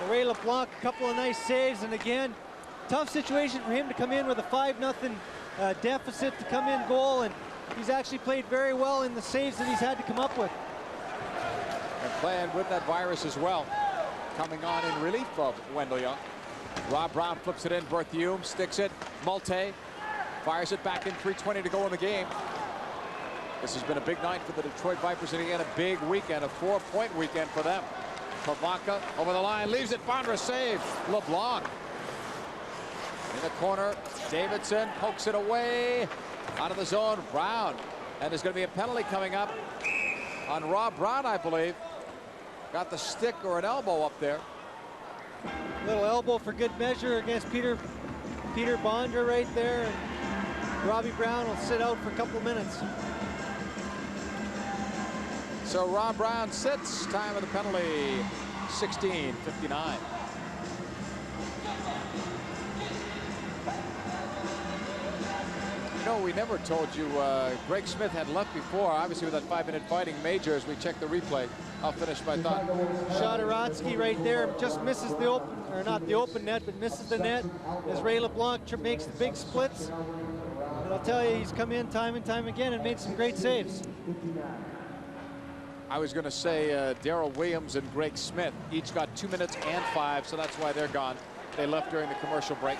Ray LeBlanc, a couple of nice saves, and again, tough situation for him to come in with a 5-0 deficit to come in goal, and he's actually played very well in the saves that he's had to come up with. And playing with that virus as well. Coming on in relief of Wendell Young. Rob Brown flips it in. Berthiaume sticks it. Malte fires it back in. 3:20 to go in the game. This has been a big night for the Detroit Vipers, and again, a big weekend, a 4-point weekend for them. Pavanka over the line, leaves it. Bondra saves. LeBlanc in the corner. Davidson pokes it away. Out of the zone. Brown. And there's going to be a penalty coming up on Rob Brown, I believe. Got the stick or an elbow up there. Little elbow for good measure against Peter Bondra right there. And Robbie Brown will sit out for a couple minutes. So Rob Brown sits. Time of the penalty, 16:59. You know, we never told you Greg Smith had left before. Obviously, with that 5-minute fighting major, as we check the replay. I'll finish my thought. Shadorodsky right there just misses the open, or not the open net, but misses the net as Ray LeBlanc makes the big splits. And I'll tell you, he's come in time and time again and made some great saves. I was going to say Darrell Williams and Greg Smith each got 2 minutes and 5, so that's why they're gone. They left during the commercial break.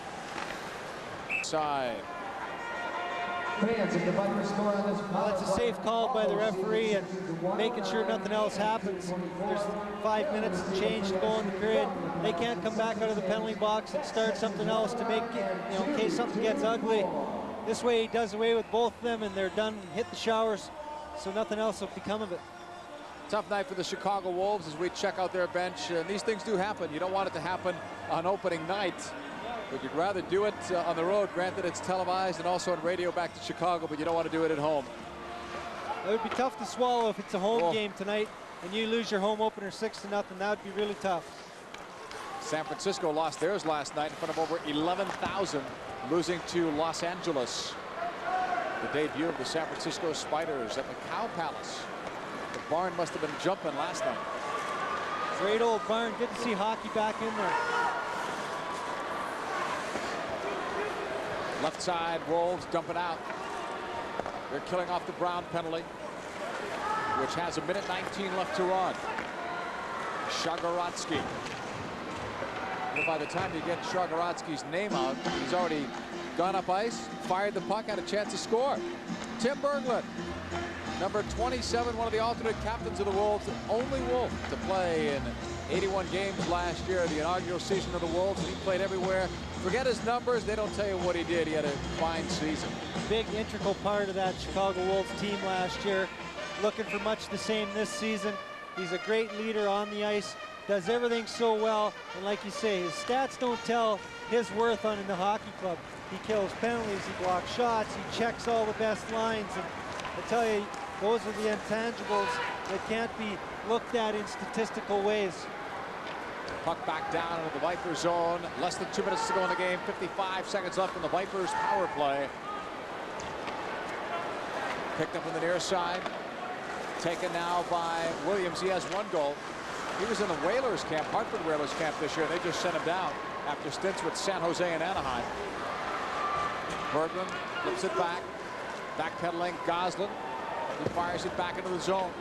Side. Well, that's a safe call by the referee and making sure nothing else happens. There's 5 minutes and change to go in the period. They can't come back out of the penalty box and start something else to make it, you know, in case something gets ugly. This way he does away with both of them and they're done, hit the showers, so nothing else will become of it. Tough night for the Chicago Wolves as we check out their bench. And these things do happen. You don't want it to happen on opening night, but you'd rather do it on the road. Granted, it's televised and also on radio back to Chicago, but you don't want to do it at home. It would be tough to swallow if it's a home game tonight and you lose your home opener 6-0. That would be really tough. San Francisco lost theirs last night in front of over 11,000, losing to Los Angeles. The debut of the San Francisco Spiders at the Cow Palace. The barn must have been jumping last night. Great old barn. Good to see hockey back in there. Left side, Wolves dump it out. They're killing off the Brown penalty, which has 1:19 left to run. Shagorodsky. Well, by the time you get Shagorodsky's name out, he's already gone up ice, fired the puck, had a chance to score. Tim Berglund, number 27, one of the alternate captains of the Wolves, the only Wolf to play in 81 games last year, the inaugural season of the Wolves, and he played everywhere. Forget his numbers, they don't tell you what he did. He had a fine season. Big integral part of that Chicago Wolves team last year. looking for much the same this season. He's a great leader on the ice, does everything so well, and like you say, his stats don't tell his worth on in the hockey club. He kills penalties, he blocks shots, he checks all the best lines, and I tell you, those are the intangibles that can't be looked at in statistical ways. Puck back down into the Vipers zone. Less than 2 minutes to go in the game. 55 seconds left in the Vipers power play. Picked up on the near side. Taken now by Williams. He has 1 goal. He was in the Whalers camp, Hartford Whalers camp this year. They just sent him down after stints with San Jose and Anaheim. Berglund flips it back. Backpedaling Goslin. He fires it back into the zone.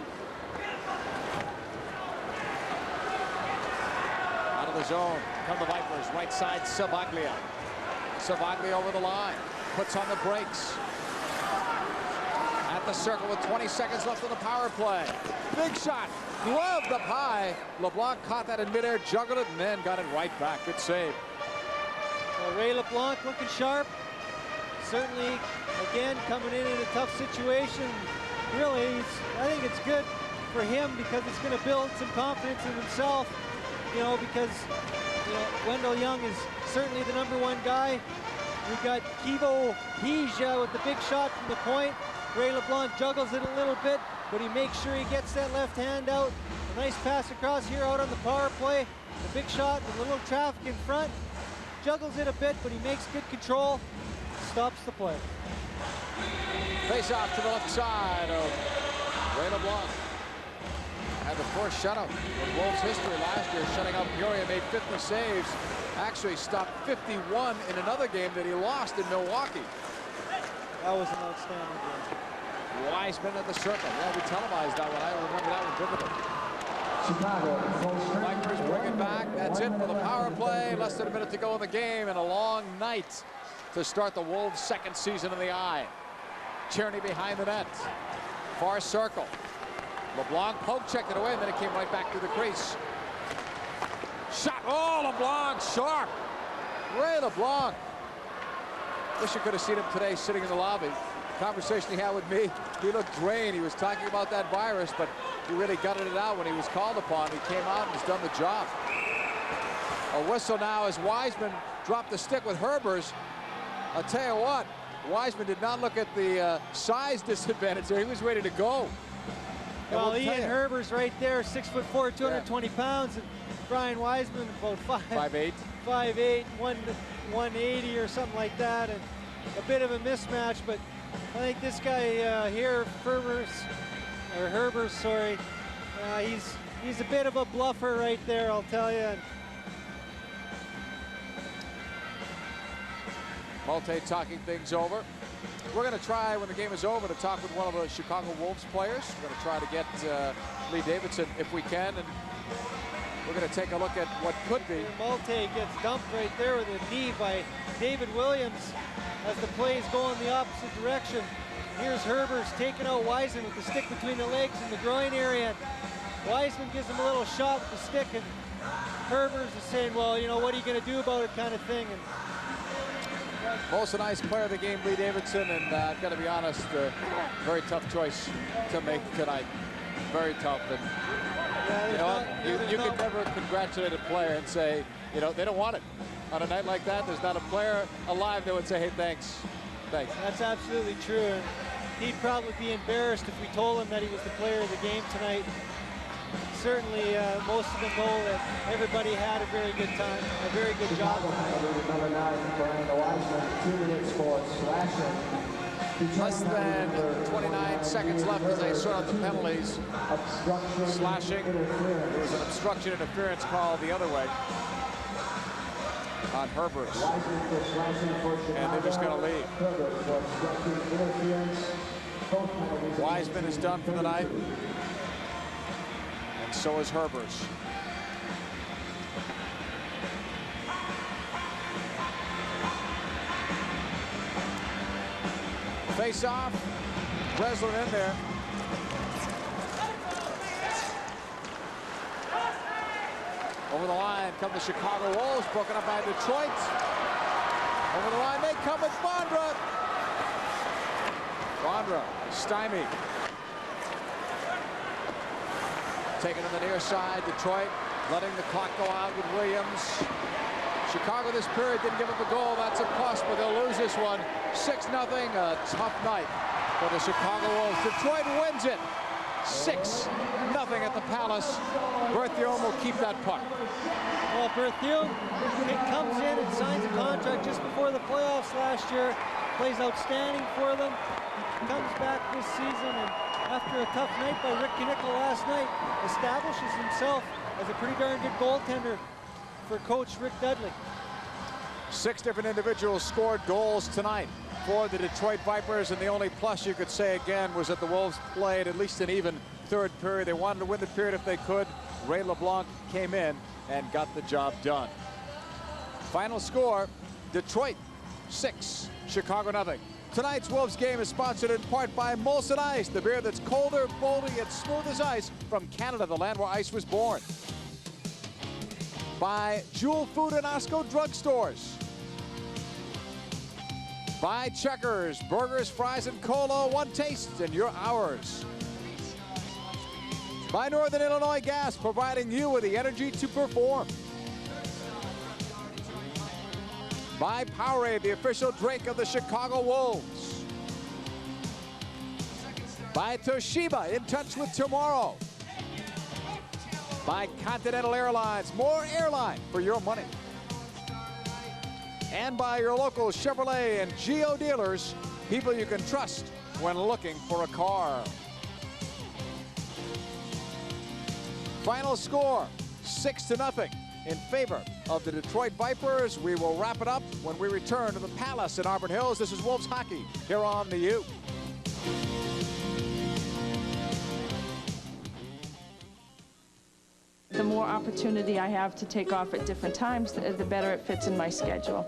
Out of the zone come the Vipers. Right side, Savaglia. Savaglia over the line. Puts on the brakes. At the circle with 20 seconds left on the power play. Big shot. Gloved up high. LeBlanc caught that in midair, juggled it, and then got it right back. Good save. Well, Ray LeBlanc looking sharp. Certainly, again, coming in a tough situation. Really, I think it's good for him because it's going to build some confidence in himself. You know, because Wendell Young is certainly the #1 guy. We've got Kivo Hija with the big shot from the point. Ray LeBlanc juggles it a little bit, but he makes sure he gets that left hand out. A nice pass across here out on the power play. The big shot with a little traffic in front. Juggles it a bit, but he makes good control. Stops the play. Face off to the left side of Ray LeBlanc. Had the first shutout in Wolves history last year, shutting out Peoria, made 50 saves. Actually stopped 51 in another game that he lost in Milwaukee. That was an outstanding game. Wiseman at the circle. Yeah, we televised that one. I remember that one vividly. Chicago. Vipers bring it back. That's it for the power play. Less than a minute to go in the game, and a long night to start the Wolves' second season in the eye. Tierney behind the net. Far circle. LeBlanc poke checked it away, and then it came right back to the crease. Shot. Oh, LeBlanc sharp. Ray LeBlanc. Wish you could have seen him today sitting in the lobby. Conversation he had with me, he looked drained. He was talking about that virus, but he really gutted it out when he was called upon. He came out and has done the job. A whistle now as Wiseman dropped the stick with Herbers. I'll tell you what, Wiseman did not look at the size disadvantage there. He was ready to go. Well, Ian Herbers right there, 6'4", 220 pounds, and Brian Wiseman about 5'8", 180 or something like that, and a bit of a mismatch. But I think this guy here, Herbers, sorry, he's a bit of a bluffer right there, I'll tell you. Malte talking things over. We're going to try, when the game is over, to talk with one of the Chicago Wolves players. We're going to try to get Lee Davidson if we can, and we're going to take a look at what could be. Malte gets dumped right there with a knee by David Williams as the plays go in the opposite direction. Here's Herbers taking out Wiseman with the stick between the legs in the groin area. Wiseman gives him a little shot with the stick, and Herbers is saying, well, you know, what are you going to do about it, kind of thing. And most nice player of the game, Lee Davidson, and I've got to be honest, very tough choice to make tonight. Very tough. And you can never congratulate a player and say, you know, they don't want it. On a night like that, there's not a player alive that would say, hey, thanks. Thanks. That's absolutely true. And he'd probably be embarrassed if we told him that he was the player of the game tonight. Certainly, most of them know that everybody had a very good time, a very good job tonight. Number 9, Miranda Wiseman, 2 minutes for slashing. Less than 29 seconds left as they sort out the penalties. Slashing. There was an obstruction interference call the other way on Herbers. And they're just going to leave. Wiseman is done for the night. And so is Herbers. Face off. Breslin in there. Over the line come the Chicago Wolves, broken up by Detroit. Over the line they come with Bondra. Bondra stymied. Taken to the near side, Detroit letting the clock go out with Williams. Chicago this period didn't give up a goal. That's a plus, but they'll lose this one. 6-0, a tough night for the Chicago Wolves. Detroit wins it. 6-0 at the Palace. Berthiaume will keep that puck. Well, Berthiaume comes in and signs a contract just before the playoffs last year. Plays outstanding for them. Comes back this season, and after a tough night by Rick Knickel last night, establishes himself as a pretty darn good goaltender for Coach Rick Dudley. 6 different individuals scored goals tonight for the Detroit Vipers, and the only plus you could say again was that the Wolves played at least an even third period. They wanted to win the period if they could. Ray LeBlanc came in and got the job done. Final score, Detroit 6, Chicago 0. Tonight's Wolves game is sponsored in part by Molson Ice, the beer that's colder, bolder, yet smooth as ice from Canada, the land where ice was born. By Jewel Food and Osco drugstores. By Checkers, burgers, fries, and cola. One taste and you're ours. By Northern Illinois Gas, providing you with the energy to perform. By Powerade, the official drink of the Chicago Wolves. By Toshiba, in touch with tomorrow. By Continental Airlines, more airline for your money. And by your local Chevrolet and Geo dealers, people you can trust when looking for a car. Final score, 6-0 in favor of the Detroit Vipers. We will wrap it up when we return to the Palace in Auburn Hills. This is Wolves Hockey here on the U. The more opportunity I have to take off at different times, the better it fits in my schedule.